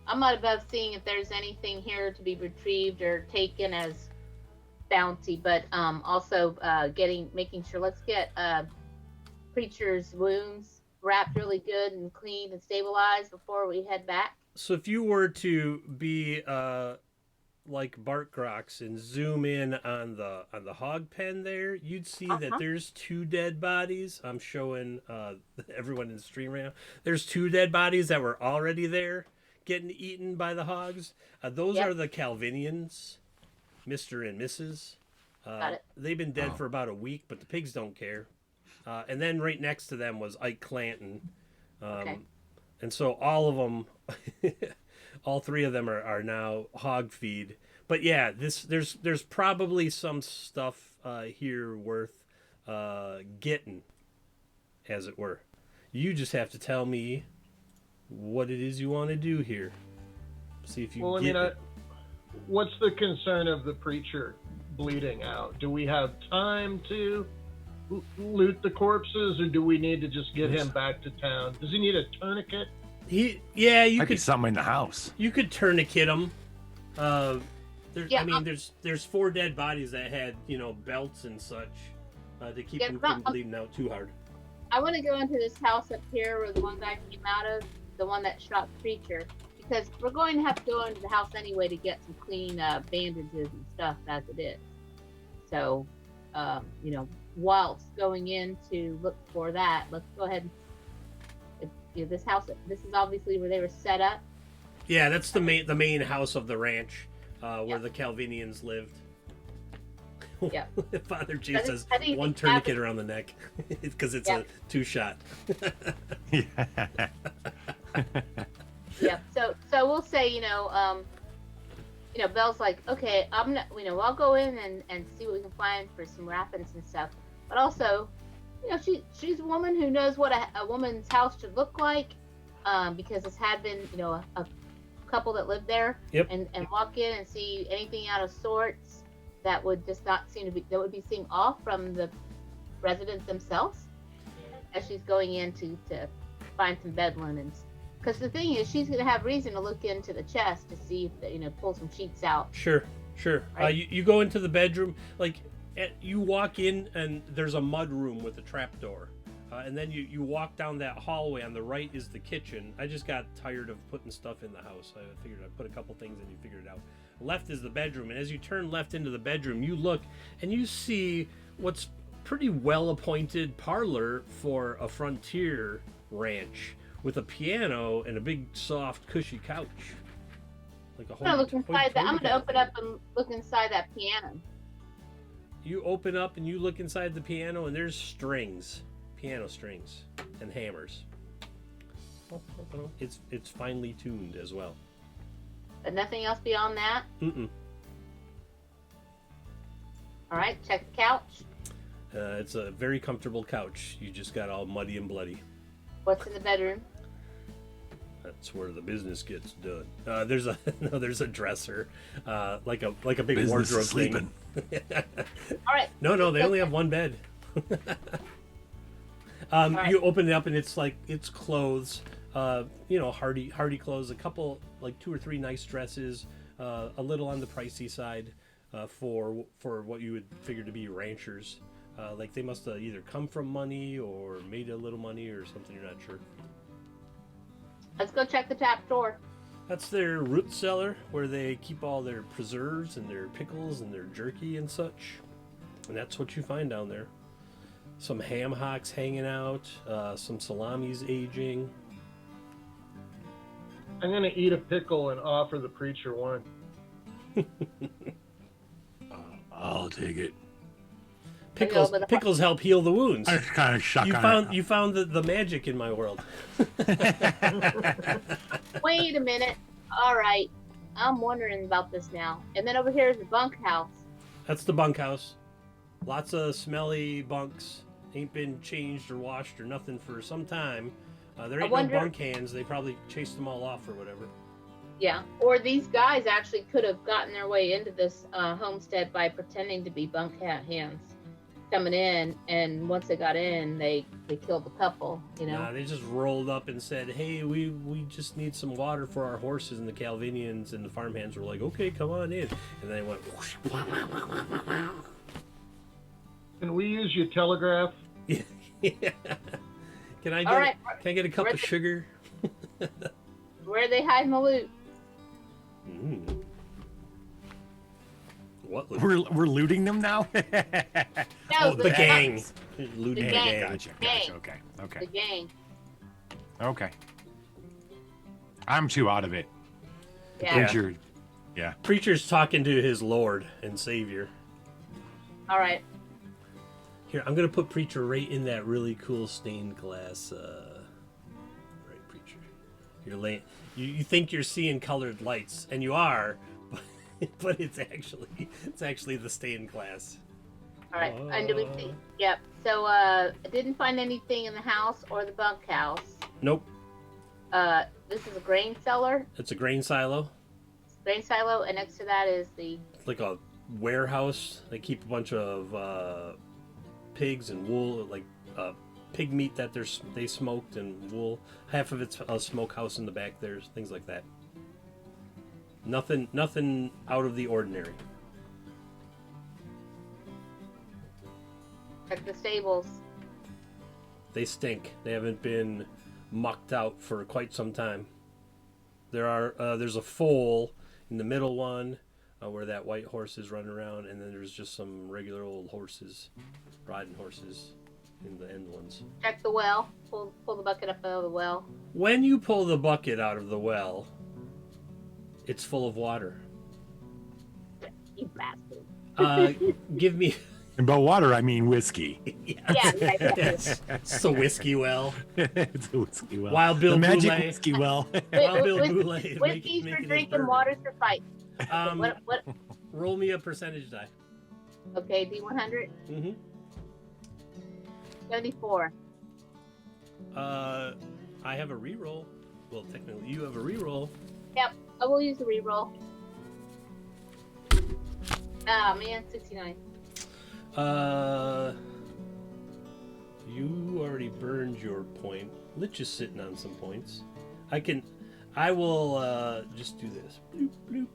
I'm not above seeing if there's anything here to be retrieved or taken as bounty, but also making sure. Let's get preacher's wounds wrapped really good and cleaned and stabilized before we head back. So if you were to be like Bart Grox and zoom in on the hog pen there, you'd see that there's 2 dead bodies. I'm showing everyone in the stream right now. There's 2 dead bodies that were already there getting eaten by the hogs. Those Yep. are the Calvinians, Mr. and Mrs. Got it. They've been dead for about a week, but the pigs don't care. And then right next to them was Ike Clanton. Okay. And so all of them, all 3 of them are now hog feed. But yeah, there's probably some stuff here worth getting, as it were. You just have to tell me what it is you want to do here. See if you get it. What's the concern of the preacher bleeding out? Do we have time to loot the corpses, or do we need to just get him back to town? Does he need a tourniquet? You Might be could something in the house. You could tourniquet them. Yeah, There's 4 dead bodies that had belts and such to keep them from bleeding out too hard. I want to go into this house up here where the one guy came out of, the one that shot Preacher, because we're going to have to go into the house anyway to get some clean bandages and stuff as it is. So, whilst going in to look for that, let's go ahead. This house, this is obviously where they were set up. Yeah, that's the main house of the ranch, where the Calvinians lived. Yeah. Father G says I think one tourniquet around the neck because it's a 2-shot. Yeah. Yeah. So we'll say, Belle's like, okay, I'm not, I'll go in and see what we can find for some weapons and stuff. But also, she's a woman who knows what a woman's house should look like, because it's had been, a couple that lived there. Yep. And walk in and see anything out of sorts that would just not seem to be, that would be seem off from the residents themselves as she's going in to find some bed linens. Because the thing is, she's going to have reason to look into the chest to see if, pull some sheets out. Sure. Right. You go into the bedroom, you walk in and there's a mud room with a trapdoor. And then you walk down that hallway. On the right is the kitchen. I just got tired of putting stuff in the house. I figured I'd put a couple things and you figured it out. Left is the bedroom. And as you turn left into the bedroom, you look and you see what's pretty well-appointed parlor for a frontier ranch with a piano and a big, soft, cushy couch. Like a whole. I'm going to open up and look inside that piano. You open up and you look inside the piano and there's strings. Piano strings and hammers. It's finely tuned as well. But nothing else beyond that? Mm-mm. All right, check the couch. It's a very comfortable couch. You just got all muddy and bloody. What's in the bedroom? That's where the business gets done. There's a dresser, like a big Business wardrobe is sleeping. thing. All right. No, they only have one bed. Right. You open it up and it's clothes, hardy clothes, a couple, like 2 or 3 nice dresses, a little on the pricey side, for what you would figure to be ranchers. Like they must have either come from money or made a little money or something, you're not sure. Let's go check the tap door. That's their root cellar where they keep all their preserves and their pickles and their jerky and such. And that's what you find down there. Some ham hocks hanging out, some salamis aging. I'm going to eat a pickle and offer the preacher one. I'll take it. Pickles help heal the wounds. I just kind of shock You found the magic in my world. Wait a minute. All right. I'm wondering about this now. And then over here is the bunkhouse. That's the bunkhouse. Lots of smelly bunks. Ain't been changed or washed or nothing for some time. There ain't no bunk hands. They probably chased them all off or whatever. Yeah. Or these guys actually could have gotten their way into this homestead by pretending to be bunk hands coming in, and once they got in, they killed the couple, Nah, they just rolled up and said, hey, we just need some water for our horses, and the Calvinians and the farmhands were like, okay, come on in. And then they went whoosh. Can we use your telegraph? Yeah. Can I get a cup of sugar? Where are they hiding the loot? What loot? We're looting them now. No, the gang. The Looting the gang. gang. Gotcha. Okay. The gang. Okay. I'm too out of it. Yeah. Preacher. Yeah. Preacher's talking to his Lord and Savior. All right. Here, I'm gonna put Preacher right in that really cool stained glass. Right, Preacher. You're late. You think you're seeing colored lights, and you are, but it's actually the stained glass. All right. And do we see? Yep. So I didn't find anything in the house or the bunkhouse. Nope. This is a grain cellar. It's a grain silo. Grain silo, and next to that is the. Like a warehouse. They keep a bunch of pigs and wool, like pig meat that they smoked, and wool. Half of it's a smokehouse in the back. There's things like that. Nothing out of the ordinary. Check the stables. They stink. They haven't been mucked out for quite some time. There's a foal in the middle one where that white horse is running around, and then there's just some regular old horses, riding horses in the end ones. Check the well. Pull the bucket up out of the well. When you pull the bucket out of the well, it's full of water. You bastard. Give me... And by water, I mean whiskey. Yeah. Yes. It's a whiskey well. It's a whiskey well. Wild Bill the magic Boulay. whiskey well. Wild Bill Boulay. Whiskey's for making his drinking, bourbon. water's for fighting. What? Roll me a percentage die. Okay, D100. 74. I have a reroll. Well, technically, you have a reroll. Yep, I will use the reroll. Ah, man, 69. You already burned your point. Lich is sitting on some points. I will just do this. Bloop, bloop,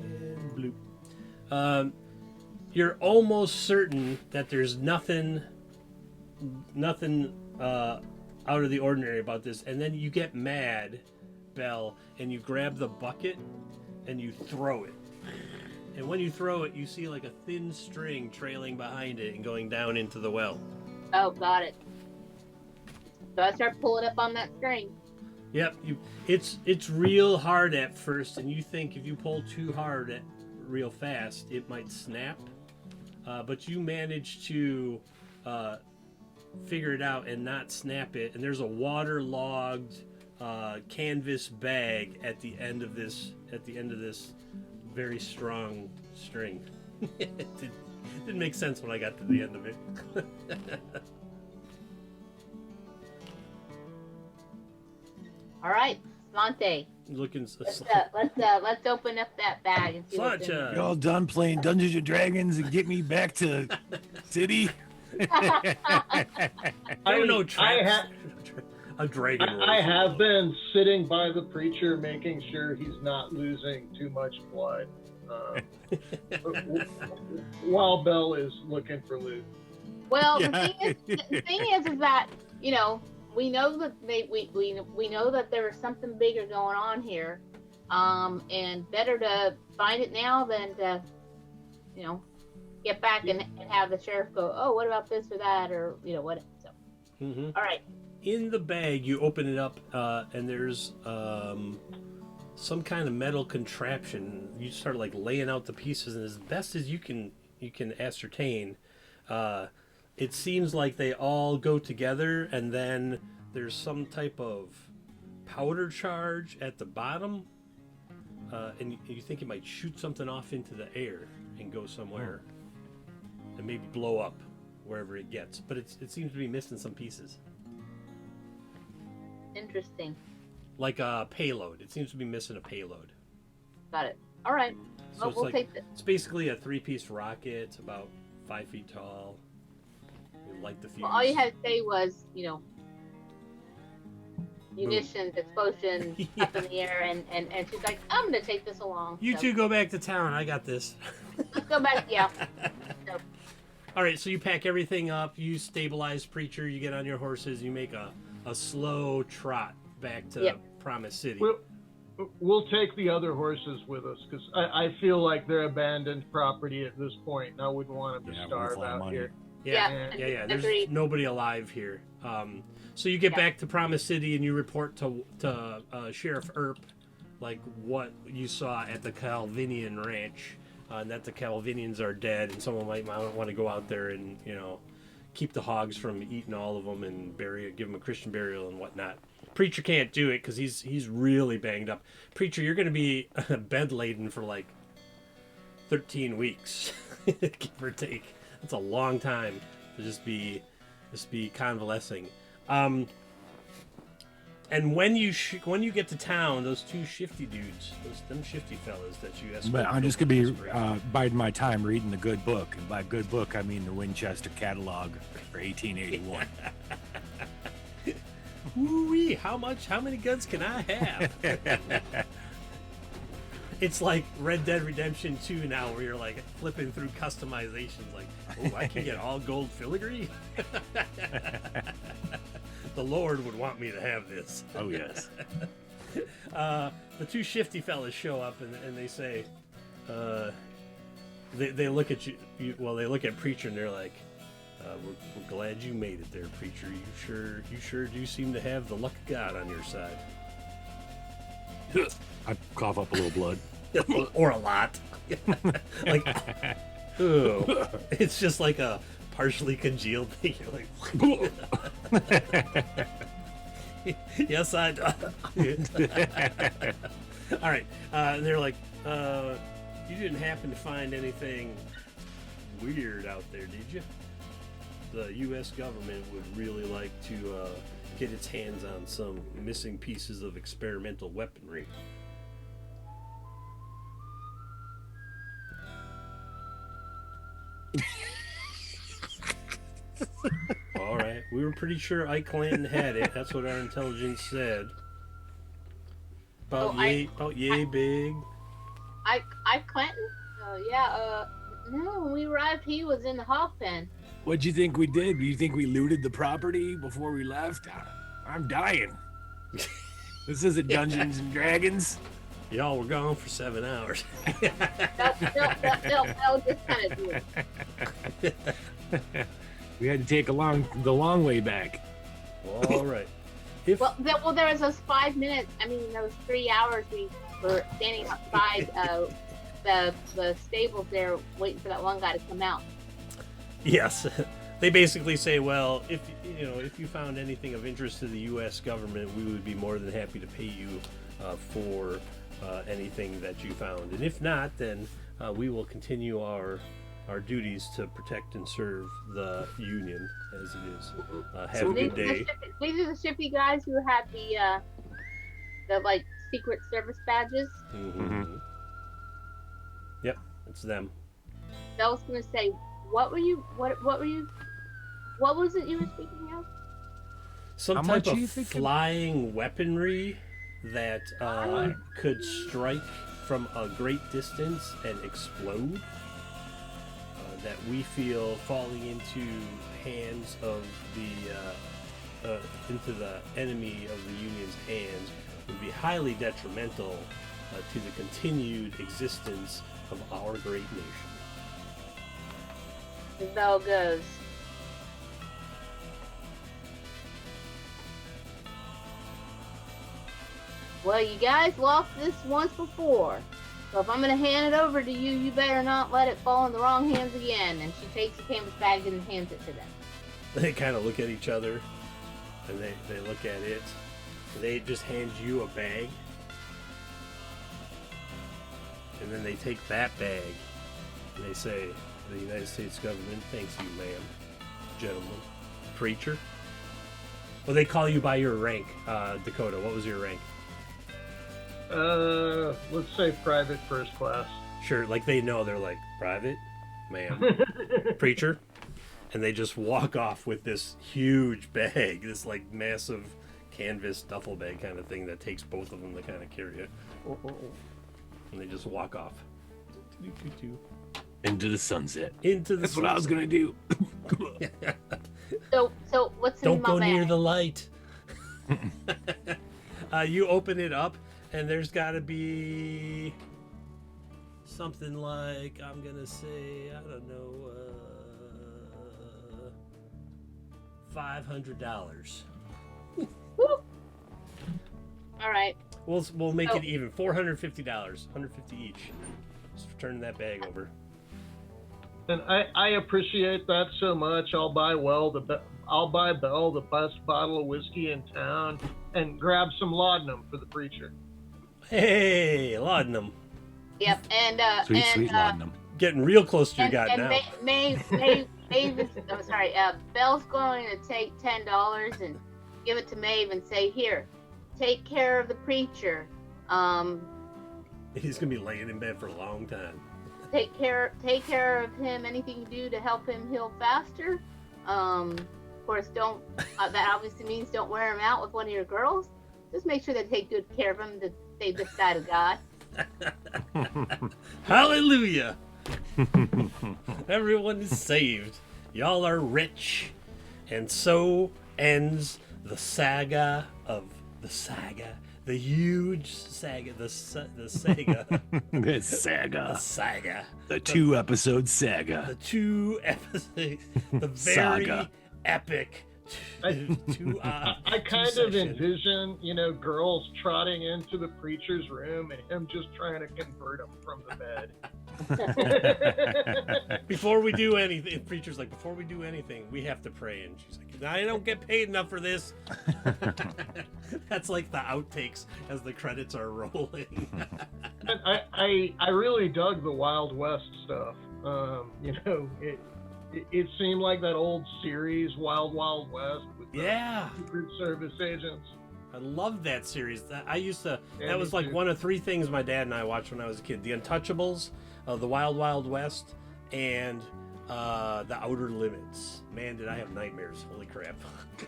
and bloop. You're almost certain that there's nothing out of the ordinary about this, and then you get mad, Belle, and you grab the bucket and you throw it. And when you throw it, you see like a thin string trailing behind it and going down into the well. Oh, got it. So I start pulling up on that string. Yep, it's real hard at first, and you think if you pull too hard real fast, it might snap. But you manage to figure it out and not snap it. And there's a waterlogged canvas bag at the end of this very strong string. It didn't make sense when I got to the end of it. All right, Slante. Looking Let's open up that bag and see what's in it. You all done playing Dungeons and Dragons and get me back to city? I don't know traps. A dragon. I have been sitting by the preacher, making sure he's not losing too much blood, while Belle is looking for loot. Well, Yeah. the thing is that we know that we know that there is something bigger going on here, and better to find it now than to get back and have the sheriff go, oh, what about this or that, or what. So, All right. In the bag, you open it up, and there's some kind of metal contraption. You start like laying out the pieces, and as best as you can ascertain, it seems like they all go together, and then there's some type of powder charge at the bottom, and you think it might shoot something off into the air and go somewhere, and maybe blow up wherever it gets. But it seems to be missing some pieces. Interesting. Like a payload. It seems to be missing a payload. Got it. All right. So Well, we'll take this. it's basically a 3-piece rocket. It's about 5 feet tall. You light the fuse. Well, all you had to say was, munitions, explosion, up in the air, and she's like, I'm gonna take this along. You So, two go back to town. I got this. Let's go back. Yeah. So, All right, so you pack everything up. You stabilize Preacher. You get on your horses. You make a slow trot back to Promise City. We'll take the other horses with us because I feel like they're abandoned property at this point, and I wouldn't want them to starve worth a lot of out money. here. Yeah. There's agreed. nobody alive here. So you get back to Promise City and you report to Sheriff Earp, like what you saw at the Calvinian Ranch, and that the Calvinians are dead, and someone might want to go out there and keep the hogs from eating all of them and give them a Christian burial and whatnot. Preacher can't do it because he's really banged up. Preacher, you're going to be bedladen for like 13 weeks, give or take. That's a long time to just be convalescing. And when you get to town, those two shifty dudes, them shifty fellas that you escorted. But I'm just gonna be biding my time reading the good book, and by good book I mean the Winchester catalog for 1881. Woo-wee, how many guns can I have? It's like Red Dead Redemption 2 now, where you're like flipping through customizations, like, oh, I can get all gold filigree. The Lord would want me to have this. Oh yes. The two shifty fellas show up and they say, they look at you. Well, they look at Preacher and they're like, we're glad you made it there, Preacher. You sure do seem to have the luck of God on your side. I cough up a little blood. Or a lot. Like, oh, it's just like a partially congealed thing. You're like, yes, I do. All right. And they're like, you didn't happen to find anything weird out there, did you? The U.S. government would really like to get its hands on some missing pieces of experimental weaponry. All right, we were pretty sure Ike Clanton had it. That's what our intelligence said. About yay big. Ike Clanton? Yeah. No, when we arrived, he was in the hog pen. What'd you think we did? Do you think we looted the property before we left? I'm dying. This isn't Dungeons and Dragons. Y'all were gone for 7 hours. No, just kind of do it. We had to take the long way back. All right. Well, there was those 5 minutes. I mean, those 3 hours we were standing outside the stables there, waiting for that one guy to come out. Yes, they basically say, well, if you found anything of interest to the U.S. government, we would be more than happy to pay you for anything that you found, and if not, then we will continue our duties to protect and serve the Union as it is. Have a good day. These are the shifty guys who had the like Secret Service badges. Mm-hmm. Yep, it's them. I was gonna say, what was it you were speaking of? Some type of flying weaponry that could strike from a great distance and explode. That we feel falling into hands of into the enemy of the Union's hands would be highly detrimental to the continued existence of our great nation. The bell goes. Well, you guys lost this once before. So if I'm going to hand it over to you, you better not let it fall in the wrong hands again. And she takes the canvas bag and hands it to them. They kind of look at each other, and they look at it. They just hand you a bag. And then they take that bag, and they say, the United States government thanks you, ma'am, gentlemen, preacher. Well, they call you by your rank, Dakota. What was your rank? Let's say private first class. Sure, like they know, they're like, private, ma'am, preacher. And they just walk off with this huge bag, this like massive canvas duffel bag kind of thing that takes both of them to kind of carry it. And they just walk off. Into the sunset. That's what I was gonna do. So what's in Don't my go bag? near the light. You open it up, and there's got to be something like, I'm gonna say, I don't know, $500. All right. We'll make it even. $450, $150 each. Just turn that bag over. And I appreciate that so much. I'll buy Belle the best bottle of whiskey in town, and grab some laudanum for the preacher. Hey, laudanum. Yep. And Sweet laudanum. Getting real close to your god now. Maeve is, I'm sorry. Belle's going to take $10 and give it to Maeve and say, "Here, take care of the preacher. He's gonna be laying in bed for a long time. Take care of him. Anything you do to help him heal faster. Of course, don't. That obviously means don't wear him out with one of your girls. Just make sure they take good care of him to save this side of God." Hallelujah! Everyone is saved. Y'all are rich. And so ends the saga of the saga. The huge saga. The saga. It's saga. The saga. The 2-episode saga. The 2 episodes. The very Saga. epic. I kind of envision, girls trotting into the preacher's room and him just trying to convert them from the bed. Before we do anything, the preacher's like, before we do anything, we have to pray. And she's like, I don't get paid enough for this. That's like the outtakes as the credits are rolling. I really dug the Wild West stuff. It seemed like that old series, Wild Wild West, with the Secret Service agents. I loved that series. I used to. Yeah, that was me like too. one of 3 things my dad and I watched when I was a kid: The Untouchables, The Wild Wild West, and The Outer Limits. Man, did I have nightmares! Holy crap!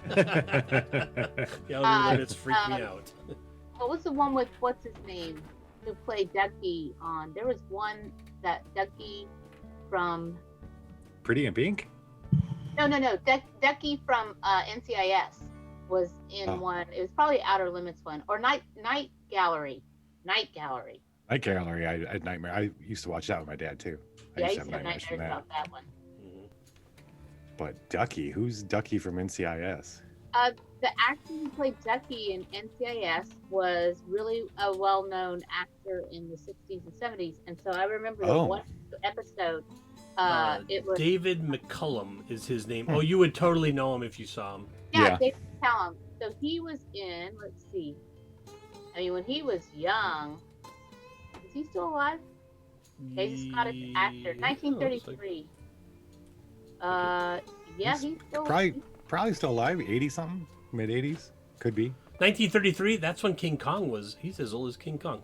The Outer Limits freaked me out. What was the one with what's his name who played Ducky on? There was one that Ducky from. Pretty in Pink? No. Ducky from NCIS was in one. It was probably Outer Limits one or Night Gallery. Night Gallery. I had nightmare. I used to watch that with my dad too. I used to have nightmares about that one. But Ducky, who's Ducky from NCIS? The actor who played Ducky in NCIS was really a well-known actor in the 60s and 70s, and so I remember the one episode. It was David McCullum is his name. Oh, you would totally know him if you saw him. Yeah. David McCullum. So he was in. Let's see. I mean, when he was young, is he still alive? He's a Scottish actor. 1933. Yeah, he's still probably still alive. 80 something, mid 80s, could be. 1933. That's when King Kong was. He's as old as King Kong.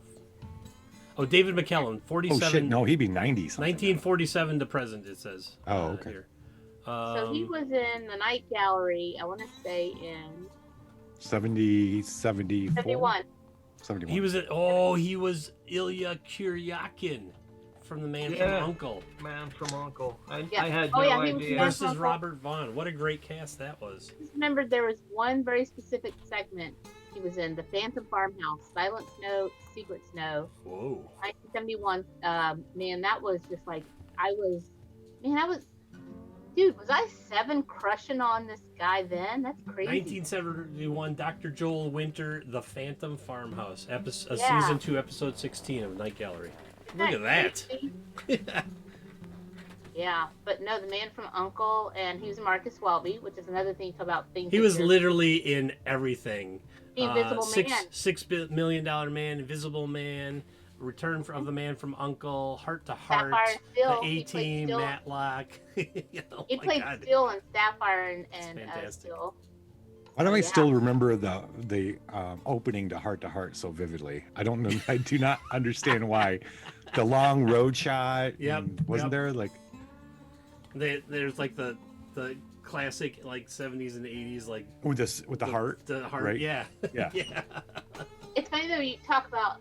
Oh, David McKellen, 47. Oh shit, no, he'd be 90 something. 1947 to present, it says. Oh, okay. Here. So he was in the Night Gallery, I want to say in 74? 71. 71. He was Ilya Kuryakin from The Man from Uncle. Man from Uncle. I Yeah. had Oh, no yeah, he was idea. Man Versus from Robert Vaughn. What a great cast that was. Just remember there was one very specific segment he was in: The Phantom Farmhouse, Silent Snow, Secret Snow. Whoa. 1971. Man, that was just like dude, was I 7 crushing on this guy then? That's crazy. 1971, Dr. Joel Winter, The Phantom Farmhouse, Yeah. Season 2, Episode 16 of Night Gallery. Look at that. Yeah, but no, The Man from Uncle, and he was Marcus Welby, which is another thing about things. He was literally in everything. The Invisible Man. $6 million Man, Invisible Man, Return of the Man from Uncle, Heart to Heart, Sapphire Steel. The A-Team, Matlock. Oh he my played God. Steel and Sapphire and fantastic. Steel. Why do I still remember the opening to Heart so vividly? I don't know. I do not understand why. The long road shot. Yep. Wasn't there like? There's like the classic like 70s and 80s like with the heart. The heart. Right? Yeah. Yeah. Yeah. It's funny though, you talk about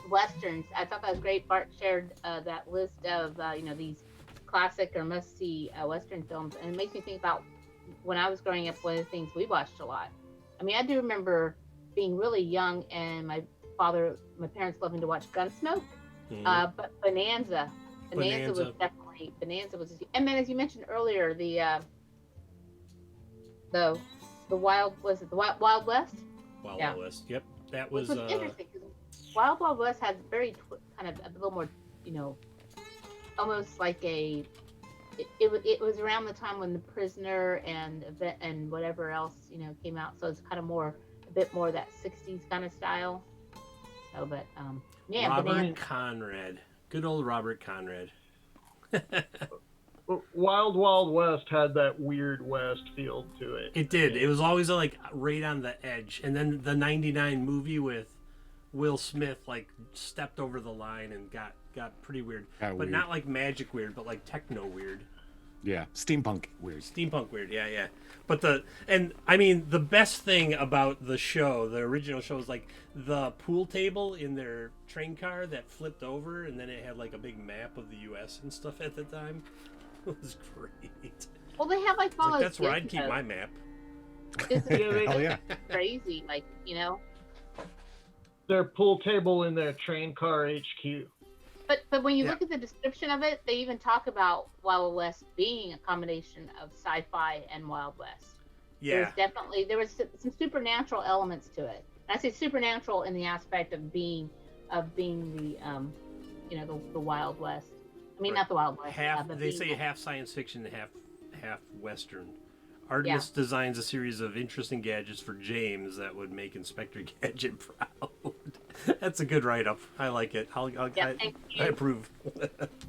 westerns. I thought that was great. Bart shared that list of these classic or must-see western films, and it makes me think about when I was growing up. One of the things we watched a lot. I mean, I do remember being really young, and my parents loving to watch Gunsmoke. But Bonanza was definitely and then as you mentioned earlier, the Wild West. Wild West. Wild West. Yep, that was interesting because Wild West has very kind of a little more, almost like a. It was around the time when The Prisoner and whatever else came out, so it's kind of a bit more that 60s kind of style. So, but yeah, Robert Conrad, good old Robert Conrad. Wild Wild West had that weird West feel to it. It did. It was always like right on the edge, and then the '99 movie with Will Smith like stepped over the line and got pretty weird, but not like magic weird, but like techno weird. Yeah, steampunk weird. Steampunk weird, yeah. But the best thing about the show, the original show, is like the pool table in their train car that flipped over, and then it had like a big map of the U.S. and stuff at the time. It was great. Well, they have like all those. That's where I'd keep my map. Hell yeah. Crazy, like Their pool table in their train car HQ. But when you look at the description of it, they even talk about Wild West being a combination of sci-fi and Wild West. Yeah. There was some supernatural elements to it. And I say supernatural in the aspect of being the the Wild West. I mean, not the Wild West. They say half science fiction, half Western. Artemis designs a series of interesting gadgets for James that would make Inspector Gadget proud. That's a good write-up. I like it. I approve.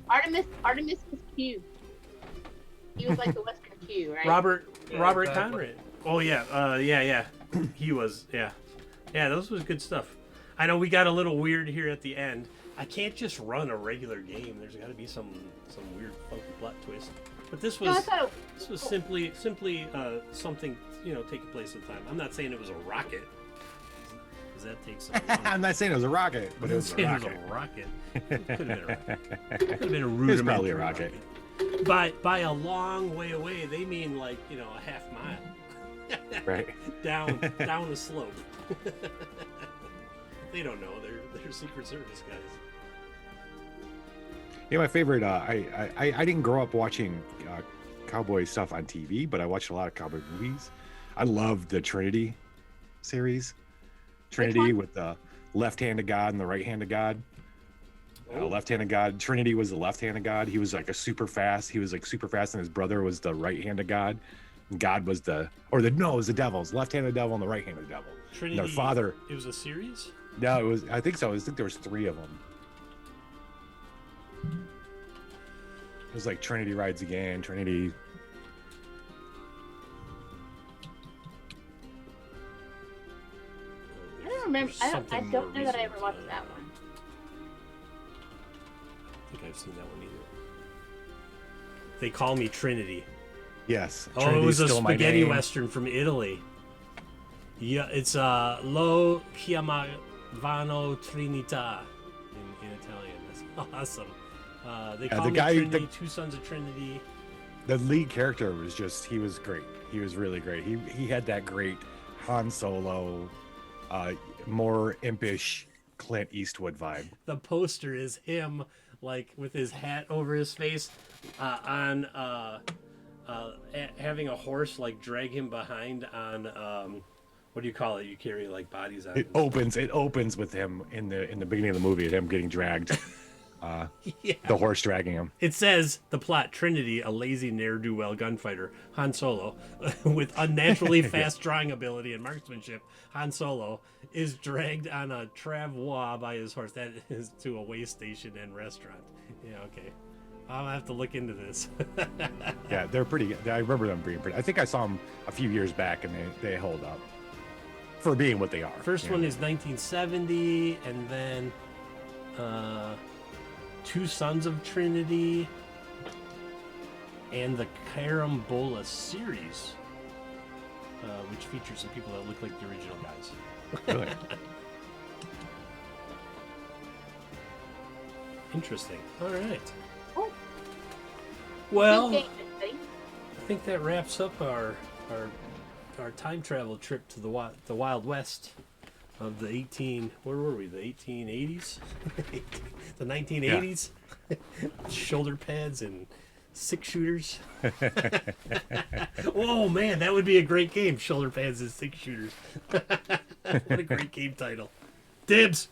Artemis was Q. He was like the Western Q, right? Robert exactly. Conrad. Oh yeah. He was. Yeah. Those was good stuff. I know we got a little weird here at the end. I can't just run a regular game. There's got to be some weird funky plot twist. But this was simply something taking place at the time. I'm not saying it was a rocket, because that takes some. I'm not saying it was a rocket, but it was a rocket. It could have been a rocket. Could have been a It was rudimentary probably a rocket. By a long way away, they mean like a half mile. Right. down the slope. They don't know. They're Secret Service guys. Yeah, my favorite. I didn't grow up watching cowboy stuff on TV, but I watched a lot of cowboy movies. I loved the Trinity series. Trinity with the left hand of God and the right hand of God. Left hand of God. Trinity was the left hand of God. He was like super fast. He was like super fast, and his brother was the right hand of God. And God was it was the devil's left hand of the devil and the right hand of the devil. Trinity. And their father. It was a series. No, it was. I think so. I think there was 3 of them. It was like Trinity Rides Again, Trinity. I don't remember. I don't know that I ever watched that one. I think I've seen that one either. They Call Me Trinity. Yes. It was a spaghetti western from Italy. Yeah, it's Lo Chiamavano Trinità in Italian. That's awesome. They Call Me Trinity, Two Sons of Trinity. The lead character was he was great. He was really great. He had that great Han Solo, more impish Clint Eastwood vibe. The poster is him, like with his hat over his face, having a horse like drag him behind on what do you call it? You carry like bodies on. It opens with him in the beginning of the movie, him getting dragged. The horse dragging him. It says the plot: Trinity, a lazy ne'er-do-well gunfighter, Han Solo, with unnaturally fast drawing ability and marksmanship. Han Solo is dragged on a travois by his horse. That is to a way station and restaurant. Yeah, okay. I'll have to look into this. Yeah, they're pretty good. I remember them being pretty. I think I saw them a few years back, and they hold up for being what they are. First one is 1970, and then Two Sons of Trinity, and the Carambola series, which features some people that look like the original guys. Really? Interesting. All right. Oh. Well, Good game, I think that wraps up our time travel trip to the Wild West of the 1880s? The 1980s? Yeah. Shoulder pads and 6-shooters. Oh man, that would be a great game. Shoulder pads and 6-shooters. What a great game title. Dibs.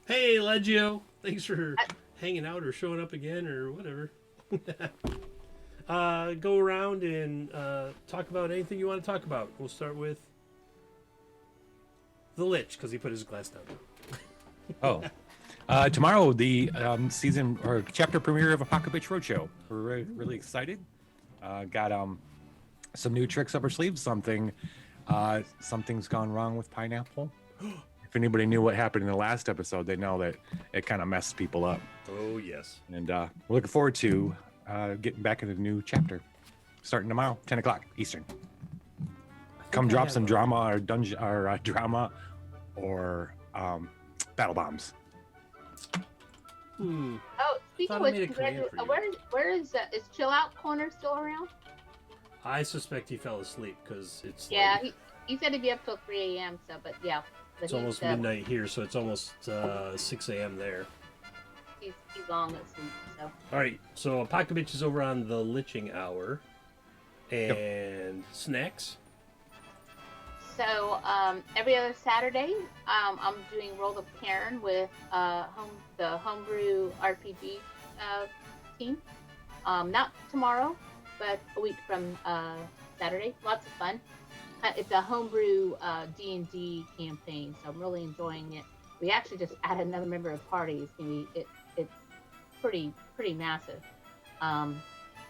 Hey, Leggio. Thanks for hanging out or showing up again or whatever. Go around and talk about anything you want to talk about. We'll start with the Lich, because he put his glass down. Tomorrow, the season or chapter premiere of Apocalypse Roadshow. We're really excited. Got some new tricks up our sleeves. Something's gone wrong with Pineapple. If anybody knew what happened in the last episode, they know that it kind of messed people up. Oh yes. And we're looking forward to getting back into the new chapter, starting tomorrow, 10 o'clock Eastern. Come I drop have some a- drama or dungeon or drama or battle bombs. Hmm. Oh, speaking Thought of I which, made a command for you. where is Chill Out Corner still around? I suspect he fell asleep because it's Yeah, like, he said he'd be up till 3 a.m. So, but yeah, but it's almost midnight here, so it's almost 6 a.m. there. He's long asleep. So All right, so Apocalypse is over on the Liching Hour, and snacks. So every other Saturday, I'm doing Roll of Karen with the Homebrew RPG team. Not tomorrow, but a week from Saturday. Lots of fun. It's a Homebrew D&D campaign, so I'm really enjoying it. We actually just added another member of the party. It's pretty massive. And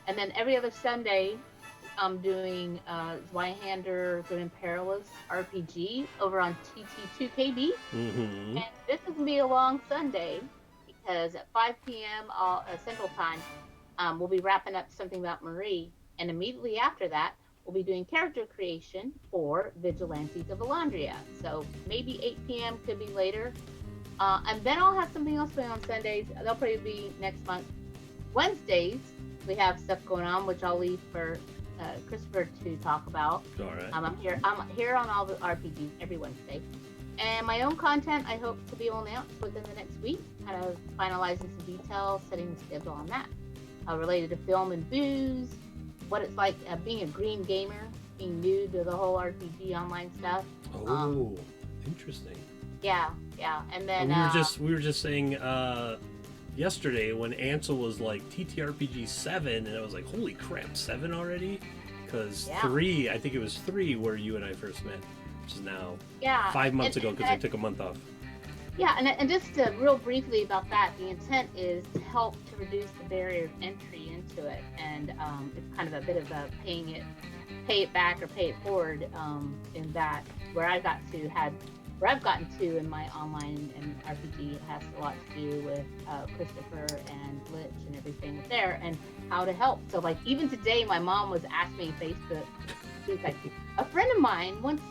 then every other Sunday, I'm doing Zweihander Grim Perilous RPG over on TT2KB. Mm-hmm. And this is going to be a long Sunday because at 5 p.m. Central Time, we'll be wrapping up something about Marie. And immediately after that, we'll be doing character creation for Vigilantes of Elandria. So maybe 8 p.m. could be later. And then I'll have something else going on Sundays. That'll probably be next month. Wednesdays, we have stuff going on, which I'll leave for Christopher to talk about. All right. I'm here on all the RPGs every Wednesday. And my own content, I hope to be able to announce within the next week, kind of finalizing some details, setting the schedule on that. Related to film and booze, what it's like being a green gamer, being new to the whole RPG online stuff. Oh, interesting. Yeah. And then We were just saying yesterday when Ansel was like TTRPG 7, and I was like, holy crap, 7 already? Because 3, I think it was 3 where you and I first met, which is now 5 months ago because I took a month off. Yeah, and just real briefly about that, the intent is to help to reduce the barrier of entry into it, and it's kind of a bit of a pay it back or pay it forward in that where I've gotten to in my online and RPG. It has a lot to do with Christopher and Lich and everything there, and how to help. So like even today, my mom was asking me on Facebook. She was like, a friend of mine wants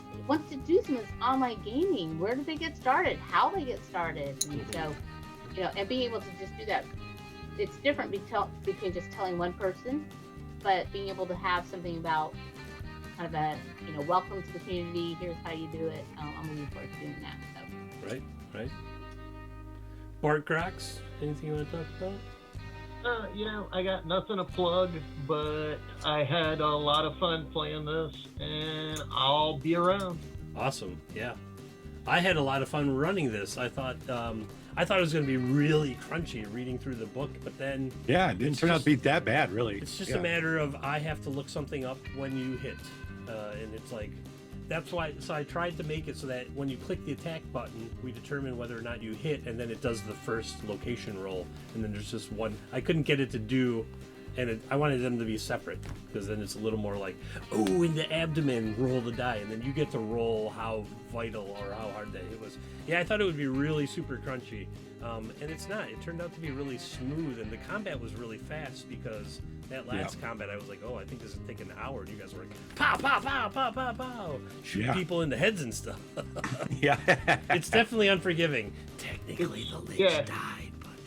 to do some of this online gaming. Where do they get started? How they get started? And so, and being able to just do that, it's different between just telling one person, but being able to have something about kind of a, welcome to the community. Here's how you do it. I'm looking forward to doing that. So. Right. Bart Crocs, anything you want to talk about? I got nothing to plug, but I had a lot of fun playing this, and I'll be around. Awesome, yeah. I had a lot of fun running this. I thought it was going to be really crunchy reading through the book, but then Yeah, it didn't turn out to be that bad, really. it's just a matter of I have to look something up when you hit, and it's like that's why. So I tried to make it so that when you click the attack button, we determine whether or not you hit, and then it does the first location roll, and then there's just one. I couldn't get it to do, and I wanted them to be separate because then it's a little more like, oh, in the abdomen, roll the die, and then you get to roll how vital or how hard that it was. Yeah, I thought it would be really super crunchy, and it's not. It turned out to be really smooth, and the combat was really fast because that last combat, I was like, oh, I think this is taking an hour, and you guys were like, pow, pow, pow, pow, pow, pow, shoot people in the heads and stuff. Yeah. It's definitely unforgiving. Technically, the Lich died, but...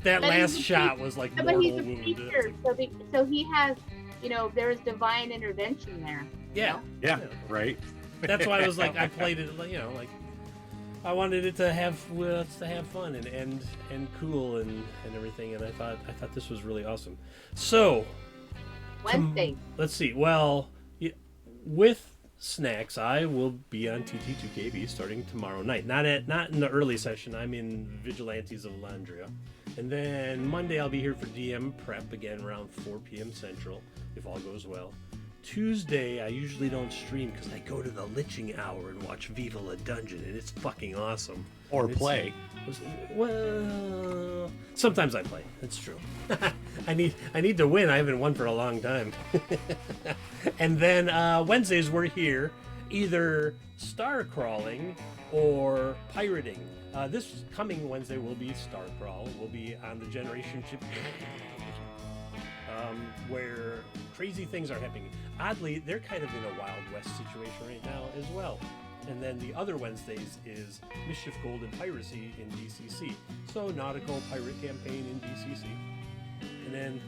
That last shot was like But mortal he's a wound. preacher, so he has, there is divine intervention there. Yeah. Yeah, right. That's why I was like, I played it, like I wanted it to have fun and cool and everything, and I thought this was really awesome. So Wednesday. let's see. Well, with snacks, I will be on TT2KB starting tomorrow night. Not in the early session. I'm in Vigilantes of Elandria. And then Monday I'll be here for DM prep again around 4 p.m. Central, if all goes well. Tuesday I usually don't stream because I go to the Liching Hour and watch Viva La Dungeon, and it's fucking awesome. Or play. Well, sometimes I play. That's true. I need to win. I haven't won for a long time. And then Wednesdays we're here, either star crawling or pirating. This coming Wednesday will be Star Crawl. We'll be on the Generation Chip, where crazy things are happening. Oddly, they're kind of in a Wild West situation right now as well. And then the other Wednesdays is Mischief Gold and Piracy in DCC. So Nautical Pirate Campaign in DCC. And then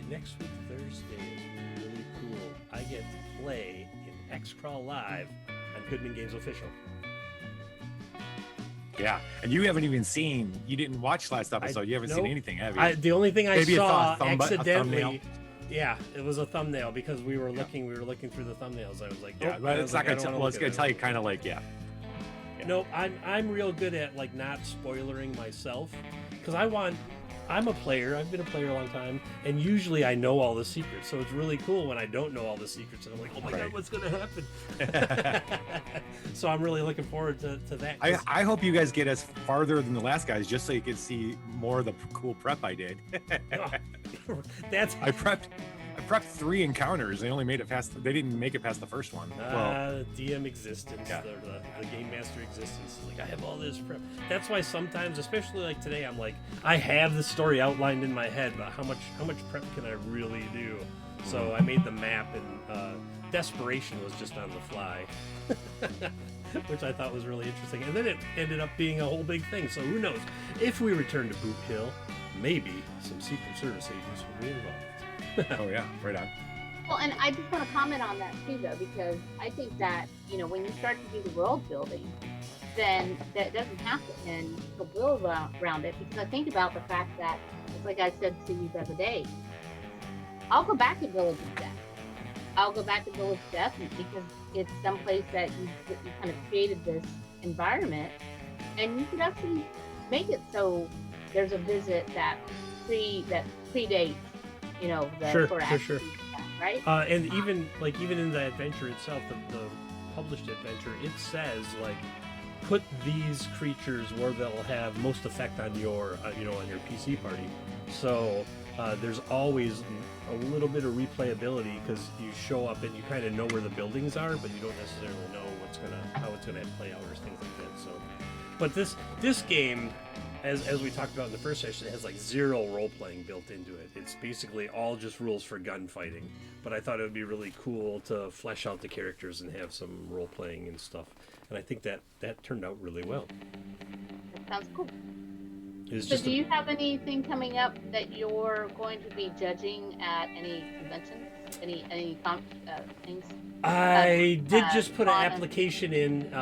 next week Thursday is really cool. I get to play in X-Crawl Live on Goodman Games Official. Yeah, and you haven't even you didn't watch last episode. You haven't seen anything, have you? The only thing I Maybe saw a accidentally. Yeah, it was a thumbnail because we were looking through the thumbnails. I was like, yeah, but it's not gonna tell. Well, it's gonna tell you kind of like, yeah. No, I'm real good at like not spoilering myself because I'm a player. I've been a player a long time, and usually I know all the secrets. So it's really cool when I don't know all the secrets, and I'm like, oh my god, what's gonna happen? So I'm really looking forward to that. I hope you guys get as farther than the last guys, just so you can see more of the cool prep I did. I prepped 3 encounters. They only made it past. They didn't make it past the first one. DM existence, yeah. the game master existence. Like I have all this prep. That's why sometimes, especially like today, I'm like, I have the story outlined in my head, but how much prep can I really do? So I made the map, and desperation was just on the fly, which I thought was really interesting. And then it ended up being a whole big thing. So who knows? If we return to Boot Hill, maybe some Secret Service agents will be involved. Oh yeah, right on. Well, and I just want to comment on that too, though, because I think that, you know, when you start to do the world building, then that doesn't happen, and you'll build around it. Because I think about the fact that, it's like I said to you the other day, I'll go back to Village of Death. I'll go back to Village of Death because it's someplace that you kind of created this environment, and you could actually make it so there's a visit that predates, you know, the sure. Right? And even in the adventure itself, the published adventure, it says like put these creatures where they'll have most effect on your on your PC party. So there's always a little bit of replayability because you show up and you kind of know where the buildings are, but you don't necessarily know how it's gonna play out or things like that. So, but this game, as we talked about in the first session, it has like 0 role-playing built into it. It's basically all just rules for gunfighting. But I thought it would be really cool to flesh out the characters and have some role-playing and stuff. And I think that turned out really well. That sounds cool. So do you have anything coming up that you're going to be judging at any conventions? Any things? I did just put an application in.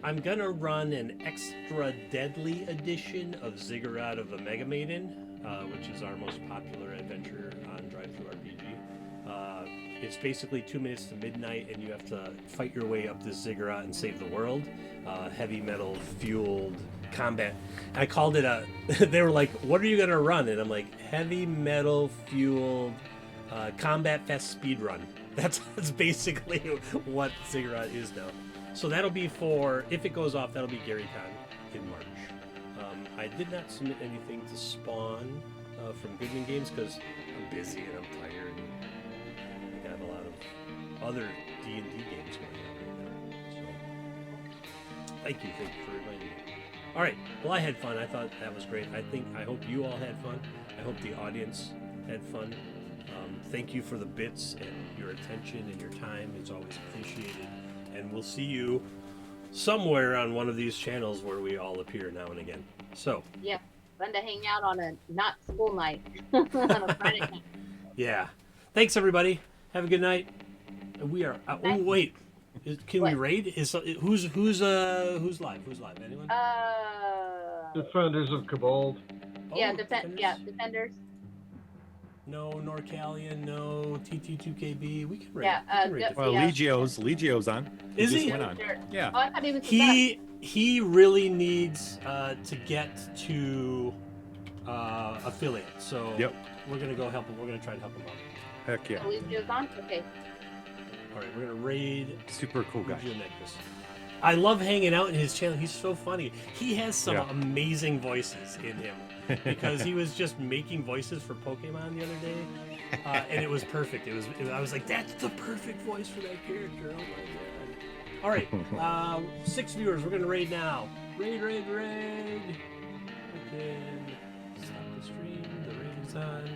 I'm gonna run an extra deadly edition of Ziggurat of the Mega Maiden, which is our most popular adventure on Drive-Thru RPG. It's basically 2 minutes to midnight, and you have to fight your way up this ziggurat and save the world. Heavy metal fueled combat. I called it they were like, "What are you gonna run?" And I'm like, "Heavy metal fueled combat fest speed run." That's basically what Ziggurat is now. So that'll be if it goes off, that'll be GaryCon in March. I did not submit anything to Spawn from Goodman Games because I'm busy and I'm tired. And I got a lot of other D&D games going on right now. So thank you for reminding me. All right. Well, I had fun. I thought that was great. I hope you all had fun. I hope the audience had fun. Thank you for the bits and your attention and your time. It's always appreciated. And we'll see you somewhere on one of these channels where we all appear now and again. So yeah, fun to hang out on a not school night on a Friday night. Yeah, thanks everybody. Have a good night. We are. Oh wait, can we raid? Who's live? Who's live? Anyone? Defenders of Cabal. Yeah, Defenders. No Norcalian, no TT2KB. We can raid. Yeah, well, Legio's on. Is he? Went on. Sure. Yeah. Oh, I thought he was. He really needs to get to affiliate. So we're gonna go help him. We're gonna try to help him out. Heck yeah. So Legio's on. Okay. All right, we're gonna raid. Super cool guy. I love hanging out in his channel. He's so funny. He has some amazing voices in him because he was just making voices for Pokemon the other day, and it was perfect. I was like, that's the perfect voice for that character. Oh my god! All right, 6 viewers. We're gonna raid now. Raid. Again, stop the stream. The raid is on.